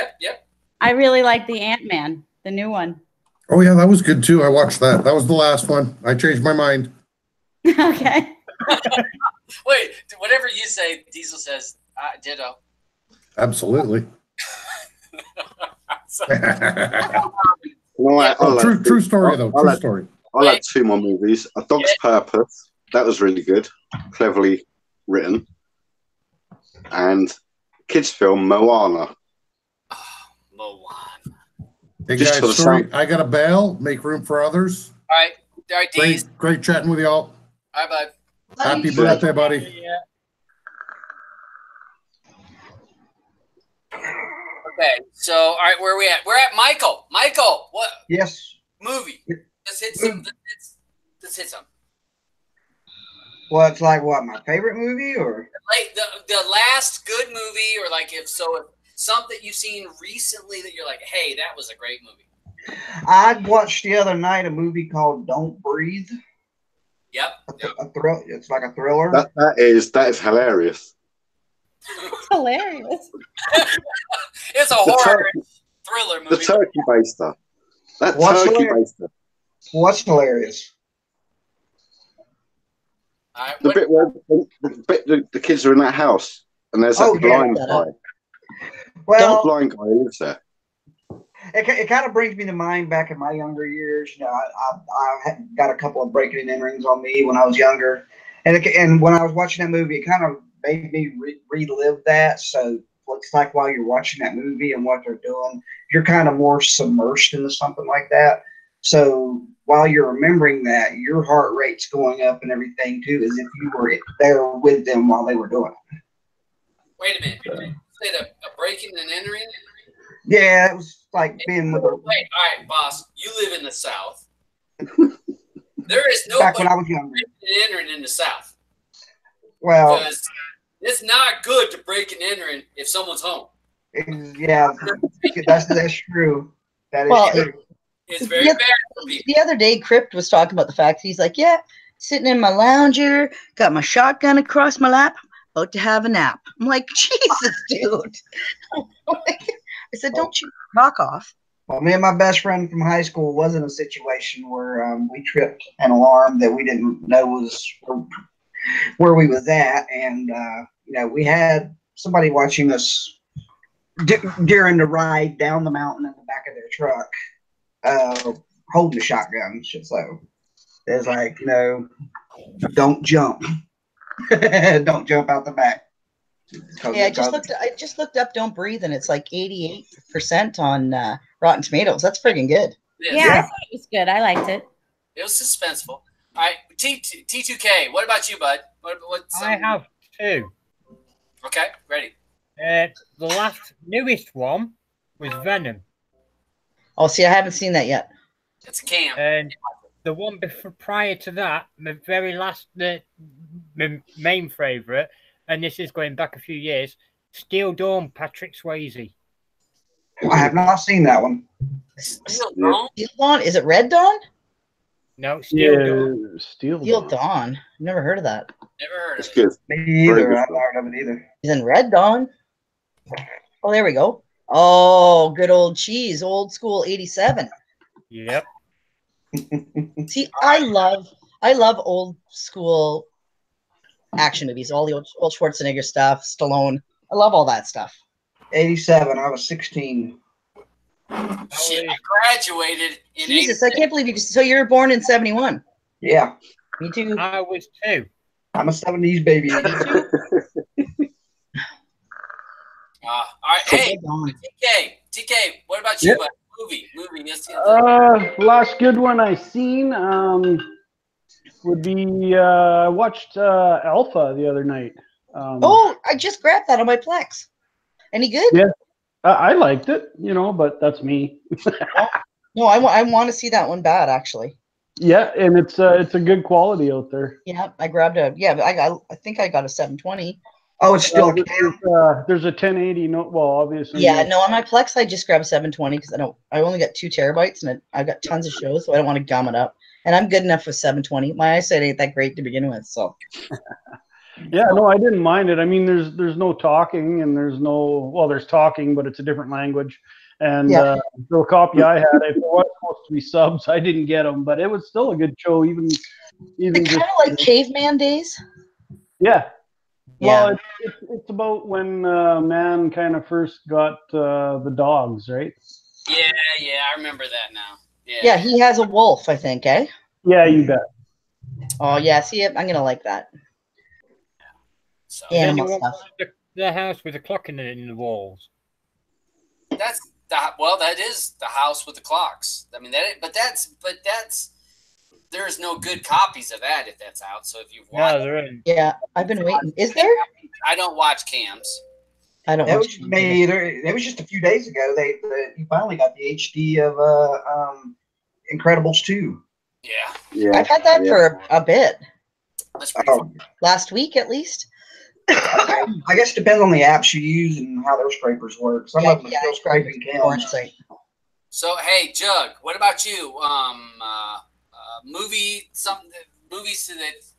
Speaker 12: I really like the Ant-Man, the new one.
Speaker 8: Oh yeah, that was good too. I watched that. That was the last one. I changed my mind.
Speaker 12: Okay.
Speaker 1: Wait, whatever you say, Diesel says ditto.
Speaker 8: Absolutely.
Speaker 6: True
Speaker 8: story though. True story.
Speaker 6: I like 2 more movies. A Dog's Purpose. That was really good. Cleverly written. And kids film Moana.
Speaker 8: Hey
Speaker 6: Just
Speaker 8: guys,
Speaker 6: for the
Speaker 8: sorry,
Speaker 6: sound.
Speaker 8: I got to bail. Make room for others.
Speaker 1: All right, Deez.
Speaker 8: Great chatting with y'all.
Speaker 1: All right, bud.
Speaker 8: Happy birthday, buddy.
Speaker 1: Okay, so all right, where are we at? We're at Michael. Michael, what?
Speaker 9: Yes.
Speaker 1: Movie. Let's hit some. Let's hit some.
Speaker 9: Well, it's like what, my favorite movie or?
Speaker 1: Like the last good movie, or like if something you've seen recently that you're like, hey, that was a great movie.
Speaker 9: I watched the other night a movie called Don't Breathe.
Speaker 1: Yep.
Speaker 9: A thrill. It's like a thriller.
Speaker 6: That is hilarious.
Speaker 12: It's hilarious.
Speaker 1: It's a horror thriller movie.
Speaker 6: The turkey baster. That
Speaker 9: What's
Speaker 6: turkey
Speaker 9: hilarious?
Speaker 6: baster.
Speaker 9: What's hilarious?
Speaker 6: The bit where the kids are in that house and there's that blind guy.
Speaker 9: Well,
Speaker 6: that blind guy who lives there.
Speaker 9: It kind of brings me to mind back in my younger years. You know, I had got a couple of breaking and enterings on me when I was younger, and when I was watching that movie, it kind of made me relive that. So it's like while you're watching that movie and what they're doing, you're kind of more submersed into something like that. So while you're remembering that, your heart rate's going up and everything too, as if you were there with them while they were doing it.
Speaker 1: Wait a minute. You said a breaking and entering?
Speaker 9: Yeah, it was like being with her.
Speaker 1: Wait, all right, boss. You live in the South. There is no
Speaker 9: Back when I was younger.
Speaker 1: breaking and entering in the South.
Speaker 9: Well,
Speaker 1: Because it's not good to break and entering if someone's home.
Speaker 9: Yeah, that's true. That is true.
Speaker 1: It's very bad for people.
Speaker 10: The other day, Crypt was talking about the fact he's like, yeah, sitting in my lounger, got my shotgun across my lap, about to have a nap. I'm like, Jesus, dude. I said, don't you knock off.
Speaker 9: Well, me and my best friend from high school was in a situation where we tripped an alarm that we didn't know was where we was at, and you know, we had somebody watching us during the ride down the mountain in the back of their truck, holding a shotgun. So it's like, you know, don't jump, don't jump out the back.
Speaker 10: Yeah, I just looked up "Don't Breathe" and it's like 88% on Rotten Tomatoes. That's friggin' good.
Speaker 12: Yeah, I thought it was good. I liked it.
Speaker 1: It was suspenseful. All right, T2K. What about you, bud?
Speaker 3: I have two.
Speaker 1: Okay, ready.
Speaker 3: The newest one was Venom.
Speaker 10: Oh, see, I haven't seen that yet.
Speaker 1: It's a cam.
Speaker 3: And the one before, prior to that, my very last, my main favourite, and this is going back a few years, Steel Dawn, Patrick Swayze.
Speaker 9: I have not seen that one.
Speaker 1: Steel Dawn?
Speaker 10: Steel Dawn? Is it Red Dawn?
Speaker 3: No, Steel Dawn.
Speaker 10: Steel Dawn. Never heard of that.
Speaker 1: Never heard of
Speaker 6: it. Good.
Speaker 9: Me either. I've not heard of it either.
Speaker 10: He's in Red Dawn. Oh, there we go. Oh, good old cheese. Old school 87.
Speaker 3: Yep.
Speaker 10: See, I love old school action movies, all the old Schwarzenegger stuff, Stallone. I love all that stuff.
Speaker 9: 87. I was 16.
Speaker 1: Shit, I graduated in
Speaker 10: Jesus, I can't believe you. So you were born in 71.
Speaker 9: Yeah.
Speaker 10: Me too.
Speaker 3: I was too.
Speaker 9: I'm a 70s baby.
Speaker 1: all right, hey, TK, what about you?
Speaker 13: Yep.
Speaker 1: Movie. Yes.
Speaker 13: Last good one I seen would be I watched Alpha the other night.
Speaker 10: Oh, I just grabbed that on my Plex. Any good?
Speaker 13: Yeah, I liked it, you know, but that's me.
Speaker 10: No, I want to see that one bad actually.
Speaker 13: Yeah, and it's a good quality out there.
Speaker 10: Yeah, I grabbed I think I got a 720.
Speaker 9: Oh, it's still
Speaker 13: there's a 1080. No, well, obviously.
Speaker 10: Yeah, no, on my Plex I just grabbed 720 because I only got 2 terabytes and I've got tons of shows, so I don't want to gum it up. And I'm good enough with 720. My eyesight ain't that great to begin with, so.
Speaker 13: Yeah, no, I didn't mind it. I mean, there's no talking and there's talking, but it's a different language. And the copy I had, if it was supposed to be subs, I didn't get them, but it was still a good show, even
Speaker 10: kind of like caveman days.
Speaker 13: Yeah.
Speaker 10: Yeah.
Speaker 13: Well, it's about when man kind of first got the dogs, right?
Speaker 1: Yeah, I remember that now.
Speaker 10: Yeah, he has a wolf, I think, eh?
Speaker 13: Yeah, you bet.
Speaker 10: Oh yeah, see, I'm gonna like that.
Speaker 1: So,
Speaker 10: animal stuff.
Speaker 3: The house with the clock in the walls.
Speaker 1: That is the house with the clocks. I mean that's there's no good copies of that if that's out. So if you've watched,
Speaker 10: yeah, I've been waiting. Is there?
Speaker 1: I don't watch cams.
Speaker 10: I don't.
Speaker 9: It was just a few days ago. You finally got the HD of Incredibles 2.
Speaker 1: Yeah.
Speaker 10: I've had that for a bit.
Speaker 1: That's pretty fun.
Speaker 10: Last week at least.
Speaker 9: I guess it depends on the apps you use and how their scrapers work. Some of them are still scraping cams.
Speaker 1: So hey, Jug, what about you? Movie movies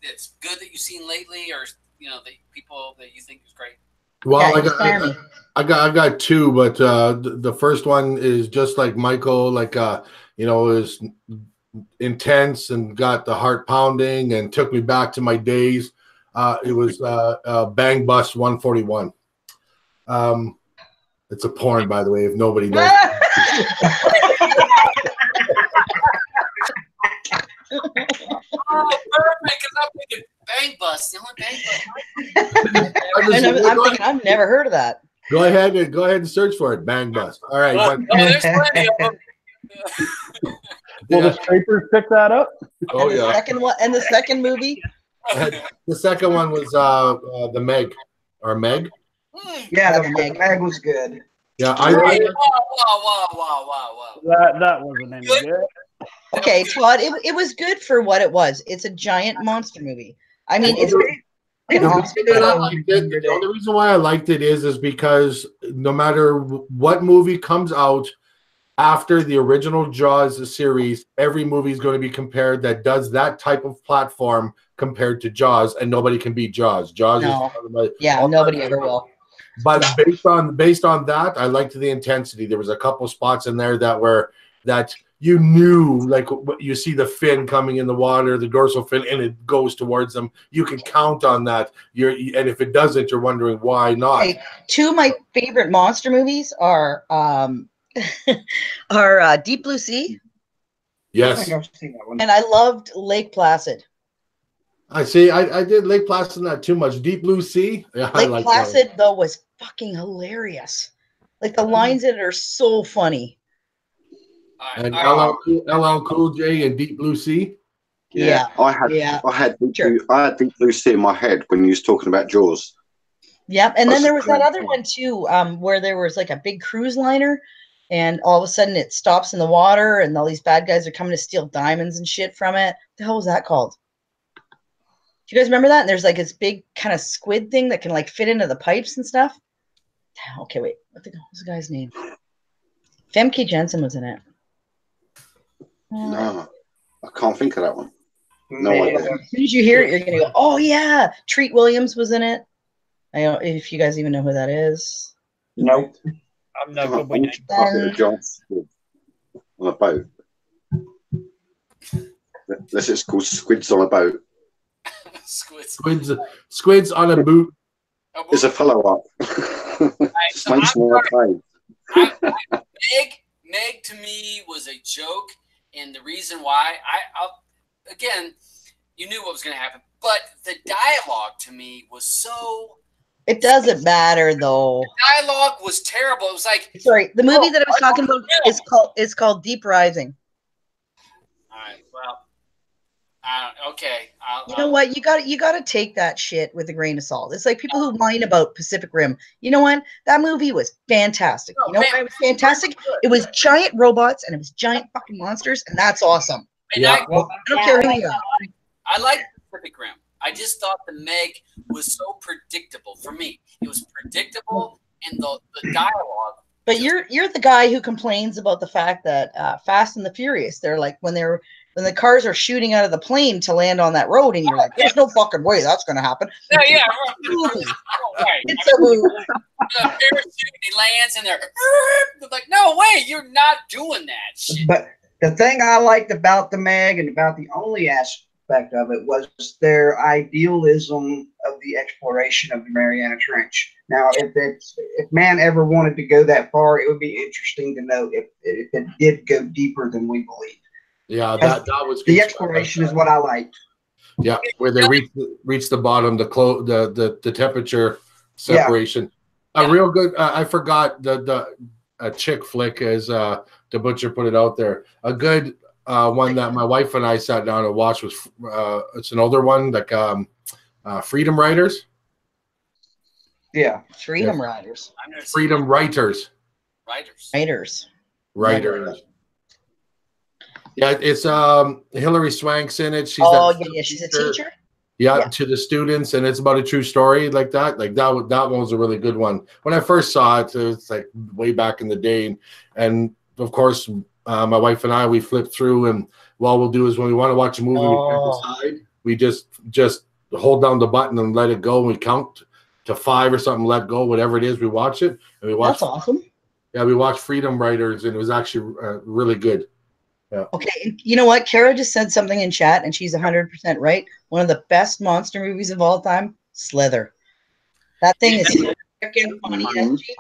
Speaker 1: that's good that you've seen lately, or the people that you think is great?
Speaker 8: Well, I got two, but the first one is just like Michael, like is intense and got the heart pounding and took me back to my days. It was Bang Bus 141. It's a porn, by the way, if nobody knows.
Speaker 1: Oh, perfect! Because I'm thinking Bang Bus. The only Bang Bus.
Speaker 10: I'm thinking I've never heard of that.
Speaker 8: Go ahead and search for it. Bang Bus. All right.
Speaker 1: There's plenty of them.
Speaker 13: Will the scrapers pick that up?
Speaker 8: Oh yeah.
Speaker 10: Second one, and the second movie.
Speaker 8: The second one was the Meg, or Meg.
Speaker 9: Yeah, the Meg was good.
Speaker 8: Yeah,
Speaker 1: Wow.
Speaker 13: That wasn't any good.
Speaker 10: Okay, Todd, it was good for what it was. It's a giant monster movie. I mean, it's
Speaker 8: the only reason why I liked it is because no matter what movie comes out after the original Jaws series, every movie is going to be compared that does that type of platform compared to Jaws, and nobody can beat Jaws. Nobody
Speaker 10: ever will.
Speaker 8: But based on that, I liked the intensity. There was a couple spots in there that you knew, like you see the fin coming in the water, the dorsal fin, and it goes towards them. You can count on that. And if it doesn't, you're wondering why not.
Speaker 10: Okay, two of my favorite monster movies are Deep Blue Sea.
Speaker 8: Yes.
Speaker 9: I think I've seen that one.
Speaker 10: And I loved Lake Placid.
Speaker 8: I see. I did Lake Placid not too much. Deep Blue Sea. Yeah,
Speaker 10: Lake Placid though was fucking hilarious. Like the lines in it are so funny.
Speaker 8: And LL Cool J and Deep Blue Sea.
Speaker 6: Yeah. I had Deep Blue Sea in my head when you was talking about Jaws.
Speaker 10: Yep. And then there was that other one too, where there was like a big cruise liner, and all of a sudden it stops in the water, and all these bad guys are coming to steal diamonds and shit from it. What the hell was that called? Do you guys remember that? And there's like this big kind of squid thing that can like fit into the pipes and stuff. Okay, wait. What was the guy's name? Femke Jensen was in it.
Speaker 6: No, I can't think of that one. No idea.
Speaker 10: As soon as you hear it, you're gonna go, "Oh yeah!" Treat Williams was in it. I don't know if you guys even know who that is.
Speaker 9: Nope.
Speaker 3: I'm not good with
Speaker 6: names. On a boat. This is called Squids on a Boat.
Speaker 8: Squids on a boot.
Speaker 6: It's a follow-up. Makes more time.
Speaker 1: Meg to me was a joke. And the reason why, again, you knew what was going to happen, but the dialogue to me was so.
Speaker 10: It doesn't matter though.
Speaker 1: The dialogue was terrible. It was like.
Speaker 10: Sorry, the movie that I was talking about is called Deep Rising.
Speaker 1: All right. Well, okay.
Speaker 10: You know what? You got to take that shit with a grain of salt. It's like people who whine about Pacific Rim. You know what? That movie was fantastic. You know why it was fantastic? It was giant robots and it was giant fucking monsters, and that's awesome.
Speaker 1: Yeah.
Speaker 10: I don't care who you are.
Speaker 1: I like Pacific Rim. I just thought the Meg was so predictable for me. It was predictable, and the dialogue.
Speaker 10: But you're the guy who complains about the fact that Fast and the Furious, they're like when the cars are shooting out of the plane to land on that road, and you're like, "There's no fucking way that's going to happen."
Speaker 1: Yeah.
Speaker 10: It's a movie.
Speaker 1: The parachute, he lands, and they're like, "No way, you're not doing that shit."
Speaker 9: But the thing I liked about the Meg, and about the only aspect of it, was their idealism of the exploration of the Mariana Trench. Now, if man ever wanted to go that far, it would be interesting to know if it did go deeper than we believe.
Speaker 8: Yeah, that was
Speaker 9: the exploration is what I liked.
Speaker 8: Yeah, where they reach the bottom, the temperature separation. Yeah. A real good. I forgot the chick flick, as DaButcher put it out there. A good one that my wife and I sat down and watched was it's an older one, like Freedom Writers.
Speaker 9: Yeah,
Speaker 10: Freedom Writers.
Speaker 8: Freedom Writers.
Speaker 10: Writers.
Speaker 8: Yeah, it's Hilary Swank's in it. She's
Speaker 10: she's a teacher.
Speaker 8: Yeah, to the students, and it's about a true story like that. Like that one was a really good one. When I first saw it, it's like way back in the day, and of course, my wife and I, we flipped through, and what we'll do is when we want to watch a movie, we can't decide. we just hold down the button and let it go, and we count to 5 or something, let go, whatever it is, we watch it. And we watch.
Speaker 10: That's awesome.
Speaker 8: Yeah, we watched Freedom Writers, and it was actually really good. Yeah.
Speaker 10: Okay, and you know what? Kara just said something in chat, and she's 100% right. One of the best monster movies of all time, Slither. That thing is freaking funny.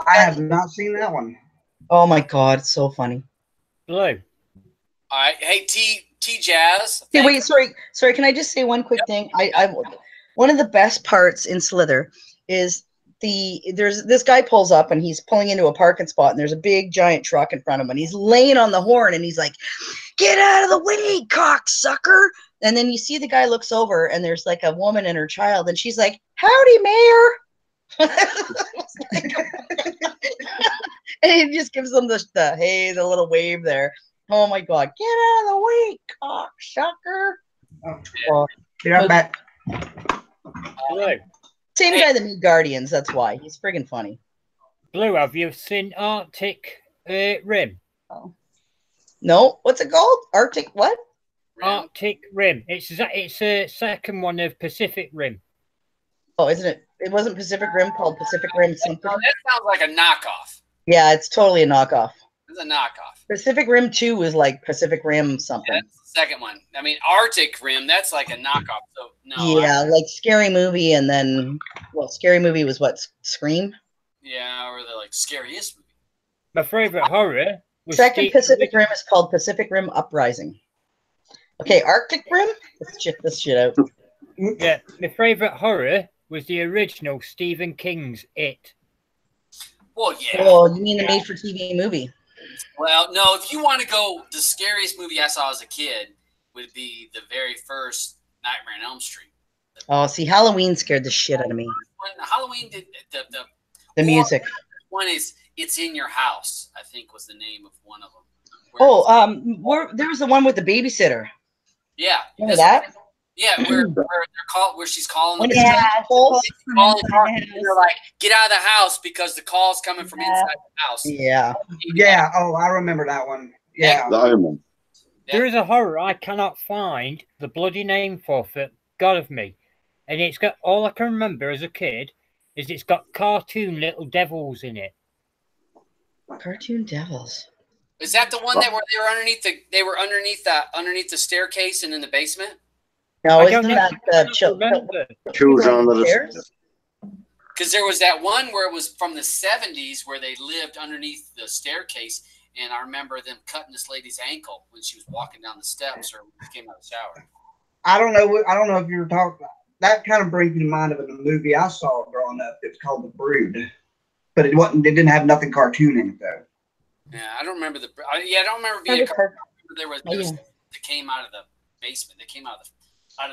Speaker 9: I have not seen that one.
Speaker 10: Oh my god, it's so funny.
Speaker 3: Blue.
Speaker 1: All right, hey T Jazz.
Speaker 10: Okay, wait, sorry. Can I just say one quick thing? I one of the best parts in Slither is there's this guy pulls up and he's pulling into a parking spot, and there's a big giant truck in front of him, and he's laying on the horn, and he's like, "Get out of the way, cocksucker!" And then you see the guy looks over, and there's like a woman and her child, and she's like, "Howdy, Mayor." And he just gives them the little wave there. Oh my god, get out of the way, cocksucker.
Speaker 9: Oh, get back.
Speaker 3: Blue.
Speaker 10: Same guy that made Guardians, that's why. He's friggin' funny.
Speaker 3: Blue, have you seen Arctic Rim?
Speaker 10: Oh. No, what's it called? Arctic what?
Speaker 3: Arctic Rim. It's a second one of Pacific Rim.
Speaker 10: Oh, isn't it? It wasn't Pacific Rim called Pacific Rim something?
Speaker 1: Oh, that sounds like a knockoff.
Speaker 10: Yeah, it's totally a knockoff.
Speaker 1: It's a knockoff.
Speaker 10: Pacific Rim 2 was like Pacific Rim something.
Speaker 1: Yeah, that's the second one. I mean, Arctic Rim, that's like a knockoff. So no.
Speaker 10: Yeah, like Scary Movie, and then, well, Scary Movie was what? Scream?
Speaker 1: Yeah, or the like scariest movie.
Speaker 3: My favorite horror was
Speaker 10: Second Pacific Rim is called Pacific Rim Uprising. Okay, Arctic Rim? Let's check this shit out.
Speaker 3: Yeah, my favorite horror was the original Stephen King's It.
Speaker 1: Well, yeah.
Speaker 10: Oh, you mean the made-for-TV movie?
Speaker 1: Well, no, if you want to go, the scariest movie I saw as a kid would be the very first Nightmare on Elm Street.
Speaker 10: Oh, see, Halloween scared the shit out of me.
Speaker 1: When Halloween did
Speaker 10: The music.
Speaker 1: One is It's in Your House, I think was the name of one of them.
Speaker 10: There was the one with the babysitter.
Speaker 1: Yeah.
Speaker 10: Remember that?
Speaker 1: Yeah, where she's calling.
Speaker 10: Yeah,
Speaker 1: they're like, get out of the house because the call's coming from inside the house.
Speaker 10: Yeah.
Speaker 9: Yeah. Oh, I remember that one. Yeah.
Speaker 6: The Omen.
Speaker 3: There is a horror I cannot find the bloody name for God of me. And it's got, all I can remember as a kid is it's got cartoon little devils in it.
Speaker 10: Cartoon devils.
Speaker 1: Is that the one that they were underneath the staircase and in the basement?
Speaker 10: No, isn't that the
Speaker 6: Children of the
Speaker 1: Because there was that one where it was from the 70s where they lived underneath the staircase, and I remember them cutting this lady's ankle when she was walking down the steps or when she came out of the shower.
Speaker 9: I don't know if you were talking about that. Kind of brings me to mind of a movie I saw growing up. It's called The Brood, but it didn't have nothing cartoon in it though.
Speaker 1: Yeah, I don't remember I don't remember being a cartoon. There was that came out of the basement. They came out of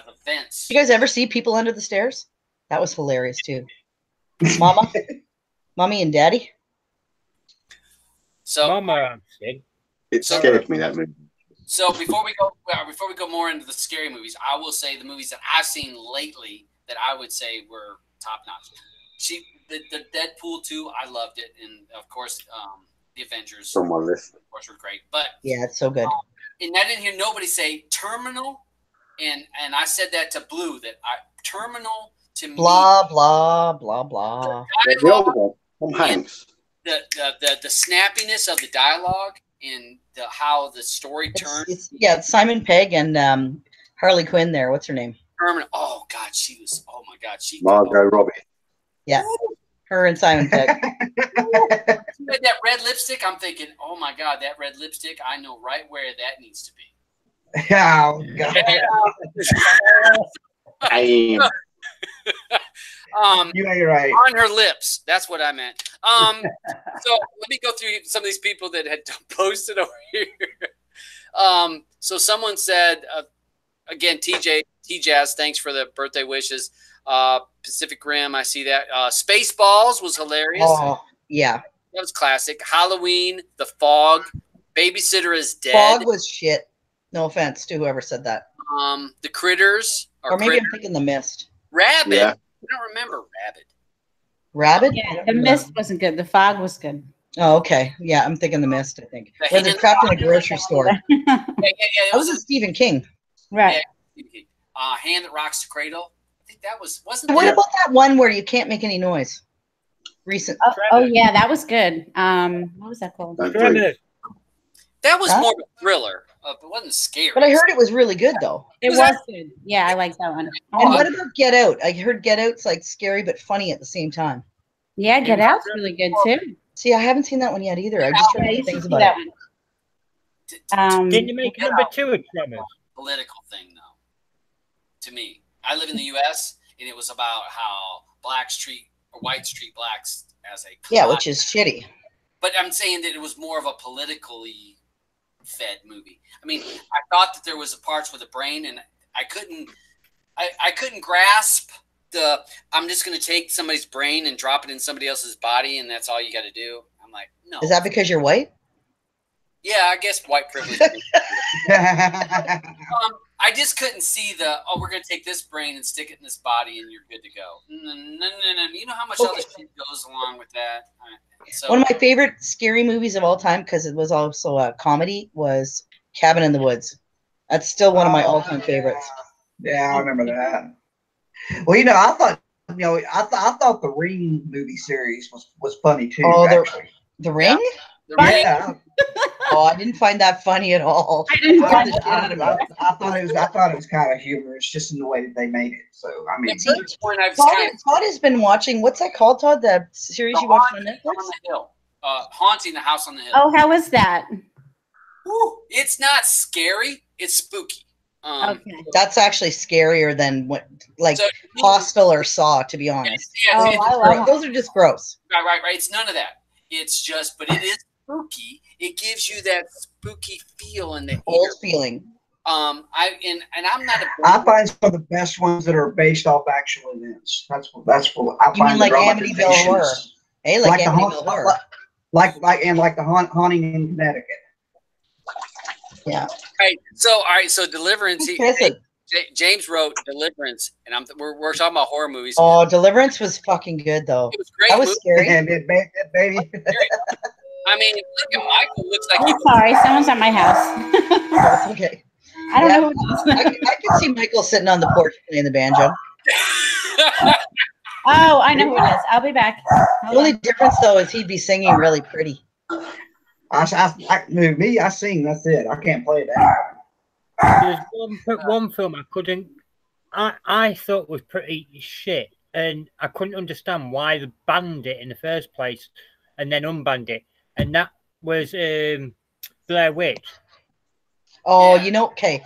Speaker 1: the vents.
Speaker 10: You guys ever see people under the stairs? That was hilarious too. Mommy and Daddy.
Speaker 1: So
Speaker 3: Mama,
Speaker 6: it scared me, that movie.
Speaker 1: So before we go more into the scary movies, I will say the movies that I've seen lately that I would say were top notch. The Deadpool 2, I loved it, and of course the Avengers
Speaker 6: on my list.
Speaker 1: Of course, were great. But
Speaker 10: yeah, it's so good.
Speaker 1: And I didn't hear nobody say Terminal, and I said that to Blue Terminal to me.
Speaker 10: Blah blah blah blah.
Speaker 6: Tom Hanks.
Speaker 1: The snappiness of the dialogue and how the story turned.
Speaker 10: It's Simon Pegg and Harley Quinn there. What's her name?
Speaker 1: Terminal. Oh God, she was. Oh my God, she.
Speaker 6: Margot Robbie.
Speaker 10: Yeah, her and Simon Pegg.
Speaker 1: That red lipstick. I'm thinking, oh my God, that red lipstick. I know right where that needs to be.
Speaker 9: Oh God. You ain't right.
Speaker 1: On her lips. That's what I meant. So let me go through some of these people that had posted over here. So someone said, again, T-Jazz, thanks for the birthday wishes. Pacific Rim, I see that. Spaceballs was hilarious.
Speaker 10: Oh, yeah.
Speaker 1: That was classic. Halloween, The Fog, Babysitter is Dead.
Speaker 10: Fog was shit. No offense to whoever said that.
Speaker 1: The Critters.
Speaker 10: Or maybe I'm thinking The Mist.
Speaker 1: Rabbit.
Speaker 6: Yeah.
Speaker 1: I don't remember Rabbit.
Speaker 10: Rabbit?
Speaker 12: Yeah, The Mist wasn't good. The Fog was good.
Speaker 10: Oh, okay. Yeah, I'm thinking The Mist, I think. Where they're trapped in a grocery store.
Speaker 1: Yeah.
Speaker 10: That was a Stephen King.
Speaker 12: Right.
Speaker 1: Hand That Rocks the Cradle. I think that wasn't.
Speaker 10: What about that one where you can't make any noise? Recent.
Speaker 12: Oh yeah, that was good. What was that called?
Speaker 1: That was
Speaker 10: Huh?
Speaker 1: more of a thriller. It wasn't scary.
Speaker 10: But I heard it was really good though.
Speaker 12: It was good. Yeah, I like that one.
Speaker 10: And what about Get Out? I heard Get Out's like scary but funny at the same time.
Speaker 12: Yeah, Get Out's really good too.
Speaker 10: See, I haven't seen that one yet either. I just heard good things about it.
Speaker 3: Didn't you make number 2 of Tremors?
Speaker 1: Political thing though. To me, I live in the U.S. and it was about how blacks treat or whites treat blacks as a
Speaker 10: yeah, which is shitty.
Speaker 1: But I'm saying that it was more of a politically fed movie. I mean, I thought that there was parts with a brain, and I couldn't grasp the. I'm just going to take somebody's brain and drop it in somebody else's body, and that's all you got to do. I'm like, no.
Speaker 10: Is that because you're white?
Speaker 1: Yeah, I guess white privilege. I just couldn't see we're going to take this brain and stick it in this body and you're good to go. No. You know how much other shit goes along with that? So,
Speaker 10: one of my favorite scary movies of all time, because it was also a comedy, was Cabin in the Woods. That's still one of my all-time favorites.
Speaker 14: Yeah, I remember that. Well, I thought, I thought the Ring movie series was funny too.
Speaker 10: Oh,
Speaker 14: actually.
Speaker 10: The Ring?
Speaker 14: Yeah.
Speaker 10: Oh, I didn't find that funny at all.
Speaker 14: I thought it was kind of humorous, just in the way that they made it. So I mean,
Speaker 10: Todd has been watching. What's that called, Todd? The series you watched on Netflix?
Speaker 1: On the Hill. Haunting the House on the Hill.
Speaker 12: Oh, how was that?
Speaker 1: Ooh, it's not scary. It's spooky.
Speaker 10: Okay. That's actually scarier than Hostel or Saw, to be honest. Those are just gross.
Speaker 1: Right. It's none of that. It's just, but it is spooky. It gives you that spooky feel in the
Speaker 10: old feeling.
Speaker 1: I'm not a.
Speaker 14: I find some of the best ones that are based off actual events. That's what I find.
Speaker 10: You mean like Amityville Horror? Hey, like Amityville Horror.
Speaker 14: Like the haunting in Connecticut.
Speaker 10: Yeah.
Speaker 1: All right. So Deliverance. James wrote Deliverance, and we're talking about horror movies.
Speaker 10: Oh, Deliverance was fucking good though.
Speaker 1: It was great.
Speaker 10: That was scary.
Speaker 14: Baby.
Speaker 1: I mean, look at Michael. Looks like.
Speaker 12: I'm sorry, someone's at my house.
Speaker 10: Okay.
Speaker 12: I don't know who it is.
Speaker 10: I can see Michael sitting on the porch playing the banjo.
Speaker 12: Oh, I know who it is. I'll be back.
Speaker 10: The only difference though is he'd be singing really pretty.
Speaker 14: I sing. That's it. I can't play that.
Speaker 3: There's one film I thought was pretty shit, and I couldn't understand why they banned it in the first place and then unbanned it, and that was Blair Witch.
Speaker 10: Oh, okay.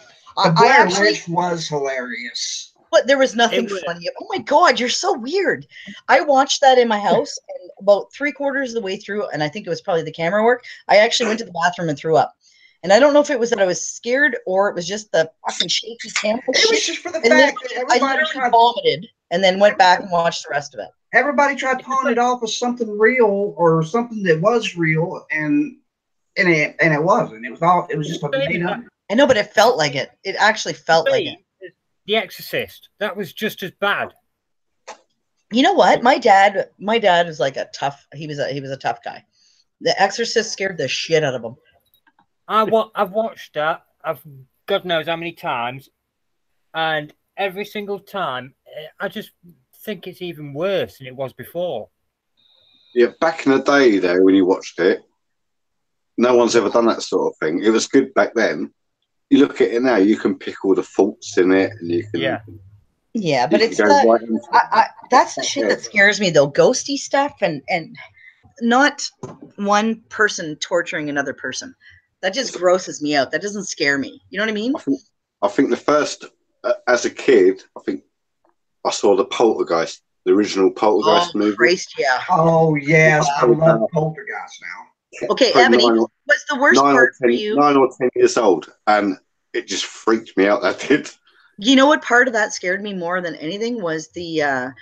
Speaker 14: Blair Witch was hilarious.
Speaker 10: But there was nothing funny. Oh my God, you're so weird. I watched that in my house, and about 3/4 of the way through, and I think it was probably the camera work, I actually went to the bathroom and threw up. And I don't know if it was that I was scared or it was just the fucking shaky camera.
Speaker 14: It was just for the fact that everybody
Speaker 10: vomited and then went back and watched the rest of it.
Speaker 14: Everybody tried to pawn it off as something real or something that was real, and it wasn't. It was just a made up.
Speaker 10: I know, but it felt like it. It actually felt like it.
Speaker 3: The Exorcist. That was just as bad.
Speaker 10: You know what? My dad was like a tough. He was a tough guy. The Exorcist scared the shit out of him.
Speaker 3: I've watched that. God knows how many times, and every single time, I just think it's even worse than it was before.
Speaker 6: Yeah, back in the day, though, when you watched it, no one's ever done that sort of thing. It was good back then. You look at it now, you can pick all the faults in it, and you can.
Speaker 10: Yeah, but it's not. That's the shit that scares me, though. Ghosty stuff and not one person torturing another person. That just grosses me out. That doesn't scare me. You know what I mean?
Speaker 6: I think the first, as a kid, I think I saw the Poltergeist, the original Poltergeist movie.
Speaker 10: Christ, yeah.
Speaker 14: Oh, yes. I love Poltergeist now.
Speaker 10: Okay, Ebony, what's the worst part for you?
Speaker 6: 9 or 10 years old, and it just freaked me out, that did.
Speaker 10: You know what part of that scared me more than anything was the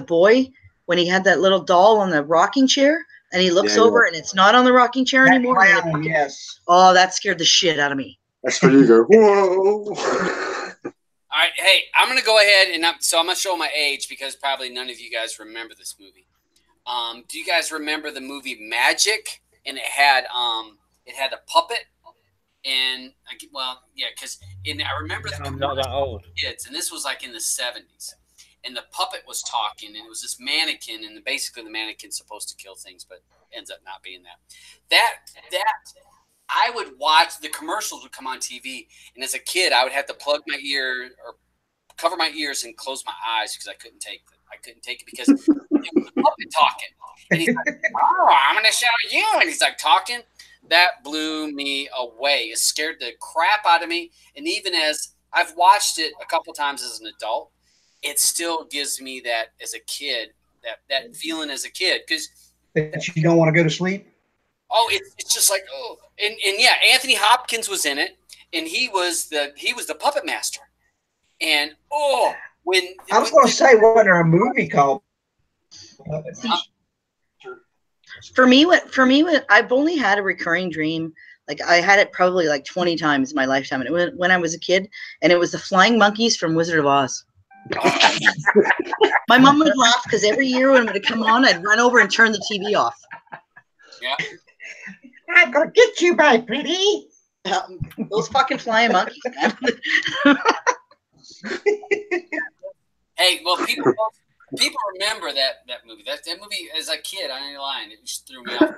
Speaker 10: boy when he had that little doll on the rocking chair and he looks over and it's not on the rocking chair anymore.
Speaker 14: Clown, yes.
Speaker 10: Oh, that scared the shit out of me.
Speaker 6: That's when you go, whoa.
Speaker 1: All right, hey, I'm going to go ahead and I'm going to show my age because probably none of you guys remember this movie. Do you guys remember the movie Magic? And it had a puppet And because I remember
Speaker 3: I'm not that old.
Speaker 1: Kids, and this was like in the 70s, and the puppet was talking, and it was this mannequin, and basically the mannequin's supposed to kill things, but ends up not being that. That I would watch. The commercials would come on TV, and as a kid, I would have to plug my ear or cover my ears and close my eyes because I couldn't take it because it was the puppet talking, and he's like, "Oh, I'm gonna show you," and he's like talking. That blew me away. It scared the crap out of me. And even as I've watched it a couple times as an adult, it still gives me that as a kid, that feeling as a kid. Because
Speaker 14: you don't want to go to sleep.
Speaker 1: Oh, it's just like, oh, and yeah, Anthony Hopkins was in it, and he was the puppet master. And when
Speaker 14: I was going to say, wasn't there a movie called?
Speaker 10: For me, I've only had a recurring dream. Like I had it probably like 20 times in my lifetime, and it was when I was a kid, and it was the flying monkeys from Wizard of Oz. My mom would laugh because every year when it would come on, I'd run over and turn the TV off.
Speaker 1: Yeah,
Speaker 14: I'm gonna get you, my pretty.
Speaker 10: Those fucking flying monkeys, man.
Speaker 1: Hey, well, people remember that movie. That movie as a kid, I ain't lying, it just threw me off.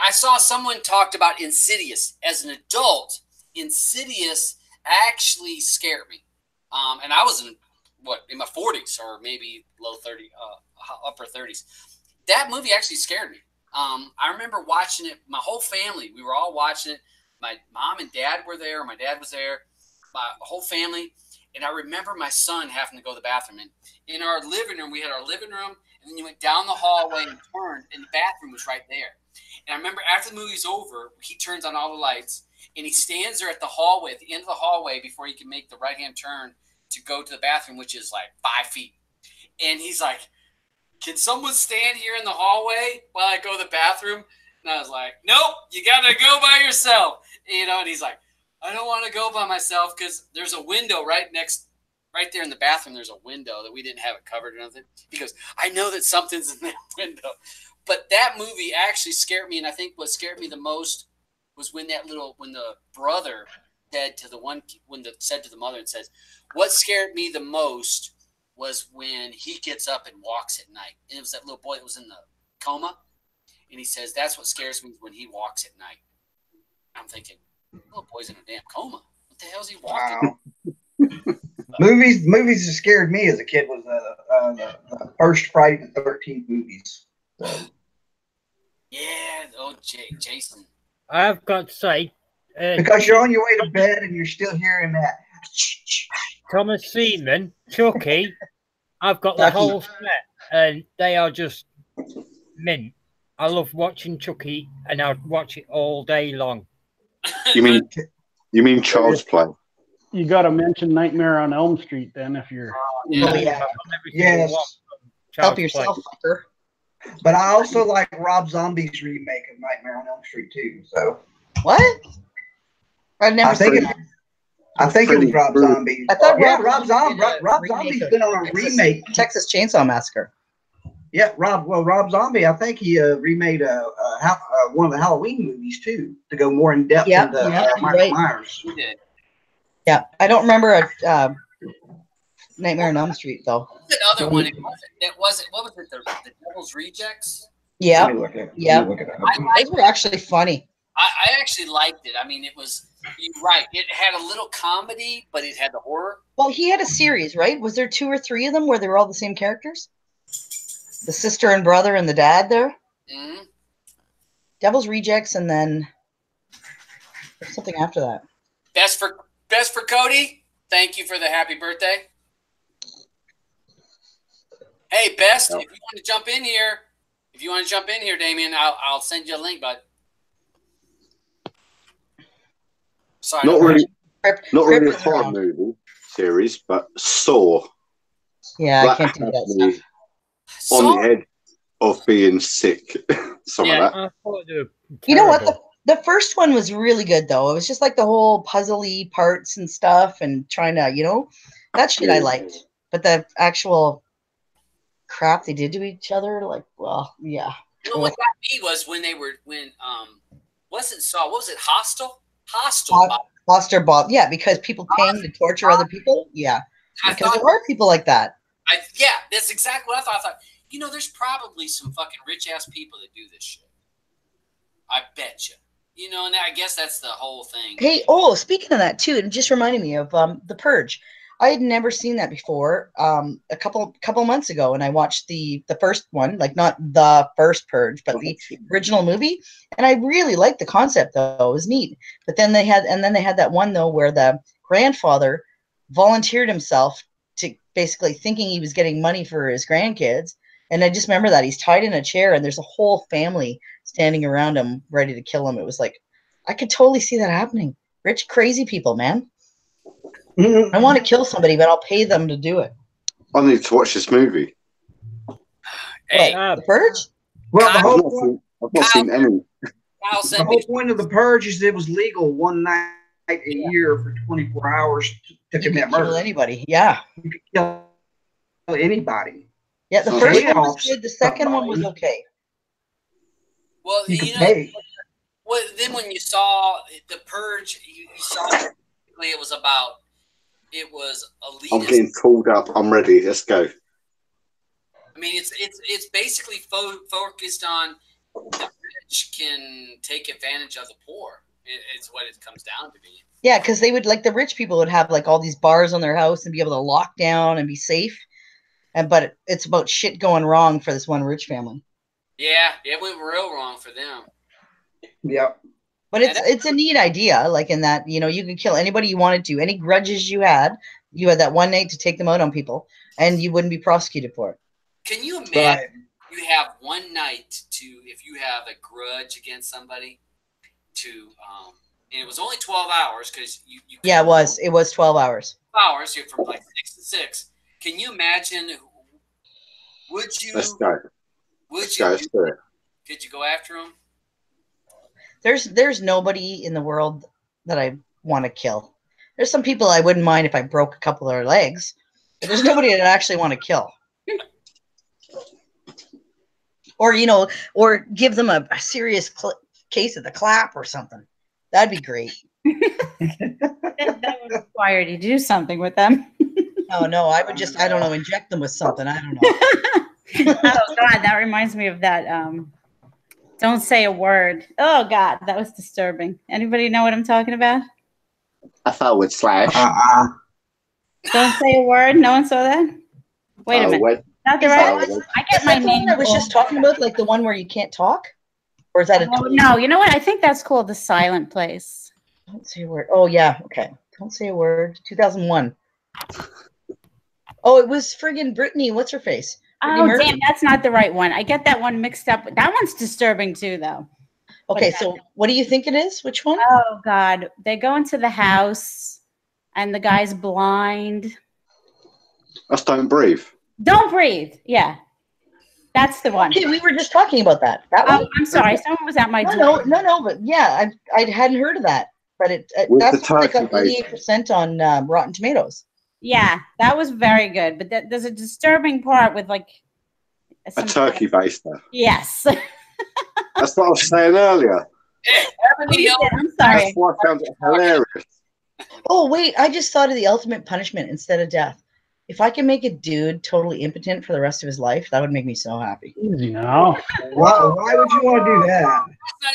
Speaker 1: I saw someone talked about Insidious as an adult. Insidious actually scared me, and I was in my 40s or maybe upper 30s. That movie actually scared me. I remember watching it. My whole family, we were all watching it. My mom and dad were there. My dad was there. My whole family. And I remember my son having to go to the bathroom. And in our living room, we had our living room, and then you went down the hallway and turned, and the bathroom was right there. And I remember after the movie's over, he turns on all the lights, and he stands there at the hallway, at the end of the hallway, before he can make the right-hand turn to go to the bathroom, which is like 5 feet. And he's like, "Can someone stand here in the hallway while I go to the bathroom?" And I was like, "Nope, you got to go by yourself." And he's like, "I don't want to go by myself because there's a window right there in the bathroom. There's a window that we didn't have it covered or nothing." He goes, "I know that something's in that window." But that movie actually scared me. And I think what scared me the most was when the brother said to the mother and says, "What scared me the most was when he gets up and walks at night." And it was that little boy that was in the coma. And he says, "That's what scares me when he walks at night." I'm thinking, little boy's in a damn coma. What the hell is he walking?
Speaker 14: Wow. movies that scared me as a kid was the first Friday the 13th movies. So.
Speaker 1: Yeah, Jason.
Speaker 3: I've got to say,
Speaker 14: because you're on your way to bed and you're still hearing that.
Speaker 3: Thomas Seaman, Chucky, I've got the whole set, and they are just mint. I love watching Chucky, and I'd watch it all day long.
Speaker 6: You mean Child's Play?
Speaker 13: You got to mention Nightmare on Elm Street then, if you're.
Speaker 14: Yes.
Speaker 10: Help yourself, fucker.
Speaker 14: But I also like Rob Zombie's remake of Nightmare on Elm Street too. So
Speaker 10: what? I've never seen it.
Speaker 14: I think it was Rob Zombie.
Speaker 10: I thought
Speaker 14: Rob Zombie's been on a remake.
Speaker 10: Texas Chainsaw Massacre.
Speaker 14: Yeah, Rob Zombie. I think he remade one of the Halloween movies too to go more in depth into Michael Myers.
Speaker 1: He did.
Speaker 10: Yeah, I don't remember Nightmare on Elm Street though.
Speaker 1: The other one, it wasn't. What was it? The Devil's Rejects.
Speaker 10: Yeah, those were actually funny.
Speaker 1: I actually liked it. I mean, it was. You're right. It had a little comedy, but it had the horror.
Speaker 10: Well, he had a series, right? Was there 2 or 3 of them where they were all the same characters? The sister and brother and the dad there?
Speaker 1: Mm-hmm.
Speaker 10: Devil's Rejects, and then there's something after that.
Speaker 1: Best for Cody. Thank you for the happy birthday. Hey, Best, if you want to jump in here, Damien, I'll send you a link, bud. Sorry,
Speaker 6: not really a horror movie series, but Saw.
Speaker 10: Yeah, I can't do that stuff.
Speaker 6: On the edge of being sick. Something like that.
Speaker 10: You know what? The first one was really good, though. It was just like the whole puzzly parts and stuff and trying to, that shit I liked. But the actual crap they did to each other, like, well, yeah.
Speaker 1: What got me was when wasn't Saw. What was it? Hostel. Hostel.
Speaker 10: Foster Bob. Yeah, because people paying to torture other people. Yeah, because there are people like that.
Speaker 1: Yeah, that's exactly what I thought. I thought, there's probably some fucking rich ass people that do this shit. I bet you. And I guess that's the whole thing.
Speaker 10: Hey, speaking of that too, it just reminded me of The Purge. I had never seen that before. A couple months ago, and I watched the first one, like not the first Purge, but the original movie, and I really liked the concept. Though it was neat. But then they had that one though where the grandfather volunteered himself to basically thinking he was getting money for his grandkids. And I just remember that he's tied in a chair and there's a whole family standing around him ready to kill him. It was like, I could totally see that happening. Rich, crazy people, man. I want to kill somebody, but I'll pay them to do it.
Speaker 6: I need to watch this movie.
Speaker 1: Hey,
Speaker 10: The Purge?
Speaker 14: Well,
Speaker 6: I've not seen any.
Speaker 14: The whole point of The Purge is it was legal one night a year for 24 hours to commit murder.
Speaker 10: Kill anybody, yeah.
Speaker 14: You could kill anybody.
Speaker 10: Yeah, the first one was good. The second one was okay.
Speaker 1: Well, well, then when you saw The Purge, you saw basically it was elitist.
Speaker 6: I'm getting called up. I'm ready. Let's go.
Speaker 1: I mean, it's basically focused on the rich can take advantage of the poor. It's what it comes down to be.
Speaker 10: Yeah, because they would, like, the rich people would have like all these bars on their house and be able to lock down and be safe. But it's about shit going wrong for this one rich family.
Speaker 1: Yeah, it went real wrong for them.
Speaker 14: Yep.
Speaker 10: But it's a neat idea, like in that, you can kill anybody you wanted to. Any grudges you had that one night to take them out on people, and you wouldn't be prosecuted for it.
Speaker 1: Can you imagine you have one night if you have a grudge against somebody, and it was only 12 hours because you
Speaker 10: yeah, it was 12 hours.
Speaker 1: You're from like 6 to 6. Can you imagine? Would you?
Speaker 6: Let's go.
Speaker 1: Let's
Speaker 6: do it.
Speaker 1: Could you go after him?
Speaker 10: There's nobody in the world that I want to kill. There's some people I wouldn't mind if I broke a couple of their legs, but there's nobody that I actually want to kill. Or give them a serious case of the clap or something. That'd be great.
Speaker 12: That would require you to do something with them.
Speaker 10: No, I would just, I don't know, inject them with something. I don't know.
Speaker 12: Oh, God, that reminds me of that. Don't say a word. Oh, God, that was disturbing. Anybody know what I'm talking about?
Speaker 6: I thought with slash.
Speaker 12: Don't say a word. No one saw that? Wait a minute. Not the right one? I get my name.
Speaker 10: I was just talking about, like the one where you can't talk? Or is that a
Speaker 12: no, you know what? I think that's called The Silent Place.
Speaker 10: Don't say a word. Oh, yeah. Okay. Don't say a word. 2001. Oh, it was friggin' Brittany. What's her face?
Speaker 12: Oh, damn, that's not the right one. I get that one mixed up. That one's disturbing too, though.
Speaker 10: Okay, so what do you think it is? Which one?
Speaker 12: Oh, God. They go into the house, and the guy's blind.
Speaker 6: That's Don't Breathe.
Speaker 12: Don't Breathe. Yeah. That's the one.
Speaker 10: Okay, we were just talking about that. That one?
Speaker 12: I'm sorry. Someone was at my door.
Speaker 10: No, but yeah, I hadn't heard of that. But that's like 88% on Rotten Tomatoes.
Speaker 12: Yeah, that was very good. But there's a disturbing part with like
Speaker 6: a turkey baster.
Speaker 12: Yes.
Speaker 6: That's what I was saying earlier.
Speaker 12: I'm sorry.
Speaker 6: That's why I found it hilarious.
Speaker 10: Oh, wait, I just thought of the ultimate punishment instead of death. If I can make a dude totally impotent for the rest of his life, that would make me so happy.
Speaker 13: Easy now.
Speaker 14: Why would you want to do that?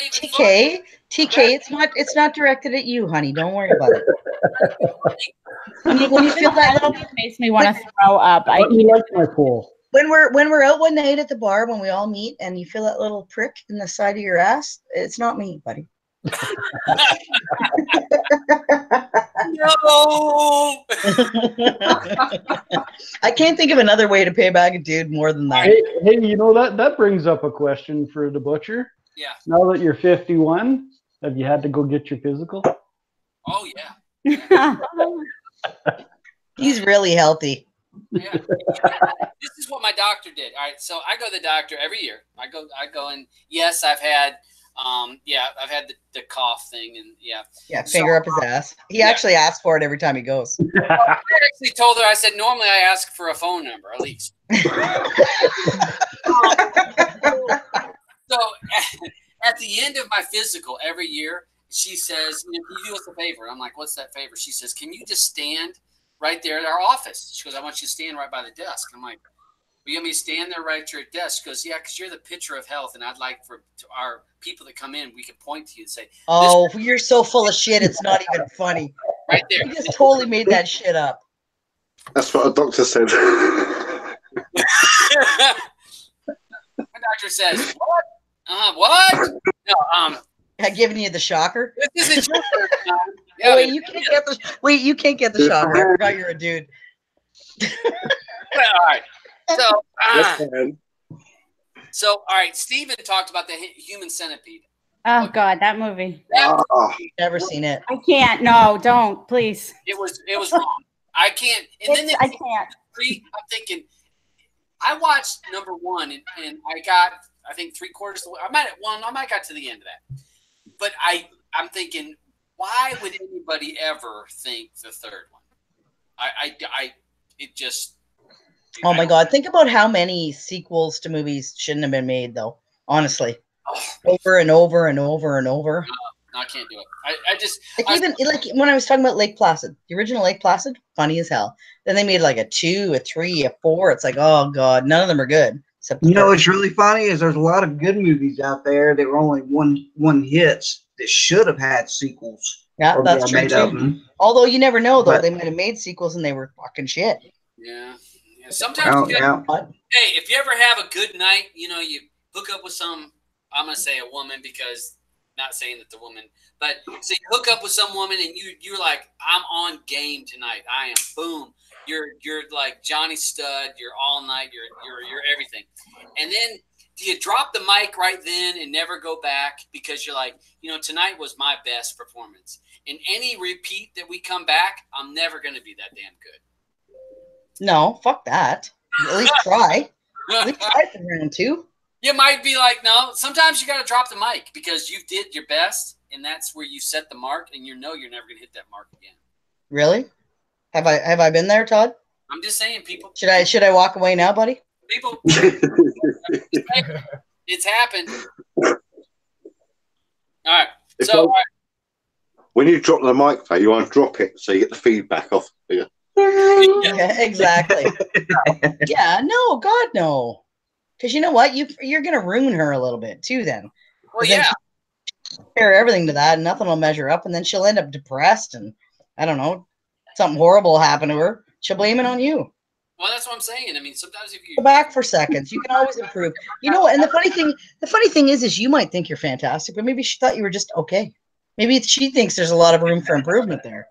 Speaker 10: TK, it's not directed at you, honey. Don't worry about it. When you feel that little,
Speaker 12: makes me want to throw up.
Speaker 13: I like my pool.
Speaker 10: When we're out one night at the bar, when we all meet, and you feel that little prick in the side of your ass, it's not me, buddy.
Speaker 1: No.
Speaker 10: I can't think of another way to pay back a dude more than that.
Speaker 13: Hey, you know that brings up a question for the butcher.
Speaker 1: Yeah.
Speaker 13: Now that you're 51, have you had to go get your physical?
Speaker 1: Oh yeah.
Speaker 10: He's really healthy.
Speaker 1: Yeah. This is what my doctor did. All right, so I go to the doctor every year. I go and yes, I've had I've had the cough thing and
Speaker 10: finger up his ass. He actually asks for it every time he goes.
Speaker 1: I actually told her, I said normally I ask for a phone number at least. So at the end of my physical every year, she says, "Can you do us a favor?" I'm like, "What's that favor?" She says, "Can you just stand right there at our office?" She goes, "I want you to stand right by the desk." I'm like, "You want me to stand there right at your desk?" She goes, "Yeah, because you're the picture of health, and I'd like for our people that come in, we can point to you and say,
Speaker 10: oh, you're so full of shit. It's not even funny.
Speaker 1: Right there.
Speaker 10: You just totally made that shit up.
Speaker 6: That's what a doctor said.
Speaker 1: My doctor says, "What? What? No,
Speaker 10: I'm giving you the shocker.
Speaker 1: This isn't your first time."
Speaker 10: Yeah, oh, wait, you can't get the shocker. I forgot you're a dude.
Speaker 1: All right. So, all right. Steven talked about the human centipede.
Speaker 12: Oh God, that movie.
Speaker 10: Never seen it.
Speaker 12: I can't. No, don't, please.
Speaker 1: It was wrong. I can't. And then
Speaker 12: I can't.
Speaker 1: I'm thinking. I watched number 1 and I got, I think, 3/4 of the way. I might have got to the end of that. But I'm thinking, why would anybody ever think the third one? It just.
Speaker 10: Oh my God! Think about how many sequels to movies shouldn't have been made, though. Honestly, over and over and over and over.
Speaker 1: No, I can't do it.
Speaker 10: Even when I was talking about Lake Placid, the original Lake Placid, funny as hell. Then they made like a 2, a 3, a 4. It's like, oh God, none of them are good. Except
Speaker 14: you know what's really funny is there's a lot of good movies out there that were only one hits that should have had sequels.
Speaker 10: Yeah, that's true too. Although you never know, though, they might have made sequels and they were fucking shit.
Speaker 1: Yeah. Sometimes hey, if you ever have a good night, you hook up with some, I'm gonna say a woman because not saying that the woman, but so you hook up with some woman and you're like, I'm on game tonight. I am boom. You're like Johnny Stud, you're all night, you're everything. And then do you drop the mic right then and never go back because you're like, tonight was my best performance. In any repeat that we come back, I'm never gonna be that damn good.
Speaker 10: No, fuck that. At least try. At least try for round 2.
Speaker 1: You might be like, no. Sometimes you got to drop the mic because you did your best, and that's where you set the mark, and you're never going to hit that mark again.
Speaker 10: Really? Have I been there, Todd?
Speaker 1: I'm just saying, people.
Speaker 10: Should I walk away now, buddy?
Speaker 1: People. It's happened. All right.
Speaker 6: When you drop the mic, though, you want to drop it so you get the feedback off.
Speaker 10: Yeah, exactly. Yeah, no, God, no. Because you know what? You're going to ruin her a little bit, too, then.
Speaker 1: Well, yeah.
Speaker 10: Compare everything to that, and nothing will measure up, and then she'll end up depressed, and I don't know, something horrible will happen to her. She'll blame it on you.
Speaker 1: Well, that's what I'm saying. I mean, sometimes if you
Speaker 10: go back for seconds, you can always improve. You know what? And the funny thing is you might think you're fantastic, but maybe she thought you were just okay. Maybe she thinks there's a lot of room for improvement there.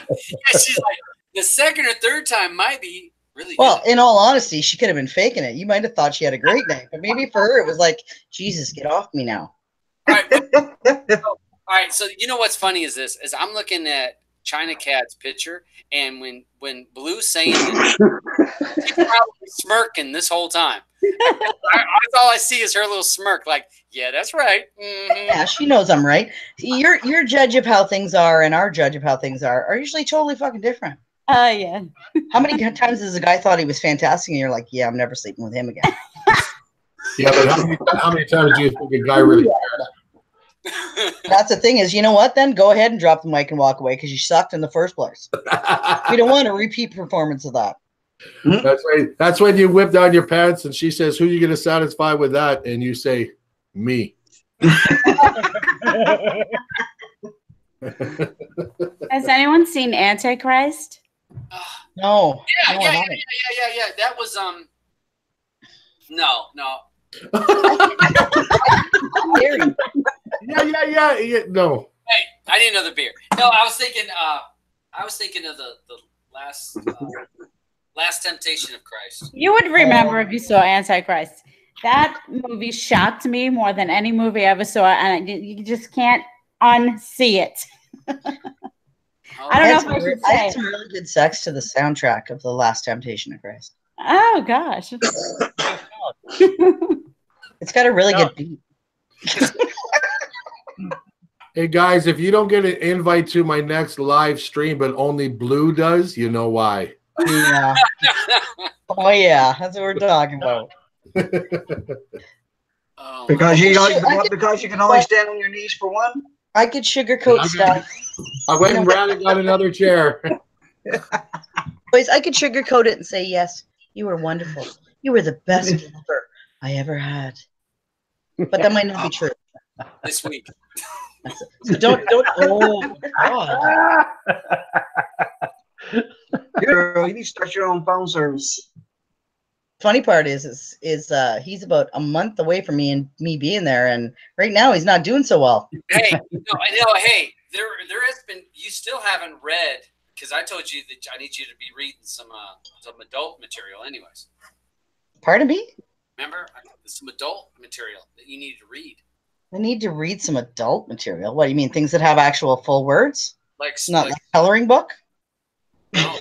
Speaker 1: Yeah, she's like, the second or third time might be really
Speaker 10: well,
Speaker 1: good.
Speaker 10: In all honesty, she could have been faking it. You might have thought she had a great night, but maybe for her it was like, Jesus, get off me now.
Speaker 1: All right. So you know what's funny is this, is I'm looking at China Cat's picture, and when Blue's saying this, she's probably smirking this whole time. That's all I see is her little smirk, like, yeah, that's right. Mm-hmm.
Speaker 10: Yeah, she knows I'm right. Your judge of how things are and our judge of how things are usually totally fucking different.
Speaker 12: Yeah.
Speaker 10: How many times has a guy thought he was fantastic and you're like, yeah, I'm never sleeping with him again?
Speaker 8: Yeah, but how many times do you think a guy really cared?
Speaker 10: That's the thing is, you know what? Then go ahead and drop the mic and walk away because you sucked in the first place. We don't want a repeat performance of that.
Speaker 8: That's right. That's when you whip down your pants and she says, "Who are you going to satisfy with that?" And you say, "Me."
Speaker 12: Has anyone seen Antichrist?
Speaker 10: No.
Speaker 1: Yeah. That was no.
Speaker 8: Yeah. No.
Speaker 1: Hey, I didn't know the beer. No, I was thinking of the last Temptation of Christ.
Speaker 12: You would remember if you saw Antichrist. That movie shocked me more than any movie I ever saw, and you just can't unsee it. I don't know if I should say.
Speaker 10: I had some really good sex to the soundtrack of the Last Temptation of Christ.
Speaker 12: Oh gosh.
Speaker 10: It's got a really good beat.
Speaker 8: Hey guys, if you don't get an invite to my next live stream, but only Blue does, you know why.
Speaker 10: Yeah. Oh yeah, that's what we're talking about.
Speaker 1: Oh,
Speaker 14: because
Speaker 10: I
Speaker 14: you
Speaker 10: could
Speaker 14: don't,
Speaker 10: su- I could-
Speaker 14: because you can only stand on your knees for one.
Speaker 10: I could sugarcoat
Speaker 8: I
Speaker 10: stuff.
Speaker 8: went and ran and got another chair.
Speaker 10: Boys, I could sugarcoat it and say, yes, you were wonderful. You were the best lover I ever had. But that might not be true.
Speaker 1: this week.
Speaker 10: So don't, oh, God.
Speaker 14: You need to start your own phone service.
Speaker 10: Funny part is he's about a month away from me being there, and right now he's not doing so well.
Speaker 1: Hey, hey, there has been. You still haven't read, because I told you that I need you to be reading some adult material, anyways.
Speaker 10: Pardon me?
Speaker 1: Remember, some adult material that you need to read.
Speaker 10: I need to read some adult material. What do you mean? Things that have actual full words? Not like a coloring book?
Speaker 1: No. All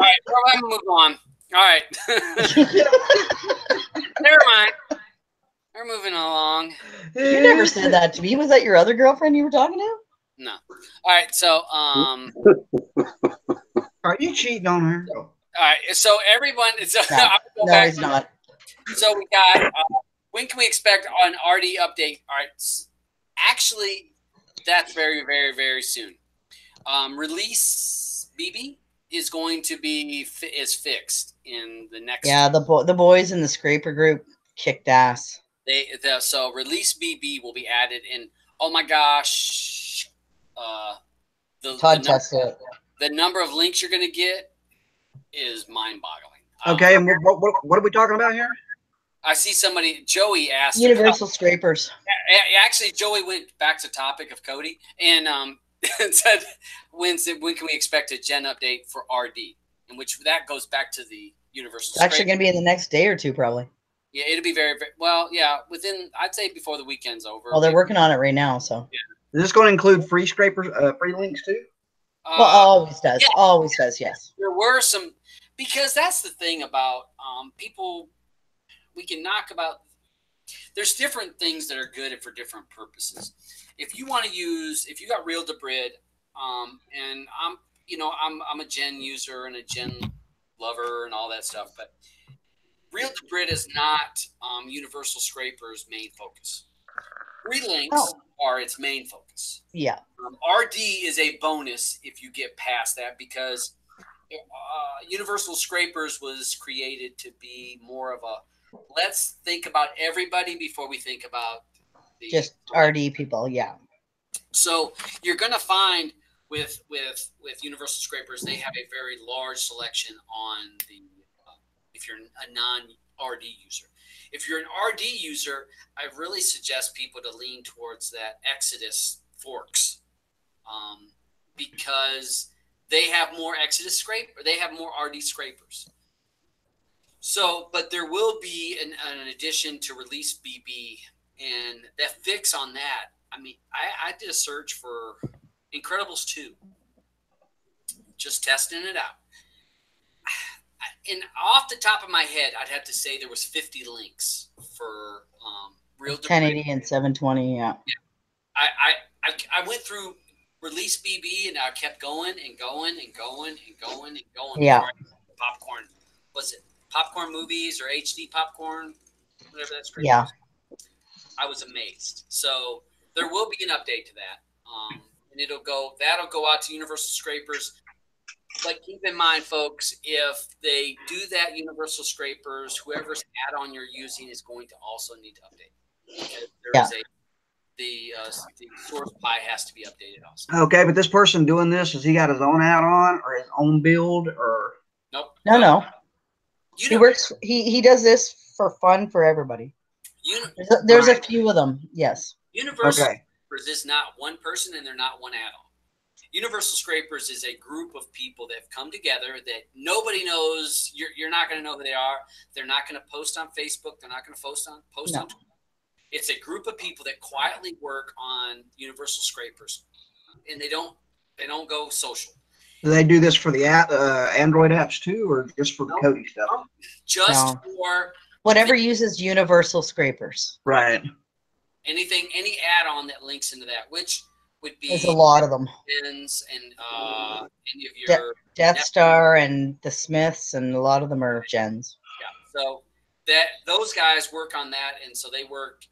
Speaker 1: right, well, I'm gonna move on. All right. Never mind. We're moving along.
Speaker 10: You never said that to me. Was that your other girlfriend you were talking to?
Speaker 1: No. All right, so
Speaker 14: Are you cheating on her?
Speaker 1: All right, so everyone,
Speaker 10: No, he's not.
Speaker 1: So we got. When can we expect an RD update? All right, actually, that's very, very, very soon. Release BB is going to be fixed in the next.
Speaker 10: Yeah, the boys in the scraper group kicked ass.
Speaker 1: So release BB will be added in. Oh my gosh,
Speaker 10: Todd tested it.
Speaker 1: The number of links you're going to get is mind-boggling.
Speaker 14: Okay, and what are we talking about here?
Speaker 1: I see somebody. Joey asked.
Speaker 10: Universal scrapers.
Speaker 1: Actually, Joey went back to topic of Cody and said, "When can we expect a gen update for RD?" In which that goes back to the Universal.
Speaker 10: It's actually going to be in the next day or two, probably.
Speaker 1: Yeah, it'll be very, very well. Yeah, within I'd say before the weekend's over.
Speaker 10: Well, they're working on it right now, so.
Speaker 14: Yeah. Is this going to include free scrapers, free links too?
Speaker 10: Well, always does. Yeah. Always does. Yes.
Speaker 1: There were some, because that's the thing about people. We can knock about. There's different things that are good for different purposes. If you want to use, if you got real DeBrid, and I'm a gen user and a gen lover and all that stuff, but real DeBrid is not Universal Scraper's main focus. Free links are its main focus.
Speaker 10: Yeah.
Speaker 1: RD is a bonus if you get past that, because Universal Scrapers was created to be more of a let's think about everybody before we think about
Speaker 10: just RD people. Yeah. So
Speaker 1: you're going to find with Universal Scrapers, they have a very large selection on the if you're a non-RD user. If you're an RD user, I really suggest people to lean towards that Exodus forks, because they have more Exodus scraper. They have more RD scrapers. So, but there will be an addition to release BB, and that fix on that. I mean, I did a search for Incredibles 2, just testing it out. And off the top of my head, I'd have to say there was 50 links for real
Speaker 10: 1080 and 720. Yeah.
Speaker 1: I went through release BB, and I kept going and going and going and going and going.
Speaker 10: Yeah.
Speaker 1: Popcorn. Was it Popcorn Movies or HD Popcorn? Whatever that's great.
Speaker 10: Yeah.
Speaker 1: I was amazed. So there will be an update to that. And that'll go out to Universal Scrapers. But keep in mind, folks, if they do that, Universal Scrapers, whoever's add-on you're using is going to also need to update. The source pie has to be updated also.
Speaker 14: Okay, but this person doing this, has he got his own add-on or his own build or?
Speaker 1: Nope.
Speaker 10: No. He works. He does this for fun for everybody. There's a few of them. Yes.
Speaker 1: Universal Scrapers is not one person, and they're not one add-on. Universal Scrapers is a group of people that have come together that nobody knows. You're not going to know who they are. They're not going to post on Facebook. They're not going to post on Twitter. It's a group of people that quietly work on Universal Scrapers, and they don't go social.
Speaker 14: Do they do this for the Android apps too, or just for the Cody stuff?
Speaker 1: Just for
Speaker 10: whatever uses Universal Scrapers.
Speaker 14: Right.
Speaker 1: Any add-on that links into that, which would be
Speaker 10: there's a lot of them.
Speaker 1: And any of your
Speaker 10: Death Star and the Smiths, and a lot of them are gens.
Speaker 1: Yeah. So those guys work on that, and so they work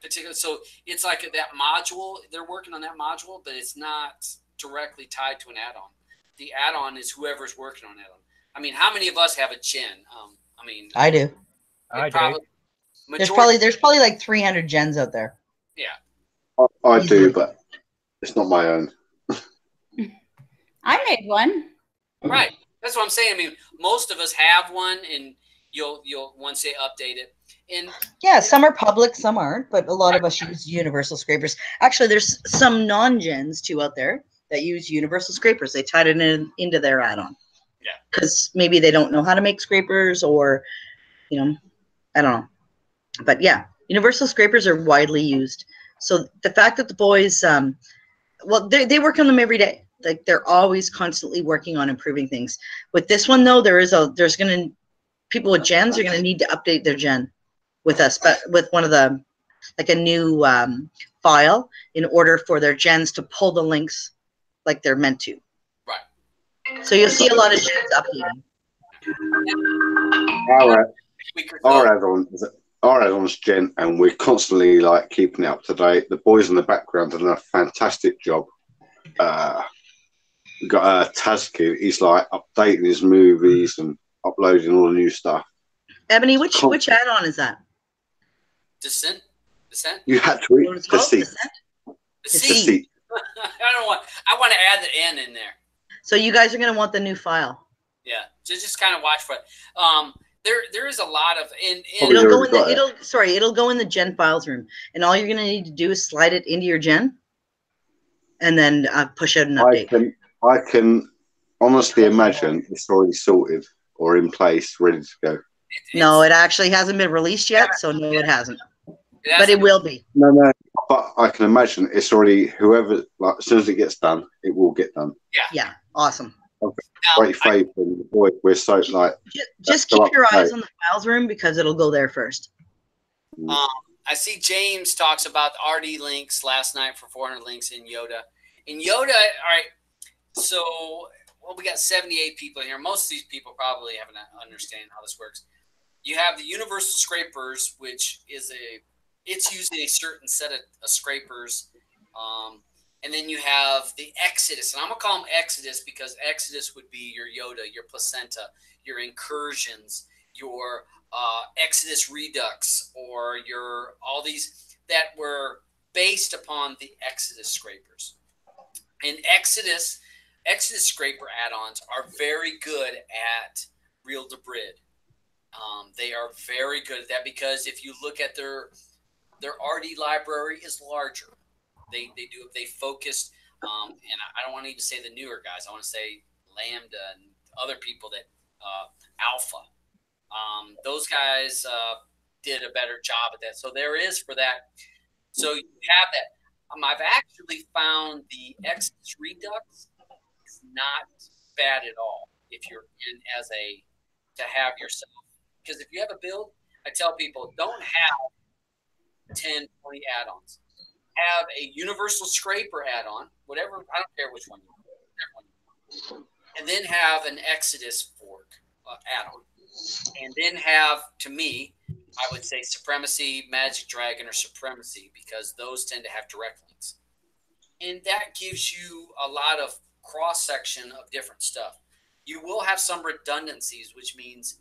Speaker 1: particular. So it's like that module. They're working on that module, but it's not directly tied to an add-on. The add-on is whoever's working on add-on. I mean, how many of us have a gen? I mean,
Speaker 10: I do.
Speaker 3: I
Speaker 1: probably,
Speaker 3: do.
Speaker 10: There's probably like 300 gens out there.
Speaker 1: Yeah.
Speaker 6: I do, but it's not my own.
Speaker 12: I made one.
Speaker 1: Right. That's what I'm saying. I mean, most of us have one, and you'll once they update it. And
Speaker 10: yeah, some are public, some aren't, but a lot of us use universal scrapers. Actually, there's some non-gens too out there that use universal scrapers. They tied it into their add-on.
Speaker 1: Yeah.
Speaker 10: Because maybe they don't know how to make scrapers, or I don't know. But yeah, universal scrapers are widely used. So the fact that the boys, well, they work on them every day. Like they're always constantly working on improving things. With this one though, people with gens are gonna need to update their gen with us, but with one of the like a new file in order for their gens to pull the links like they're meant to.
Speaker 1: Right.
Speaker 10: So you'll see a lot of gens updating.
Speaker 6: Our add-ons gen, and we're constantly like keeping it up to date. The boys in the background have done a fantastic job. We've got Tazkid. He's like updating his movies and uploading all the new stuff.
Speaker 10: Ebony, which add-on is that?
Speaker 1: Descent.
Speaker 6: You had to read Deceit.
Speaker 10: Deceit.
Speaker 1: I want to add the N in there.
Speaker 10: So you guys are going to want the new file.
Speaker 1: Yeah, just kind of watch for it. There is a lot of
Speaker 10: it'll go in the gen files room, and all you're going to need to do is slide it into your gen, and then push out an update.
Speaker 6: I can honestly imagine it's already sorted or in place, ready to go.
Speaker 10: No, it actually hasn't been released yet, so no, it hasn't. But it will be.
Speaker 6: No, but I can imagine it's already whoever. Like as soon as it gets done, it will get done.
Speaker 10: Yeah, awesome.
Speaker 6: Great faith in the boy. We're so like.
Speaker 10: Just keep your eyes on the files room because it'll go there first.
Speaker 1: I see James talks about RD links last night for 400 links in Yoda. In Yoda, all right. So, we got 78 people here. Most of these people probably haven't understand how this works. You have the universal scrapers, which is it's using a certain set of scrapers. And then you have the Exodus. And I'm going to call them Exodus because Exodus would be your Yoda, your placenta, your incursions, your Exodus Redux, or all these that were based upon the Exodus scrapers. And Exodus scraper add-ons are very good at Real DaButcher. They are very good at that because if you look at their RD library is larger. They focused, and I don't want to even say the newer guys. I want to say Lambda and other people that Alpha. Those guys did a better job at that. So there is for that. So you have that. I've actually found the Exodus Redux is not bad at all if you're in to have yourself. Because if you have a build, I tell people don't have 10, 20 add-ons. Have a universal scraper add-on, whatever, I don't care which one you want. And then have an Exodus fork add-on. And then have, to me, I would say Supremacy, Magic Dragon, or Supremacy, because those tend to have direct links. And that gives you a lot of cross-section of different stuff. You will have some redundancies, which means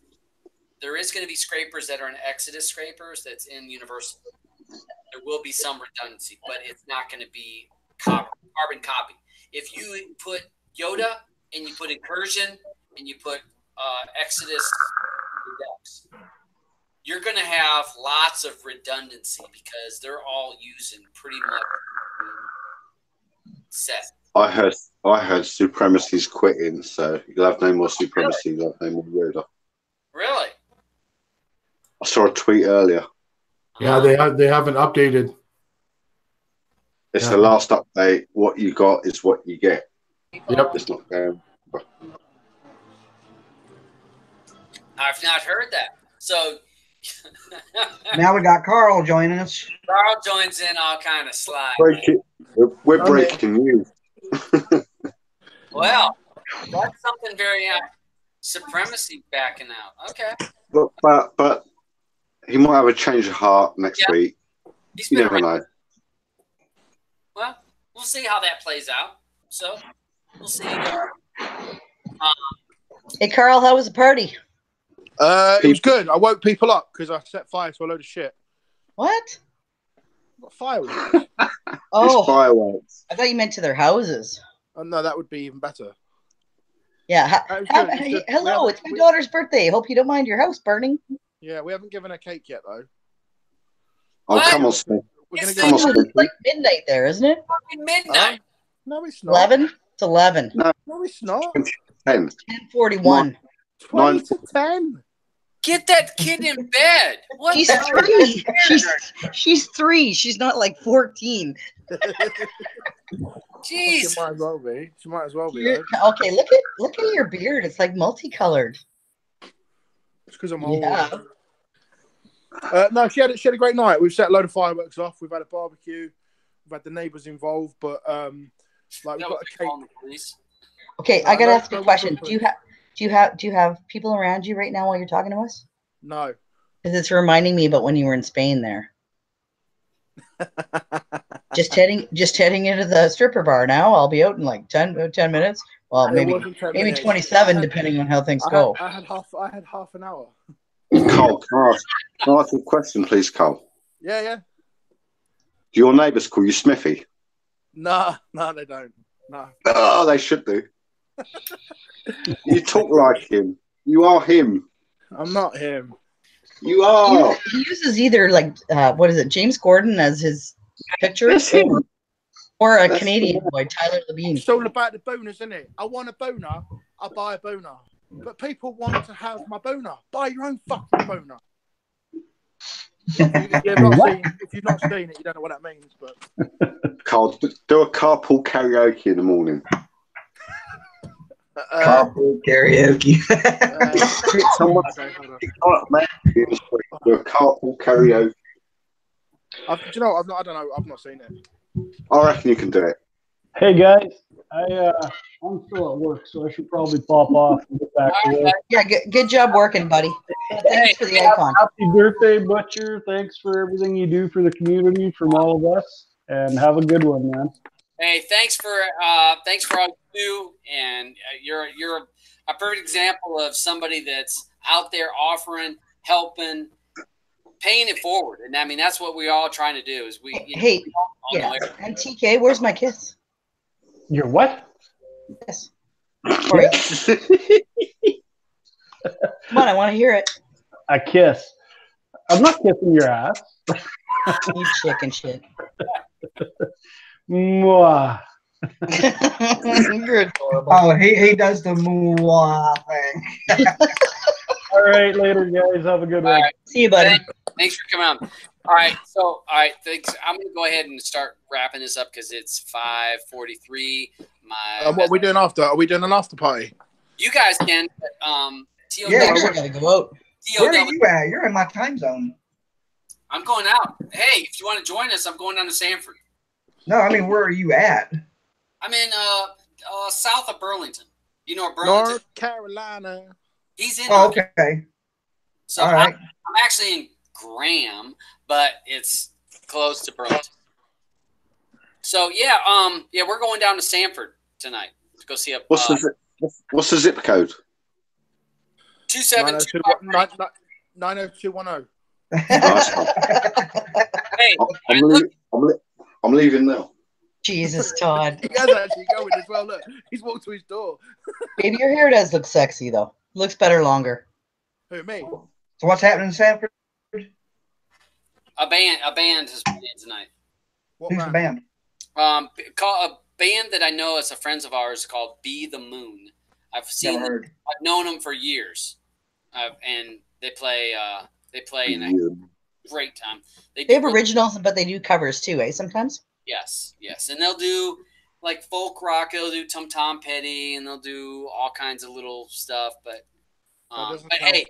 Speaker 1: there is going to be scrapers that are in Exodus scrapers that's in Universal. There will be some redundancy, but it's not going to be carbon copy. If you put Yoda and you put Incursion and you put Exodus Redux, you're going to have lots of redundancy because they're all using pretty much set.
Speaker 6: I heard Supremacy's quitting, so you'll have no more Supremacy, you'll have no more Yoda.
Speaker 1: Really?
Speaker 6: I saw a tweet earlier.
Speaker 8: Yeah, they haven't updated.
Speaker 6: It's the last update. What you got is what you get.
Speaker 8: Yep.
Speaker 6: It's not going.
Speaker 1: I've not heard that. So
Speaker 14: now we got Carl joining us.
Speaker 1: Carl joins in all kind of slide.
Speaker 6: We're breaking news.
Speaker 1: Well, that's something very Supremacy backing out. Okay.
Speaker 6: But he might have a change of heart next week. You never know.
Speaker 1: Well, we'll see how that plays out. So we'll see.
Speaker 10: Hey, Carl, how was the party?
Speaker 5: It was good. I woke people up because I set fire to a load of shit.
Speaker 10: What?
Speaker 5: What fireworks?
Speaker 10: Oh,
Speaker 6: It's fireworks.
Speaker 10: I thought you meant to their houses.
Speaker 5: Oh no, that would be even better.
Speaker 10: Yeah.
Speaker 5: Good.
Speaker 10: Hello, it's my daughter's birthday. Hope you don't mind your house burning.
Speaker 5: Yeah, we haven't given her cake yet though.
Speaker 6: Oh, come on, Smith.
Speaker 5: We're gonna
Speaker 6: Come on, Smith.
Speaker 10: It's like midnight there, isn't it?
Speaker 1: Midnight.
Speaker 5: No, it's not.
Speaker 10: 11? It's 11.
Speaker 6: No,
Speaker 5: it's not.
Speaker 6: 10.
Speaker 10: 10:41.
Speaker 5: 20 to 10.
Speaker 1: Get that kid in bed. What?
Speaker 10: She's 3. She's 3. She's not like 14.
Speaker 1: Jeez.
Speaker 5: She might as well be. She might as well be.
Speaker 10: Okay, look at your beard. It's like multicolored.
Speaker 5: It's because I'm old.
Speaker 10: Yeah.
Speaker 5: No, she had a great night. We've set a load of fireworks off. We've had a barbecue. We've had the neighbours involved, but like we've got a cake.
Speaker 10: Okay, I gotta ask you a question. Do you have people around you right now while you're talking to us?
Speaker 5: No.
Speaker 10: Because it's reminding me about when you were in Spain there. just heading into the stripper bar now. I'll be out in like 10 minutes. Well, maybe 27, depending on how things go.
Speaker 5: I had half an hour.
Speaker 6: Carl, can I ask you a question, please, Carl?
Speaker 5: Yeah.
Speaker 6: Do your neighbours call you Smithy?
Speaker 5: No, they don't. No.
Speaker 6: Oh, they should do. You talk like him. You are him.
Speaker 5: I'm not him.
Speaker 6: You are.
Speaker 10: He uses either like what is it, James Gordon as his picture, or a Canadian boy, Tyler Labine.
Speaker 5: It's all about the boners, isn't it? I want a boner, I buy a boner. But people want to have my boner. Buy your own fucking boner. If you've not seen it, you don't know what that means. But
Speaker 6: Carl, do a carpool karaoke in the morning.
Speaker 14: Carpool karaoke.
Speaker 6: Someone do a carpool karaoke.
Speaker 5: Do you know? I don't know. I've not seen it.
Speaker 6: I reckon you can do it.
Speaker 13: Hey guys, I'm still at work, so I should probably pop off and get back to work.
Speaker 10: Yeah, good job working, buddy. Thanks for the icon.
Speaker 13: Happy birthday, Butcher. Thanks for everything you do for the community, from all of us, and have a good one, man.
Speaker 1: Hey, thanks for all you do, and you're a perfect example of somebody that's out there offering, helping, paying it forward, and I mean that's what we're all trying to do. Is
Speaker 10: and TK, where's my kiss?
Speaker 13: Your what?
Speaker 10: Yes. For you. Come on, I want to hear it.
Speaker 13: A kiss. I'm not kissing your ass.
Speaker 10: You chicken shit.
Speaker 13: Mwah.
Speaker 10: You're adorable.
Speaker 14: Oh, he does the mwah thing.
Speaker 13: All right, later, guys. Have a good one.
Speaker 1: Right.
Speaker 10: See you, buddy.
Speaker 1: Thanks for coming on. All right, thanks. I'm gonna go ahead and start wrapping this up because it's 5:43.
Speaker 5: What are we doing after? Are we doing an after party?
Speaker 1: You guys can. TOW.
Speaker 14: Yeah,
Speaker 10: I gotta go out.
Speaker 14: Where are you at? You're in my time zone.
Speaker 1: I'm going out. Hey, if you want to join us, I'm going down to Sanford.
Speaker 14: No, I mean, where are you at?
Speaker 1: I'm in south of Burlington. You know Burlington?
Speaker 5: North Carolina.
Speaker 1: He's in.
Speaker 14: Oh, okay.
Speaker 1: So
Speaker 14: all right.
Speaker 1: I'm actually in Graham, but it's close to Burlington. So yeah, we're going down to Sanford tonight to go see a.
Speaker 6: What's the zip code?
Speaker 1: 272
Speaker 5: 90210.
Speaker 1: Hey,
Speaker 6: I'm leaving now.
Speaker 10: Jesus, Todd.
Speaker 5: He has actually going as well. Look, he's walked to his door.
Speaker 10: Baby, your hair does look sexy though. Looks better longer.
Speaker 5: Who, me?
Speaker 14: So what's happening in Sanford?
Speaker 1: A band has played tonight.
Speaker 14: Who's the band?
Speaker 1: Call a band that I know as a friends of ours called Be the Moon. I've seen them. I've known them for years, and they play and I have a great time.
Speaker 10: They have originals, but they do covers too, eh? Sometimes.
Speaker 1: Yes, and they'll do like folk rock. They'll do Tom Petty, and they'll do all kinds of little stuff. But hey,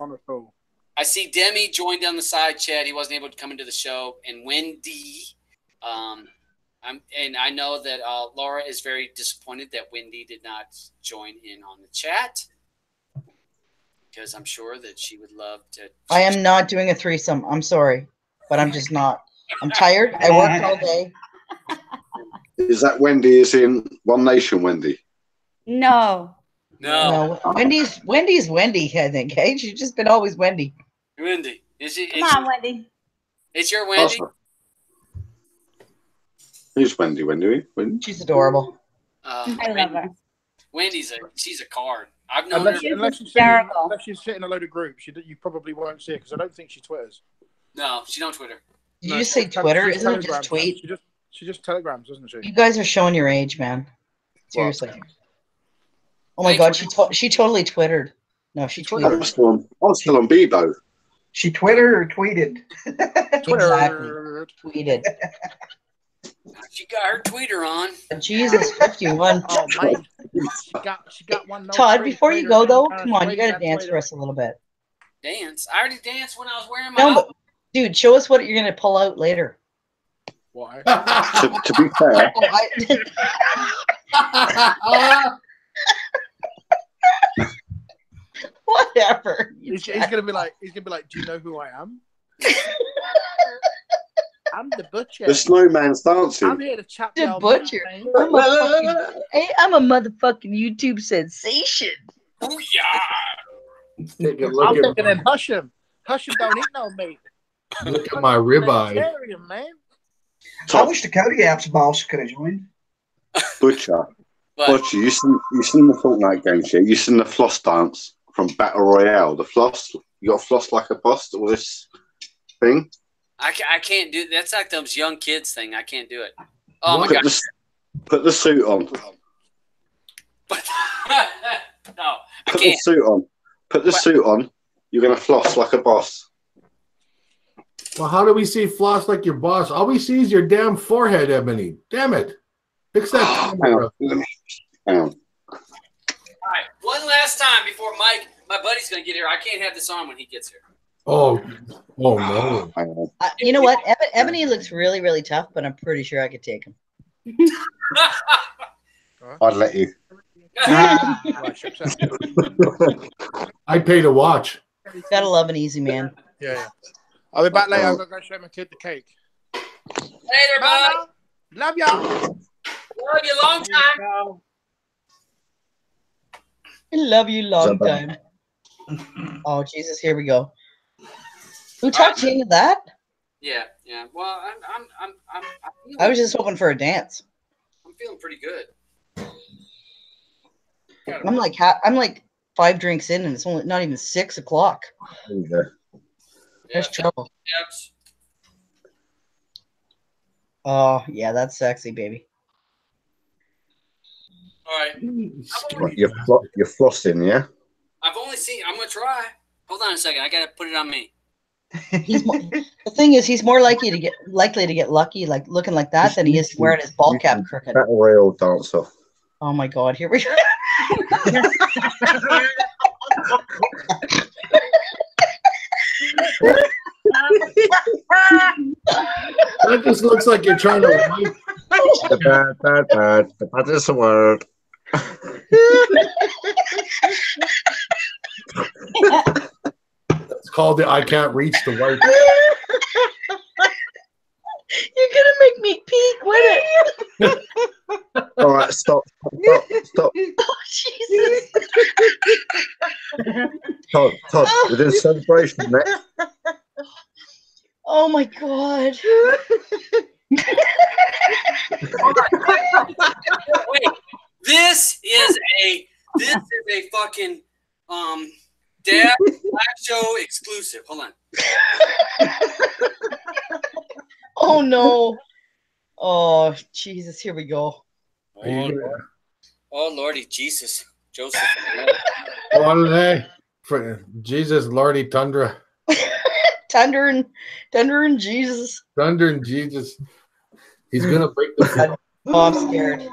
Speaker 1: I see Demi joined on the side chat. He wasn't able to come into the show, and Wendy. And I know that Laura is very disappointed that Wendy did not join in on the chat. because I'm sure that she would love to.
Speaker 10: I am not doing a threesome. I'm sorry, but I'm just not. I'm tired. I worked all day.
Speaker 6: Is that Wendy is in One Nation Wendy?
Speaker 12: No.
Speaker 10: No. Wendy's Wendy, I think. Hey, she's just been always Wendy.
Speaker 1: Wendy. Is it?
Speaker 12: Come on, Wendy.
Speaker 1: It's your Wendy?
Speaker 6: Who's Wendy? Wendy?
Speaker 10: She's adorable.
Speaker 12: I love her.
Speaker 1: She's a card. I've known
Speaker 5: Unless,
Speaker 1: her.
Speaker 5: unless she's sitting in a load of groups, you probably won't see her because I don't think she twitters.
Speaker 1: No, she don't Twitter.
Speaker 10: Did you just say Twitter? Isn't it just tweet?
Speaker 5: She just telegrams, doesn't she?
Speaker 10: You guys are showing your age, man. Seriously. Oh my God, she totally twittered. No, she tweeted.
Speaker 6: I was still on Bebo.
Speaker 14: She twittered or tweeted?
Speaker 10: Exactly. Tweeted.
Speaker 1: She got her tweeter on.
Speaker 10: Jesus, 51.
Speaker 5: Oh, mate. She got one.
Speaker 10: Todd, before you go though, come on, you gotta dance for us a little bit.
Speaker 1: Dance? I already danced when I was wearing my
Speaker 10: No, but, dude, show us what you're gonna pull out later.
Speaker 5: Why?
Speaker 6: to be fair.
Speaker 10: Whatever.
Speaker 5: He's gonna be like, do you know who I am? I'm the butcher.
Speaker 6: The snowman's dancing.
Speaker 5: I'm here to chop
Speaker 10: The butcher. I'm a motherfucking YouTube sensation.
Speaker 1: Oh yeah.
Speaker 8: Take a
Speaker 5: I'm
Speaker 8: look
Speaker 5: thinking
Speaker 8: at
Speaker 5: of Hush him. Hush him don't eat no meat.
Speaker 8: look at my ribeye.
Speaker 5: Vegetarian, man.
Speaker 14: I wish the Kodiak's boss could have joined.
Speaker 6: Butcher. Butcher, you seen the Fortnite games here? You seen the floss dance from Battle Royale? The floss, you got to floss like a boss. All this thing.
Speaker 1: I can't do that's like those young kids thing. I can't do it. Oh my God.
Speaker 6: Put the suit on.
Speaker 1: No, I
Speaker 6: Put
Speaker 1: can't.
Speaker 6: the suit on. Put the suit on. You're gonna floss like a boss.
Speaker 8: Well, how do we see floss like your boss? All we see is your damn forehead, Ebony. Damn it. Fix that camera.
Speaker 6: Hang on.
Speaker 1: All right, one last time before Mike, my buddy's gonna get here. I can't have this on when he gets here.
Speaker 8: Oh no.
Speaker 10: You know what? Ebony looks really, really tough, but I'm pretty sure I could take him.
Speaker 6: I'd let you.
Speaker 8: I pay to watch.
Speaker 10: Gotta love an easy man.
Speaker 5: Yeah. I'll be back later. I'm gonna go show my kid the cake.
Speaker 1: Later, bud.
Speaker 5: Love y'all.
Speaker 1: Love you long time.
Speaker 10: I love you long time. Oh Jesus, here we go. Who talked you into that?
Speaker 1: Yeah. Well,
Speaker 10: I was just hoping for a dance.
Speaker 1: I'm feeling pretty good.
Speaker 10: I'm like 5 drinks in, and it's only not even 6 o'clock. There's trouble.
Speaker 1: Yep.
Speaker 10: Oh yeah, that's sexy, baby.
Speaker 1: All right.
Speaker 6: You're flossing, yeah?
Speaker 1: I've only seen. I'm gonna try. Hold on a second. I gotta put it on me.
Speaker 10: The thing is, he's more likely to get lucky, like looking like that, than he is wearing his ball cap crooked.
Speaker 6: Battle Royale dancer.
Speaker 10: Oh my God! Here we go.
Speaker 8: That just looks like you're trying to.
Speaker 6: That is a word.
Speaker 8: It's called the I can't reach the white.
Speaker 10: You're gonna make me peek with it.
Speaker 6: All right, stop.
Speaker 10: Oh, Jesus.
Speaker 6: Todd, we're doing celebration next.
Speaker 10: Oh my God.
Speaker 1: Wait, this is a fucking Dad Black Show exclusive. Hold on.
Speaker 10: Oh no. Oh Jesus, here we go.
Speaker 1: Oh Lordy Jesus. Joseph.
Speaker 8: Olé. For Jesus, Lordy Tundra.
Speaker 10: Thunder and Jesus.
Speaker 8: Thunder and Jesus. He's gonna break the floor.
Speaker 10: Oh, I'm scared.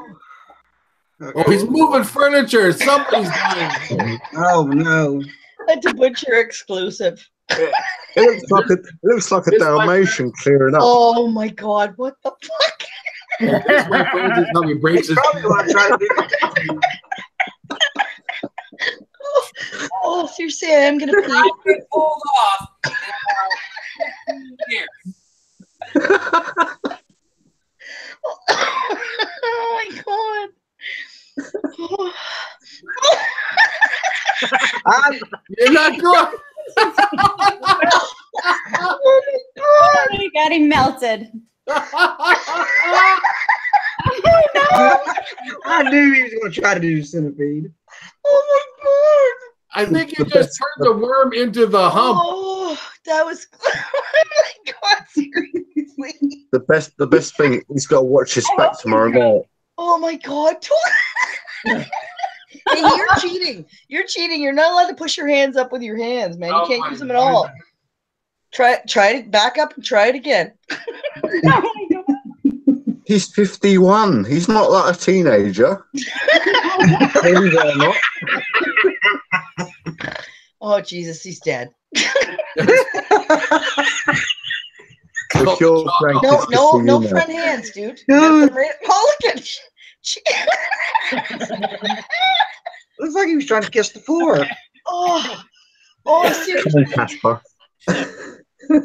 Speaker 8: Oh, he's moving furniture. Somebody's dying.
Speaker 14: Oh no.
Speaker 10: A DaButcher exclusive.
Speaker 6: It looks like a Dalmatian clearing up.
Speaker 10: Oh my God, what the fuck?
Speaker 8: My friend is how he breaks his.
Speaker 10: Oh seriously, I am gonna pee.
Speaker 1: Been pulled off in about 15 years.
Speaker 10: Oh my god.
Speaker 8: You're not good.
Speaker 12: Oh my god, he melted.
Speaker 14: I knew he was going to try to do centipede.
Speaker 10: Oh
Speaker 8: I think you just turned the worm into the hump.
Speaker 10: Oh, that was. Oh my god, seriously.
Speaker 6: The best thing, he's got to watch his back tomorrow night.
Speaker 10: Oh my god. Hey, you're cheating. You're cheating. You're not allowed to push your hands up with your hands, man. You can't use them at all. Try it. Back up and try it again.
Speaker 6: He's 51. He's not like a teenager. Maybe they're not.
Speaker 10: Oh Jesus, he's dead. No front hands, dude. Mulligan.
Speaker 14: Looks like he was trying to kiss the floor.
Speaker 10: Oh, seriously.
Speaker 6: Casper.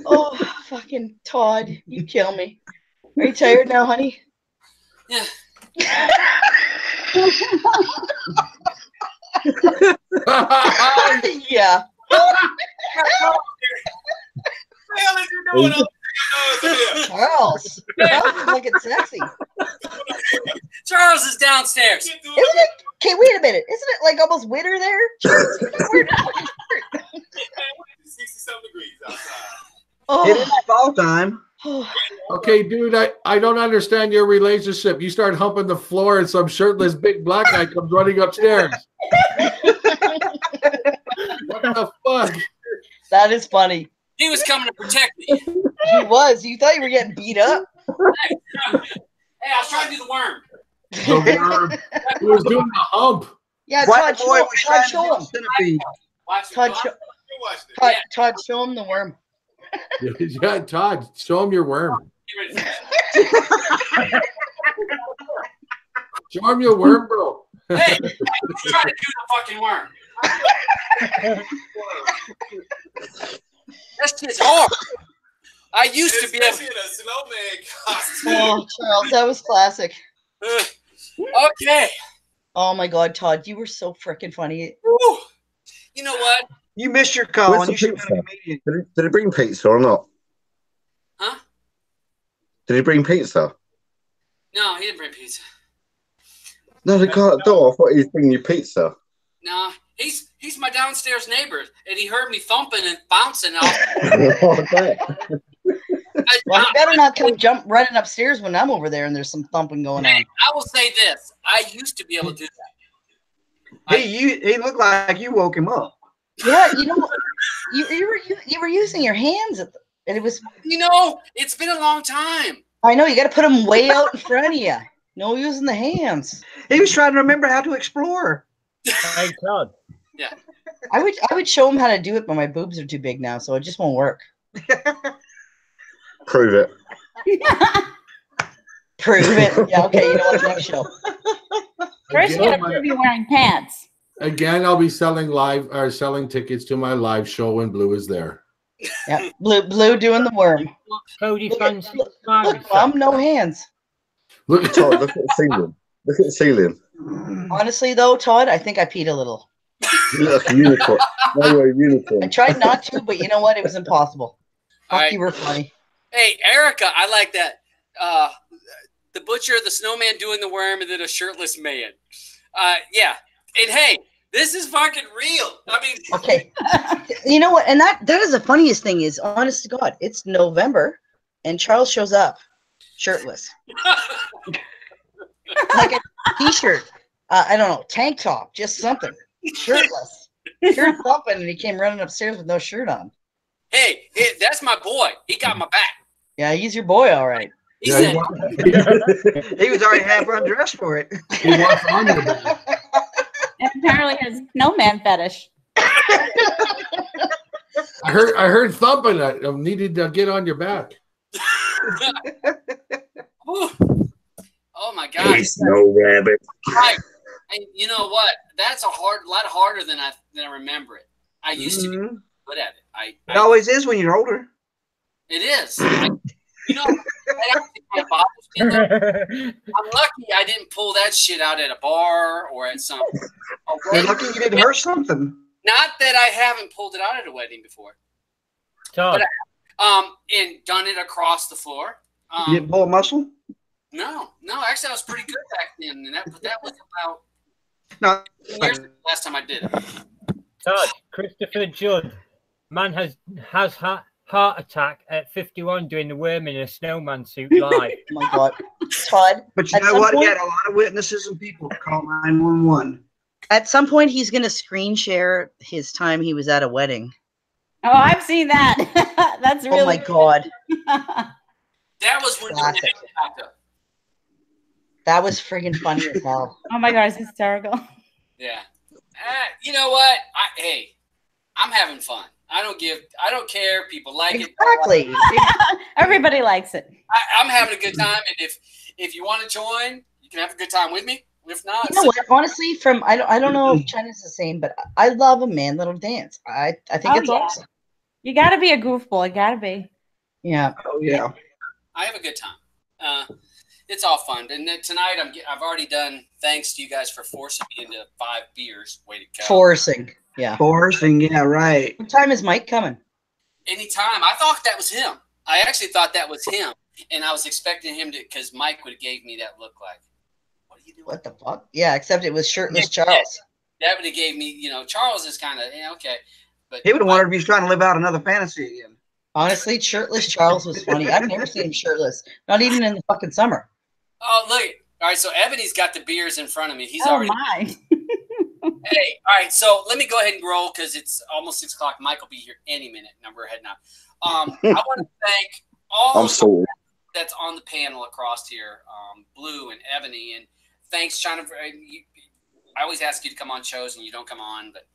Speaker 10: Oh, fucking Todd, you kill me. Are you tired now, honey?
Speaker 1: Yeah.
Speaker 10: Yeah. Charles. Charles is looking sexy.
Speaker 1: Charles is downstairs.
Speaker 10: Isn't it? Okay, wait a minute. Isn't it like almost winter there? Charles, we're not.
Speaker 15: 60-some degrees outside.
Speaker 10: Oh.
Speaker 14: It is fall time.
Speaker 8: Okay, dude, I don't understand your relationship. You start humping the floor and some shirtless big black guy comes running upstairs. What the fuck?
Speaker 10: That is funny.
Speaker 1: He was coming to protect me.
Speaker 10: He was. You thought you were getting beat up?
Speaker 1: Hey, I was trying to do the worm.
Speaker 8: The worm. He was doing the hump.
Speaker 10: Yeah,
Speaker 14: White
Speaker 10: Todd,
Speaker 14: boy was
Speaker 10: show
Speaker 14: trying to do
Speaker 10: him.
Speaker 14: centipede.
Speaker 10: Todd, show him the worm.
Speaker 8: Yeah, Todd, show him your worm. Show him your worm, bro.
Speaker 1: Hey, I'm trying to do the fucking worm. That's just hard. I used to be able to.
Speaker 15: A snowman costume.
Speaker 10: Oh, Charles, that was classic.
Speaker 1: Okay.
Speaker 10: Oh my God, Todd, you were so freaking funny.
Speaker 1: Woo. You know what?
Speaker 14: You missed your call.
Speaker 6: Where's the
Speaker 14: You should
Speaker 6: pizza?
Speaker 14: have been a comedian.
Speaker 6: Did he bring pizza or not?
Speaker 1: Huh?
Speaker 6: Did he bring pizza?
Speaker 1: No, he didn't bring pizza.
Speaker 6: No, the guy at the door. I thought he was bringing you pizza.
Speaker 1: No, he's my downstairs neighbor, and he heard me thumping and bouncing.
Speaker 10: Well, you better not come running upstairs when I'm over there and there's some thumping going on.
Speaker 1: I will say this: I used to be able to do that.
Speaker 14: He looked like you woke him up.
Speaker 10: Yeah, you know, you were using your hands, and it was.
Speaker 1: You know, it's been a long time.
Speaker 10: I know you got to put them way out in front of you. No using the hands.
Speaker 14: He was trying to remember how to explore.
Speaker 3: Hey, Todd.
Speaker 1: Yeah.
Speaker 10: I would show him how to do it, but my boobs are too big now, so it just won't work.
Speaker 6: Prove it.
Speaker 10: Prove it. Yeah. Okay. You know what? Next show.
Speaker 12: First, you gotta prove you're wearing pants.
Speaker 8: Again, I'll be selling tickets to my live show when Blue is there.
Speaker 10: Yeah, Blue doing the worm.
Speaker 3: Cody
Speaker 10: Look, Mom, no hands.
Speaker 6: Look at Todd. Look at the ceiling. Look at the ceiling.
Speaker 10: Honestly, though, Todd, I think I peed a little.
Speaker 6: You look like a unicorn. No, you're a unicorn.
Speaker 10: I tried not to, but you know what? It was impossible.
Speaker 1: Right.
Speaker 10: You were funny.
Speaker 1: Hey, Erica, I like that. The butcher, the snowman doing the worm, and then a shirtless man. Yeah. And hey, this is fucking real. I mean,
Speaker 10: okay. You know what? And that is the funniest thing is, honest to God, it's November, and Charles shows up shirtless, like a t-shirt. I don't know, tank top, just something, shirtless, shirt thumping, and he came running upstairs with no shirt on.
Speaker 1: Hey, that's my boy. He got my back.
Speaker 10: Yeah, he's your boy, all right.
Speaker 1: He said,
Speaker 14: he was already half undressed for it.
Speaker 8: He wants on your back.
Speaker 12: And apparently has snowman fetish.
Speaker 8: I heard thumping. I needed to get on your back.
Speaker 1: Oh my God!
Speaker 6: Hey, snow rabbit.
Speaker 1: Right. And you know what? That's a lot harder than I remember it. I used to be good at it.
Speaker 14: It always is when you're older.
Speaker 1: It is. You know, that actually kind of bothers me. I'm lucky I didn't pull that shit out at a bar or at some.
Speaker 14: You're lucky you didn't hurt something.
Speaker 1: Not that I haven't pulled it out at a wedding before.
Speaker 3: Todd.
Speaker 1: But and done it across the floor.
Speaker 14: You didn't pull a muscle?
Speaker 1: No. Actually, I was pretty good back then, and that was about
Speaker 14: No.
Speaker 1: years ago, last time I did it.
Speaker 3: Todd, Christopher Judd, man has heart attack at 51 doing the worm in a snowman suit live.
Speaker 10: Oh my God, Todd.
Speaker 14: But you know what? He had a lot of witnesses and people call 911.
Speaker 10: At some point, he's going to screen share his time he was at a wedding.
Speaker 12: Oh, I've seen that. That's really.
Speaker 10: Oh my God.
Speaker 1: That was when
Speaker 10: Classic. That was friggin' funny as hell.
Speaker 12: Oh my God, it's hysterical.
Speaker 1: Yeah. You know what? Hey, I'm having fun. I don't care. People like it.
Speaker 10: Exactly.
Speaker 12: Everybody likes it.
Speaker 1: I'm having a good time, and if you want to join, you can have a good time with me. If not,
Speaker 10: You know what? Honestly, I don't know if China's the same, but I love a man that'll dance. I think it's awesome.
Speaker 12: You got to be a goofball. You got to be.
Speaker 10: Yeah.
Speaker 14: Oh yeah.
Speaker 1: I have a good time. It's all fun, and then tonight I've already done. Thanks to you guys for forcing me into 5 beers. Way to go.
Speaker 10: Forcing. Yeah.
Speaker 14: Forcing. Yeah. Right.
Speaker 10: What time is Mike coming?
Speaker 1: Anytime. I thought that was him. I actually thought that was him, and I was expecting him to, because Mike would have gave me that look like, what are you doing?
Speaker 10: What the fuck? Yeah, except it was shirtless Charles.
Speaker 1: That would have gave me, Charles is kind of, okay. But
Speaker 14: He would have wondered if he was trying to live out another fantasy again.
Speaker 10: Honestly, shirtless Charles was funny. I've never seen him shirtless. Not even in the fucking summer.
Speaker 1: Oh, look. All right, so Ebony's got the beers in front of me. He's
Speaker 12: Oh
Speaker 1: already.
Speaker 12: my.
Speaker 1: Hey, all right, so let me go ahead and roll because it's almost 6 o'clock. Mike will be here any minute. No, we're heading out. I want to thank all of the that's on the panel across here, Blue and Ebony, and thanks, China. I always ask you to come on shows and you don't come on, but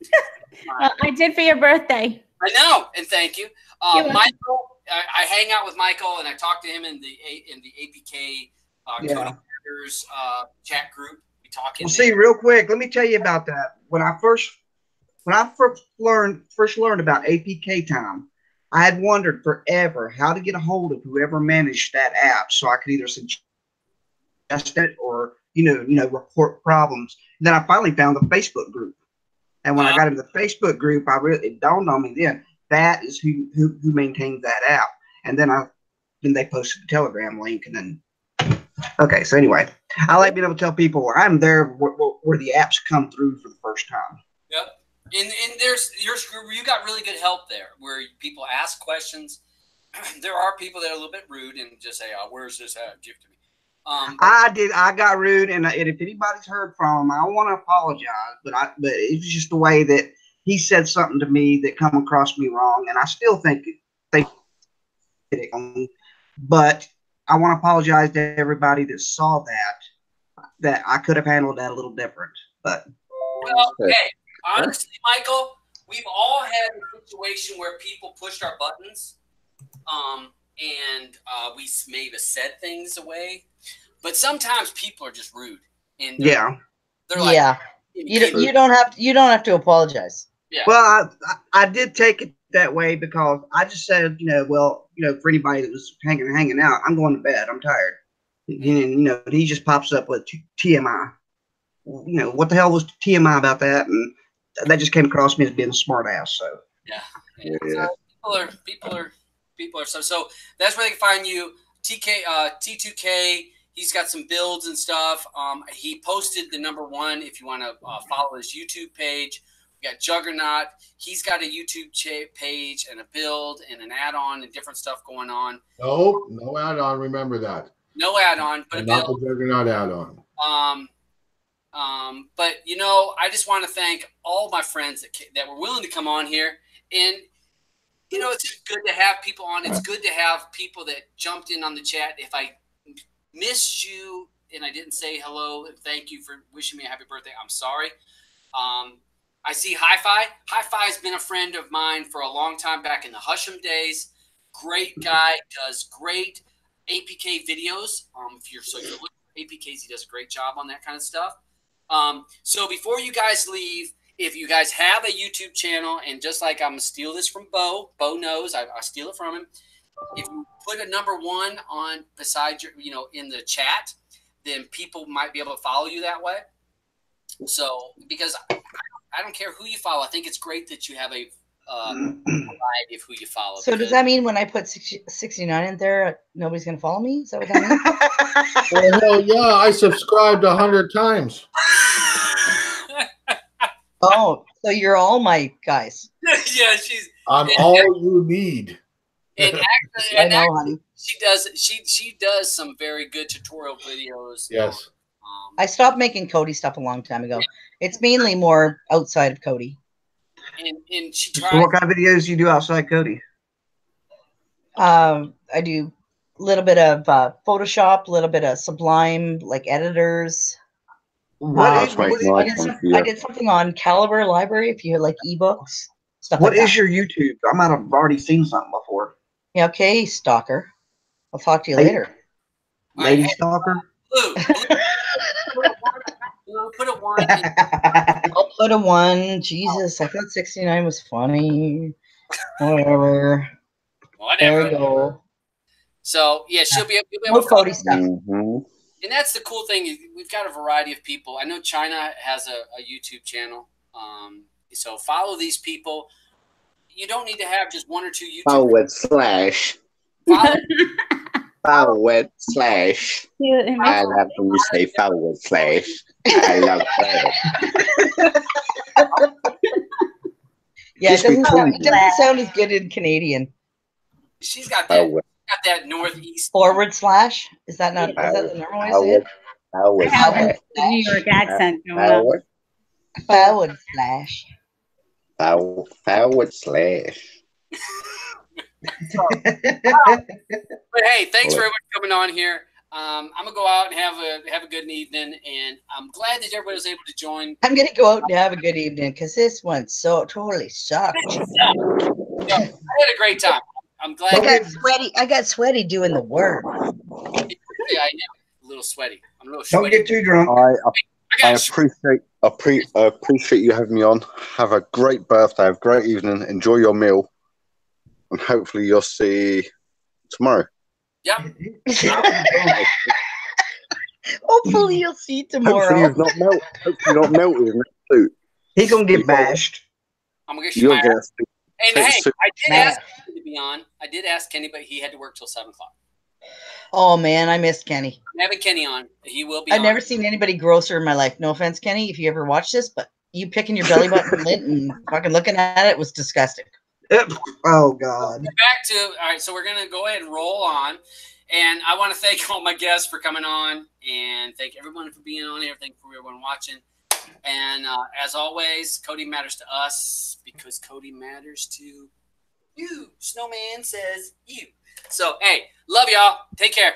Speaker 12: Well, I did for your birthday.
Speaker 1: I know, and thank you,
Speaker 12: You're welcome.
Speaker 1: Michael. I hang out with Michael, and I talk to him in the APK
Speaker 14: Yeah.
Speaker 1: Coding Creators, chat group. We talk in
Speaker 14: Well,
Speaker 1: there.
Speaker 14: see, real quick, let me tell you about that. When I first learned about APK time, I had wondered forever how to get a hold of whoever managed that app, so I could either suggest it or report problems. And then I finally found the Facebook group, and when I got into the Facebook group, it dawned on me then that is who maintains that app. And then they posted the Telegram link, and then. Okay, so anyway, I like being able to tell people where I'm there, where the apps come through for the first time.
Speaker 1: Yep. And there's you got really good help there where people ask questions. There are people that are a little bit rude and just say, "Oh, where's this at? Give it to me."
Speaker 14: I got rude, and if anybody's heard from him, I want to apologize, but it was just the way that he said something to me that come across me wrong, and I still think it. But I want to apologize to everybody that saw that I could have handled that a little different. But
Speaker 1: well, hey, honestly, Michael, we've all had a situation where people pushed our buttons, and we may have said things away, but sometimes people are just rude, and they're like,
Speaker 10: yeah, you don't have to apologize.
Speaker 1: Yeah.
Speaker 14: Well, I did take it that way because I just said, for anybody that was hanging out, I'm going to bed. I'm tired. And, he just pops up with TMI. What the hell was TMI about that? And that just came across me as being a smart ass. So
Speaker 1: yeah. So people are so that's where they can find you. T2K. He's got some builds and stuff. He posted the #1 if you want to follow his YouTube page. We got Juggernaut. He's got a YouTube page and a build and an add-on and different stuff going on.
Speaker 8: No add-on. Remember that.
Speaker 1: No add-on, but a
Speaker 8: Not
Speaker 1: build.
Speaker 8: the Juggernaut add-on.
Speaker 1: But I just want to thank all my friends that were willing to come on here, and it's good to have people on. It's good to have people that jumped in on the chat. If I missed you and I didn't say hello and thank you for wishing me a happy birthday, I'm sorry. I see Hi-Fi. Hi-Fi has been a friend of mine for a long time back in the Husham days. Great guy, does great APK videos. If you're looking for APKs, he does a great job on that kind of stuff. So before you guys leave, if you guys have a YouTube channel, and just like I'm going to steal this from Bo knows, I steal it from him. If you put a number 1 on beside your, in the chat, then people might be able to follow you that way. So, because I don't care who you follow, I think it's great that you have a variety of who you follow.
Speaker 10: So does that mean when I put 69 in there, nobody's going to follow me? Is that what that means?
Speaker 8: Well, hell yeah, I subscribed 100 times.
Speaker 10: Oh, so you're all my guys.
Speaker 1: Yeah,
Speaker 8: I'm all you need.
Speaker 1: And actually, she does some very good tutorial videos.
Speaker 8: Yes.
Speaker 10: I stopped making Cody stuff a long time ago. It's mainly more outside of Cody.
Speaker 1: And she
Speaker 14: So what kind of videos do you do outside Cody?
Speaker 10: I do a little bit of Photoshop, a little bit of Sublime, like editors. I did something on Caliber Library if you like ebooks. Stuff
Speaker 14: What
Speaker 10: like
Speaker 14: is
Speaker 10: that.
Speaker 14: your YouTube? I might have already seen something before.
Speaker 10: Yeah, okay, stalker. I'll talk to you
Speaker 14: Hey,
Speaker 10: later.
Speaker 14: Lady stalker?
Speaker 1: Put a 1.
Speaker 10: I'll put a 1. Jesus, I thought 69 was funny. Whatever. There we go.
Speaker 1: So yeah, she'll be able
Speaker 10: More
Speaker 1: to
Speaker 10: Cody stuff.
Speaker 1: And that's the cool thing. We've got a variety of people. I know China has a YouTube channel. So follow these people. You don't need to have just 1 or 2 YouTube.
Speaker 6: // Forward slash. I love when you say forward slash. I love that.
Speaker 10: Yeah, it doesn't sound as good in Canadian.
Speaker 1: She's got that northeast
Speaker 10: forward slash. Is that not? Is that the normal way to say it?
Speaker 12: I have the New York accent going on.
Speaker 10: Forward slash.
Speaker 6: Forward slash.
Speaker 1: But hey, thanks for everyone coming on here. I'm gonna go out and have a good evening, and I'm glad that everybody was able to join.
Speaker 10: I'm gonna go out and have a good evening because this one so totally sucked.
Speaker 1: I had a great time. I'm glad.
Speaker 10: I got sweaty doing the work.
Speaker 1: Yeah, I am a little sweaty. I'm a little
Speaker 14: Don't
Speaker 1: sweaty.
Speaker 14: get too drunk.
Speaker 6: I appreciate you having me on. Have a great birthday, have a great evening, enjoy your meal, and hopefully you'll see tomorrow.
Speaker 1: Yep.
Speaker 10: Hopefully you'll see tomorrow.
Speaker 6: Hopefully you're not melted in that suit.
Speaker 14: He's gonna get bashed.
Speaker 1: I'm gonna get you. And hey,
Speaker 6: suit.
Speaker 1: I did ask Kenny to be on. I did ask Kenny, but he had to work till 7 o'clock.
Speaker 10: Oh man, I missed Kenny.
Speaker 1: I'm having Kenny on. He will be.
Speaker 10: I've never seen anybody grosser in my life. No offense, Kenny, if you ever watch this, but you picking your belly button lint and fucking looking at it was disgusting.
Speaker 14: Oh God.
Speaker 1: Back to all right. So we're gonna go ahead and roll on, and I want to thank all my guests for coming on, and thank everyone for being on here. Thank you for everyone watching, and as always, Cody matters to us because Cody matters to you. Snowman says you. So hey, love y'all. Take care.